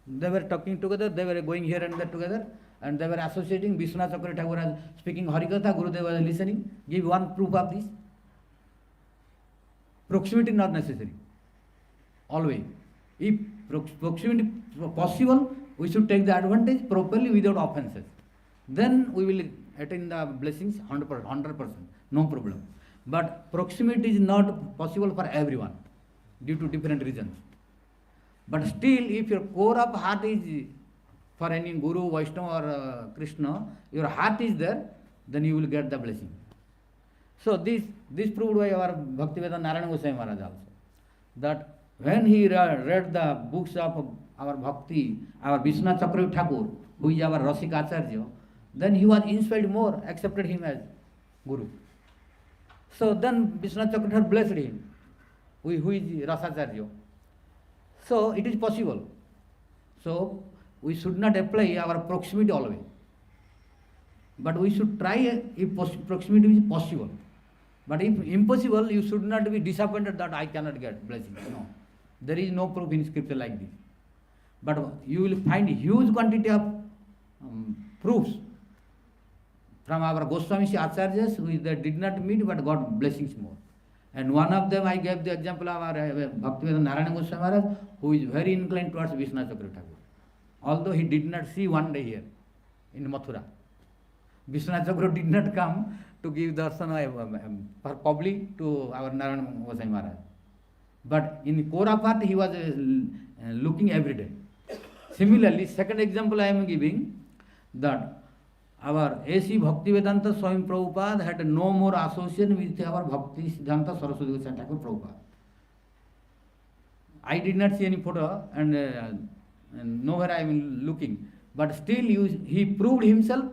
They were talking together, they were going here and there together, and they were associating. Vishwanath Chakravarti Thakur was speaking Hari-katha, Gurudev was listening. Give one proof of this. Proximity not necessary. Always. If proximity possible, we should take the advantage properly without offenses. Then we will attain the blessings 100%, no problem. But proximity is not possible for everyone due to different reasons. But still, if your core of heart is for any Guru, Vaishnava or Krishna, your heart is there, then you will get the blessing. So this proved by our Bhaktivedanta Narayana Goswami Maharaj also. That when he read the books of our Bhakti, our Vishwanath Chakravarti Thakur, who is our Rasika Acharya, then he was inspired more, accepted him as Guru. So then Vishwanath Chakravarti blessed him, who is Rasacharya. So it is possible. So we should not apply our proximity always. But we should try if proximity is possible. But if impossible, you should not be disappointed that I cannot get blessing. No. There is no proof in scripture like this. But you will find huge quantity of proofs from our Goswami Acharyas who they did not meet but got blessings more. And one of them I gave the example of our Bhaktivedanta Narayana Goswami Maharaj, who is very inclined towards Vishwanath Chakravarti Thakur. Although he did not see one day here in Mathura. Vishwanath Chakravarti did not come to give darshan for public to our Narayana Goswami Maharaj. But in core of heart he was looking every day. Similarly, second example I am giving that our A.C. Bhaktivedanta Swami Prabhupada had no more association with our Bhakti Siddhanta Saraswati Goswami Thakur Prabhupada. I did not see any photo and nowhere I am looking. But still he proved himself,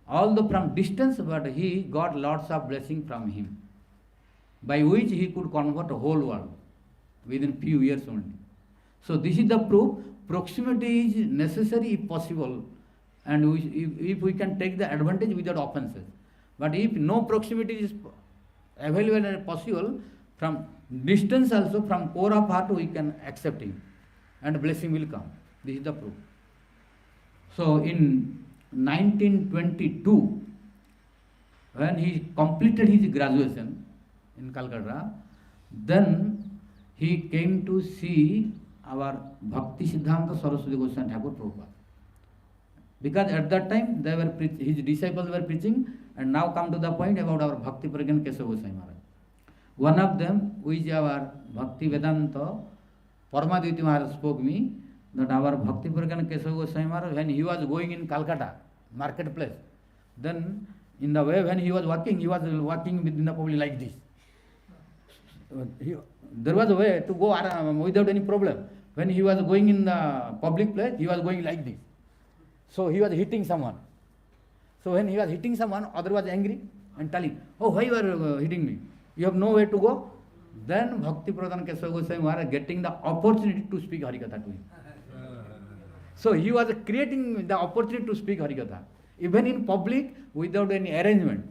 although from distance, but he got lots of blessing from him, by which he could convert the whole world within few years only. So this is the proof. Proximity is necessary if possible, and if we can take the advantage without offenses. But if no proximity is available and possible, from distance also, from core of heart, we can accept him, and blessing will come. This is the proof. So in 1922, when he completed his graduation in Calcutta, then he came to see our Bhakti Siddhanta Saraswati Goswami Thakur Prabhupada. Because at that time his disciples were preaching, and now come to the point about our Bhakti Pragyan Kesava Goswami Maharaj. One of them, which is our Bhakti Vedanta Paramadviti Maharaj, spoke me that our Bhakti Pragyan Kesava Goswami Maharaj, when he was going in Calcutta marketplace, then in the way when he was walking within the public like this. There was a way to go without any problem. When he was going in the public place, he was going like this. So he was hitting someone. So when he was hitting someone, other was angry and telling, "Oh, why you are hitting me? You have no way to go." Then Bhakti Pradhan Kesava Goswami Maharaj getting the opportunity to speak Hari-katha to him. So he was creating the opportunity to speak Hari-katha, even in public without any arrangement.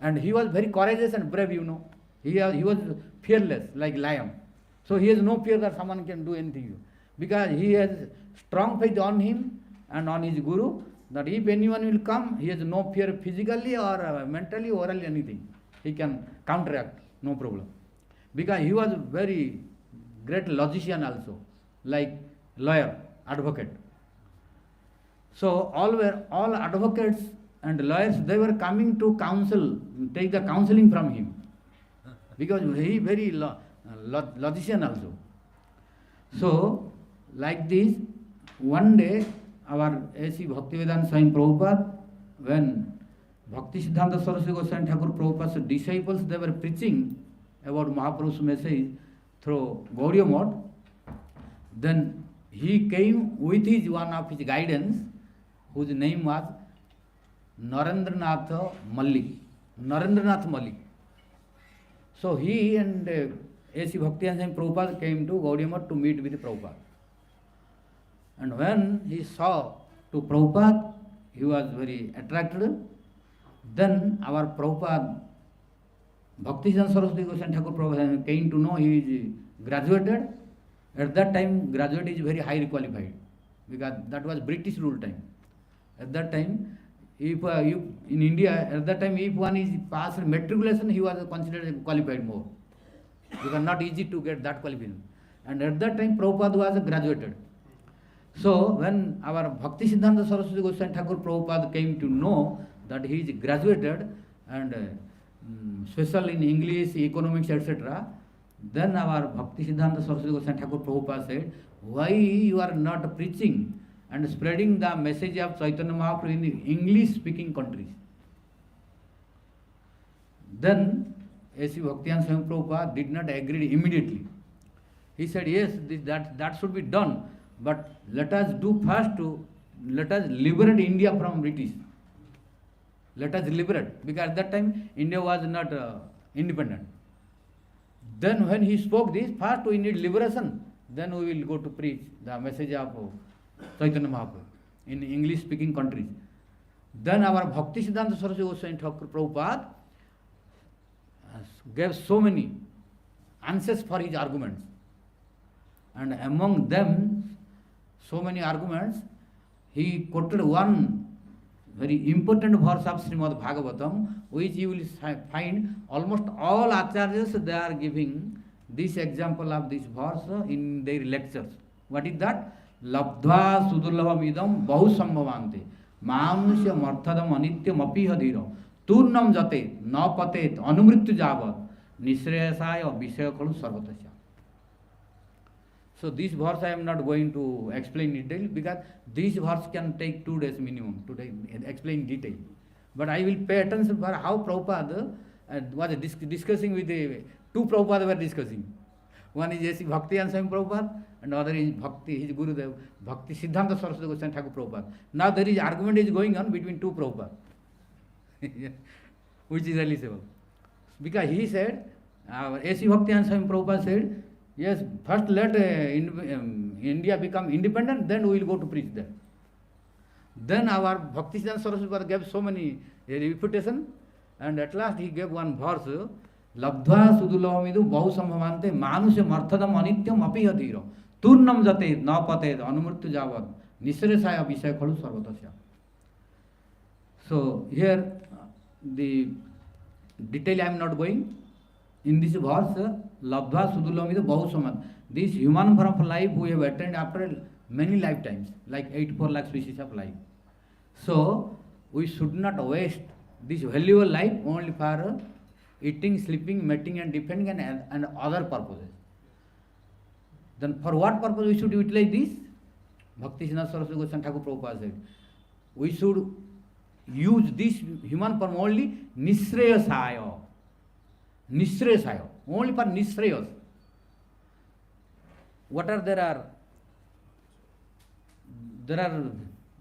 And he was very courageous and brave, you know. He was fearless like lion. So he has no fear that someone can do anything. Because he has strong faith on him and on his Guru, that if anyone will come, he has no fear physically or mentally or orally anything. He can counteract, no problem. Because he was very great logician also, like lawyer, advocate. So all advocates and lawyers, they were coming to counsel, take the counseling from him. Because he very logician also. So, like this, one day our A.C. Bhaktivedanta Swami Prabhupada, when Bhakti Siddhanta Saraswati Goswami Thakur Prabhupada's disciples, they were preaching about Mahaprabhu's message through Gaudiya Math, then he came with one of his guidance, whose name was Narendranath Malik. So he and A.C. Bhaktivedanta Swami Prabhupada came to Gaudiya Math to meet with Prabhupada. And when he saw to Prabhupada, he was very attracted. Then our Prabhupada Bhaktisiddhanta Saraswati Goswami Thakur Prabhupada came to know he is graduated. At that time, graduate is very highly qualified because that was British rule time. At that time, if you in India, at that time, if one is passed matriculation, he was considered qualified more. Because not easy to get that qualification. And at that time, Prabhupada was graduated. So when our Bhaktisiddhanta Saraswati Goswami Thakur Prabhupada came to know that he is graduated and special in English, economics, etc., then our Bhaktisiddhanta Saraswati Goswami Thakur Prabhupada said, why you are not preaching and spreading the message of Chaitanya Mahaprabhu in English-speaking countries? Then A.C. Bhaktivedanta Swami Prabhupada did not agree immediately. He said, yes, that should be done, but let us liberate India from British. Let us liberate, because at that time India was not independent. Then when he spoke this, first we need liberation, then we will go to preach the message of Chaitanya Mahaprabhu in English-speaking countries. Then our Bhaktisiddhanta Saraswati Goswami Thakur Prabhupada gave so many answers for his arguments. And among them, so many arguments, he quoted one very important verse of Srimad Bhagavatam, which you will find almost all acharyas, they are giving this example of this verse in their lectures. What is that? Labdva sudurlabham idam bahu sambhavante manusya marthadam anityam apiha dhira turnam jate na patet anumrityu javat nishreyasaya vishayakalu sarvatasya. So this verse I am not going to explain in detail because this verse can take 2 days minimum to explain in detail. But I will pay attention for how Prabhupada was discussing with two Prabhupada were discussing. One is A.C. Bhaktivedanta Swami Prabhupada and other is his Gurudev, Bhaktisiddhanta Saraswati Goswami Thakur Prabhupada. Now there is argument is going on between two Prabhupada, which is realizable. Because he said, A.C. Bhaktivedanta Swami Prabhupada said, yes, first let India become independent, then we will go to preach there. Then our Bhaktisiddhanta Saraswati Prabhupada gave so many refutation, and at last he gave one verse, Labdva sudulamidu bahu sambhavante manusya marthadam anityam apiha dhira turnam jate na patet anumrityu javat nisresaya vishayakalu sarvatasya. So here the detail I am not going. In this verse, Labdva sudulamidu bahu sambhavante, this human form of life we have attained after many lifetimes, like 84 lakh species of life. So we should not waste this valuable life only for eating, sleeping, mating and defending and other purposes. Then for what purpose we should utilize this? Bhaktisiddhanta Saraswati Goswami Thakur Prabhupada said, we should use this human form only nishreyasaya. Nishreyasaya, only for nishreyas. What are there are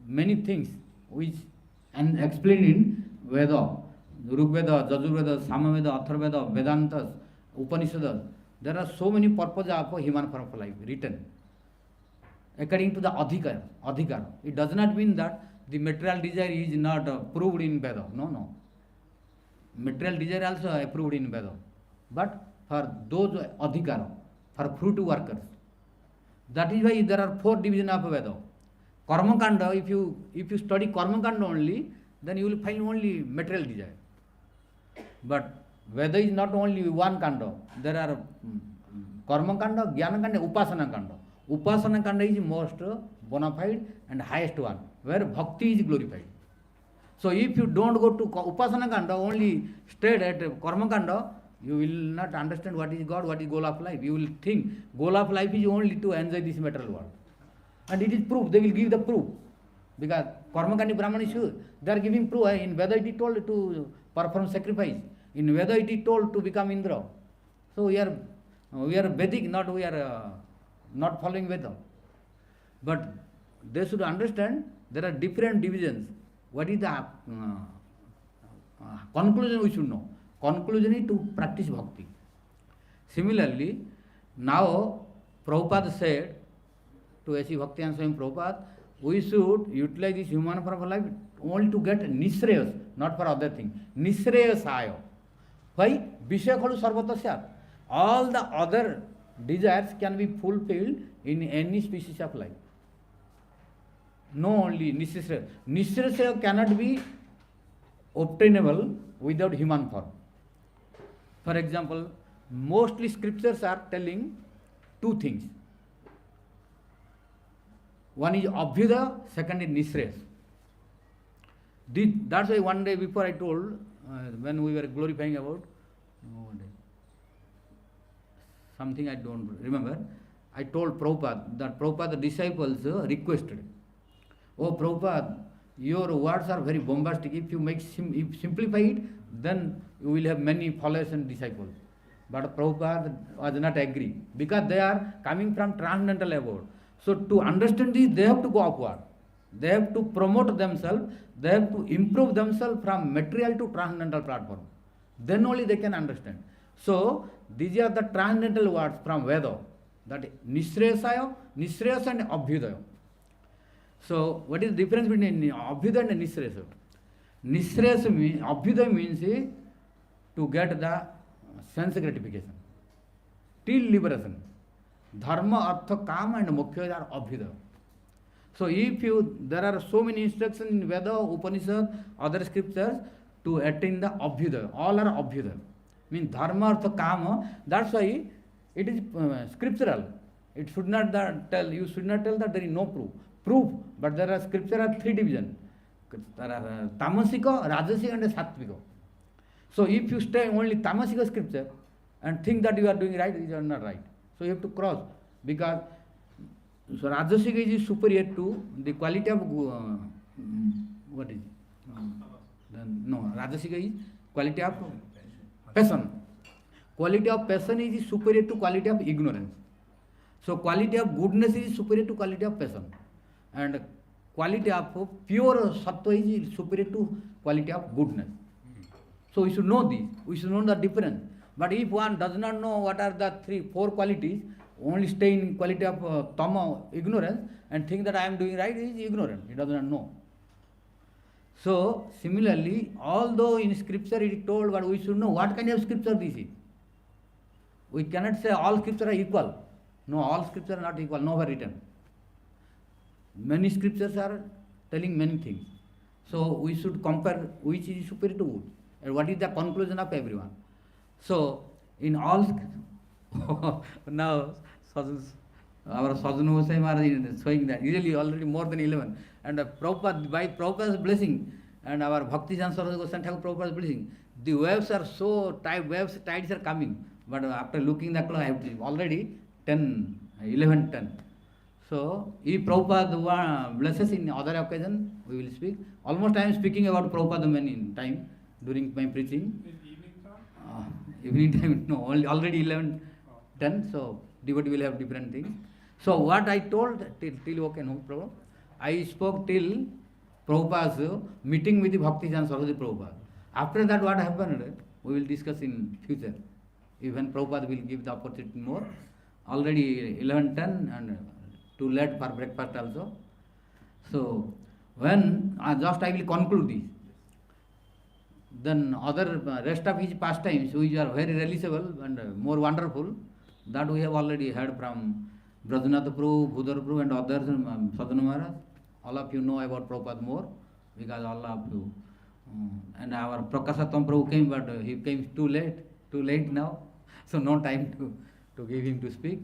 many things which and explained in Veda, Rigveda, Yajurveda, Samaveda, Atharveda, Vedantas, Upanishads. There are so many purposes of human form of life written according to the adhikar. It does not mean that the material desire is not approved in Veda. No. Material desire also approved in Veda. But for those adhikar, for fruit workers, that is why there are 4 divisions of Veda. Karma kanda, if you study karma kanda only, then you will find only material desire. But Veda is not only one kanda. There are karma kanda, jnana kanda, upasana kanda. Upasana kanda is most bona fide and highest one, where bhakti is glorified. So if you don't go to upasana kanda, only stayed at karma kanda, you will not understand what is God, what is goal of life. You will think goal of life is only to enjoy this material world. And it is proof, they will give the proof. Because karma kandi brahman is sure, they are giving proof. In Veda it is told to perform sacrifice. In Veda it is told to become Indra. So we are Vedic, we are not following Veda. But they should understand there are different divisions. What is the conclusion we should know? Conclusion is to practice bhakti. Similarly, now Prabhupada said to A.C. Bhaktivedanta Swami Prabhupada, we should utilize this human form of life only to get nishreyas, not for other things. Nishreyasaya. Why? Vishaya khalu sarvata. All the other desires can be fulfilled in any species of life. No only Nisraya. Nisraya cannot be obtainable without human form. For example, mostly scriptures are telling two things. One is Abhyuda, second is Nisraya. That's why one day before I told, when we were glorifying about something I don't remember, I told Prabhupada that Prabhupada disciples requested, "Oh Prabhupada, your words are very bombastic. If you simplify it, then you will have many followers and disciples." But Prabhupada was not agree because they are coming from transcendental abode. So to understand this, they have to go upward. They have to promote themselves. They have to improve themselves from material to transcendental platform. Then only they can understand. So these are the transcendental words from Veda. That Nisraya and Abhyudaya. So what is the difference between Abhyudaya and Nisraya? Abhyudaya means to get the sense gratification till liberation. Dharma, Artha, Kama and Moksha are Abhyudaya. So there are so many instructions in Veda, Upanishad, other scriptures to attain the Abhyudaya. All are Abhyudaya. Means Dharma, Artha, Kama. That's why it is scriptural. It should not you should not tell that there is no proof. But there are scriptural three divisions. There are Tamasika, Rajasika and Sattvika. So if you stay only Tamasika scripture and think that you are doing right, you are not right. So you have to cross, because so Rajasika is superior to the quality of what is it? No, Rajasika is quality of passion. Quality of passion is superior to quality of ignorance. So quality of goodness is superior to quality of passion, and quality of pure sattva is superior to quality of goodness. So we should know this. We should know the difference. But if one does not know what are the 3-4 qualities, only stay in quality of tama, ignorance, and think that I am doing right, he is ignorant. He does not know. So similarly, although in scripture it is told, but we should know what kind of scripture this is. We cannot say all scripture are equal. No, all scripture are not equal, nowhere written. Many scriptures are telling many things. So we should compare which is superior to which, and what is the conclusion of everyone. So in all now our Sadhana Hosai Maharaj is showing that usually already more than 11, and Prabhupada, by Prabhupada's blessing and our Bhakti Jan Saraswati Goswami Thakur Prabhupada's blessing, the waves are so tides are coming. But after looking the clock, I have already 11:10. So if Prabhupada blesses in other occasion, we will speak. Almost I am speaking about Prabhupada many time during my preaching. Evening time, no, already 11:10, so devotee will have different things. So what I told till okay, no problem. I spoke till Prabhupada's meeting with the Bhakti Jan Saraswati Prabhupada. After that, what happened, we will discuss in future. Even Prabhupada will give the opportunity more. Already 11:10 and too late for breakfast also. So when I will conclude this. Then other rest of his pastimes, which are very relisable and more wonderful, that we have already heard from Brajanath Prabhu, Bhudar Prabhu and others, Sadhana Maharaj. All of you know about Prabhupada more, because all of you. And our Prakashatam Prabhu came, but he came too late now, so no time to give him to speak.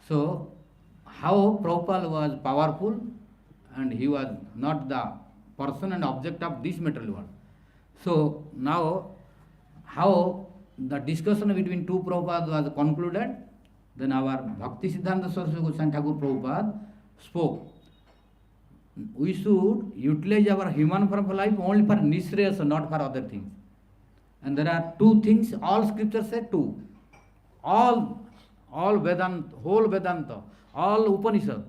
So how Prabhupada was powerful, and he was not the person and object of this material world. So now, how the discussion between two Prabhupada was concluded, then our Bhakti Siddhanta Saraswati Goswami Thakur Prabhupada spoke. We should utilize our human form of life only for Nisraya, not for other things. And there are two things, all scriptures say two. All Vedanta, whole Vedanta, all Upanishad,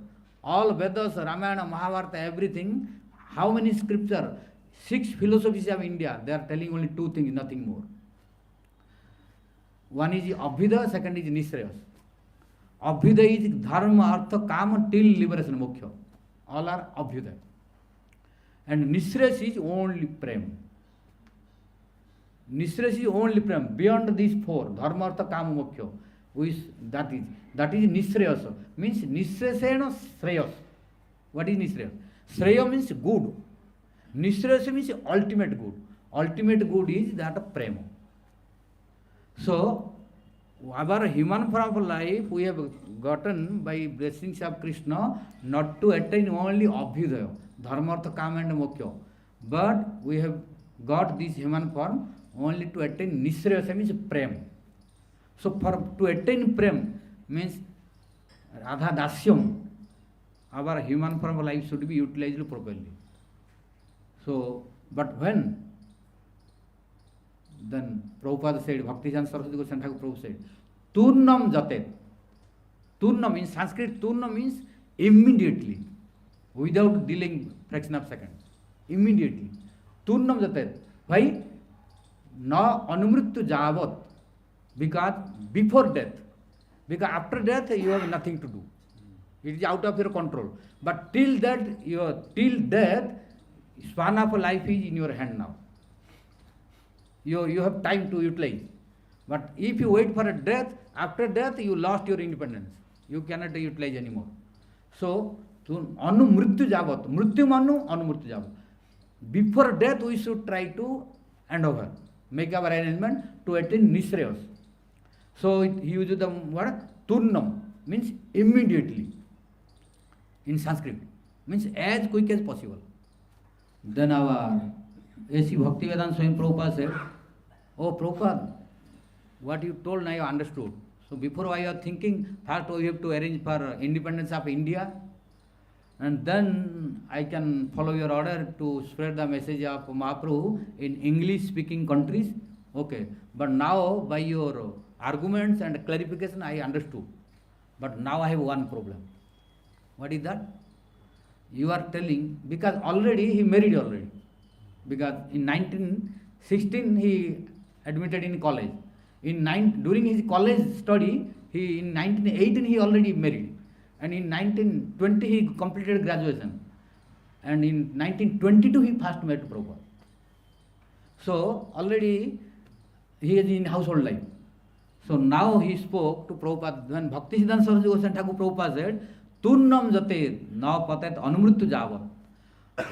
all Vedas, Ramayana, Mahabharata, everything. How many scripture? 6 philosophies of India, they are telling only two things, nothing more. One is Abhyuda, second is Nisraya. Abhyuda is Dharma, Artha, Kama till liberation, Moksha. All are Abhyuda. And Nisraya is only Prem. Nisres is only prem. Beyond these four, dharma, artha, kama, moksha, which that is nisreyasa. Means nisresena shreyas. What is nisreya? Shreya means good. Nisreyasa means ultimate good. Ultimate good is that of prema. So, our human form of life we have gotten by blessings of Krishna not to attain only abhyudaya, dharma, artha, kama and moksha, but we have got this human form only to attain nisreyasa means prem. So to attain prem means radha dasyam, our human form of life should be utilized properly. So, but when then Prabhupada said, Bhakti-Siddhanta Saraswati Goswami Thakur Prabhupada said, Turnam jatet. Turnam in Sanskrit, Turna means immediately, without delaying fraction of second. Immediately. Turnam jatet. Why? Na anumrittu javat. Because before death. Because after death you have nothing to do. It is out of your control. But till death, span of life is in your hand now. You have time to utilize. But if you wait for a death, after death you lost your independence. You cannot utilize anymore. So, anu mrityu javat. Mrityu manu anu mrityu javat. Before death we should try to hand over. Make our arrangement to attain nisreyas. So he uses the word turnam, means immediately. In Sanskrit. Means as quick as possible. Then our A.C. Bhaktivedanta Swami Prabhupada said, Oh Prabhupada, what you told I have understood. So before I was thinking, first we have to arrange for independence of India, and then I can follow your order to spread the message of Mahaprabhu in English speaking countries. Okay, but now by your arguments and clarification I understood. But now I have one problem. What is that? You are telling, because already he married already. Because in 1916 he admitted in college. During his college study, in 1918 he already married. And in 1920 he completed graduation. And in 1922 he first met Prabhupada. So already he is in household life. So now he spoke to Prabhupada. When Bhakti-Siddhanta Saraswati Goswami Thakur Prabhupada said, Turnam jate na patat anumrityu java.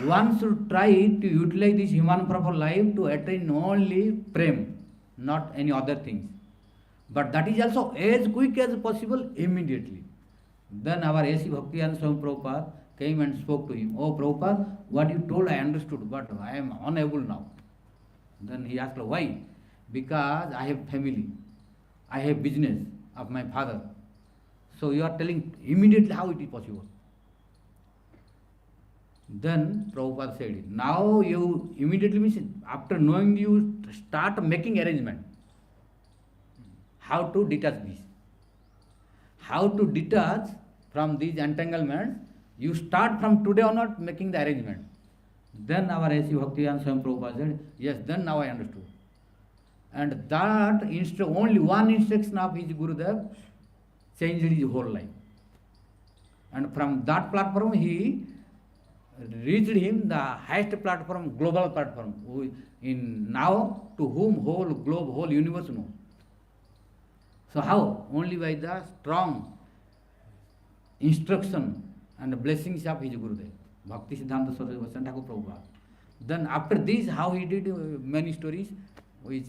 One should try to utilize this human form of life to attain only prem, not any other things. But that is also as quick as possible, immediately. Then our A.C. Bhaktivedanta Swami Prabhupada came and spoke to him. Oh Prabhupada, what you told I understood, but I am unable now. Then he asked, why? Because I have family. I have business of my father. So you are telling immediately how it is possible. Then Prabhupada said, now you immediately means after knowing you start making arrangement. How to detach this? How to detach from these entanglements? You start from today onward making the arrangement. Then our A.C. Bhaktivedanta Swami Prabhupada said, yes, then now I understood. And that only one instruction of his Gurudev changed his whole life. And from that platform he reached him the highest platform, global platform, in now to whom whole globe, whole universe knows. So how? Only by the strong instruction and the blessings of his Gurudev, Bhakti-Siddhanta Saraswati Goswami Thakur Prabhupada. Then after this, how he did many stories, which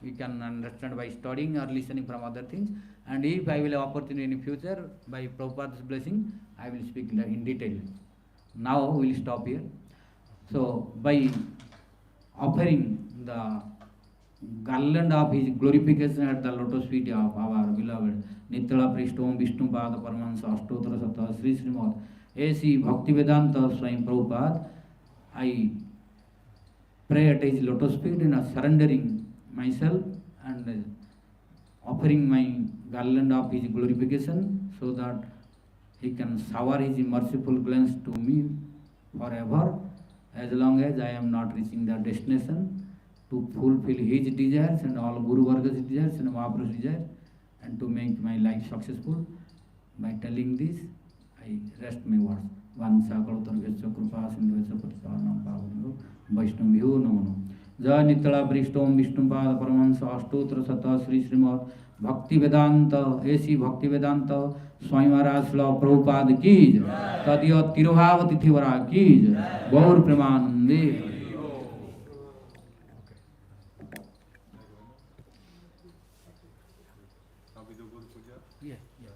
we can understand by studying or listening from other things. And if I will have opportunity in the future, by Prabhupada's blessing, I will speak in detail. Now we will stop here. So by offering the garland of his glorification at the lotus feet of our beloved Nitala Prishtom Vishnu Pada Paramahansa Ashtottara Sata Sri Srimad A.C. Bhaktivedanta Swami Prabhupada, I pray at his lotus feet and surrendering myself and offering my garland of his glorification so that he can shower his merciful glance to me forever, as long as I am not reaching the destination, to fulfill his desires and all Guru Varga's desires and Mahaprabhu's desires, and to make my life successful. By telling this, I rest my words. Vansa Kalautar Vesha Krupa Sindhu Vesha Patisanam Pavano Vaishnavyo Namo. जय नितला वृष्टोम विष्णुपाद परमहंस अष्टोत्र शत श्री श्रीमद भक्ति वेदांत ऐसी भक्ति वेदांत स्वामी महाराज श्रील प्रभुपाद की जय। तदीय तिरुभाव तिथिवरा की जय। गौर प्रेमानंदे। Yeah, yeah.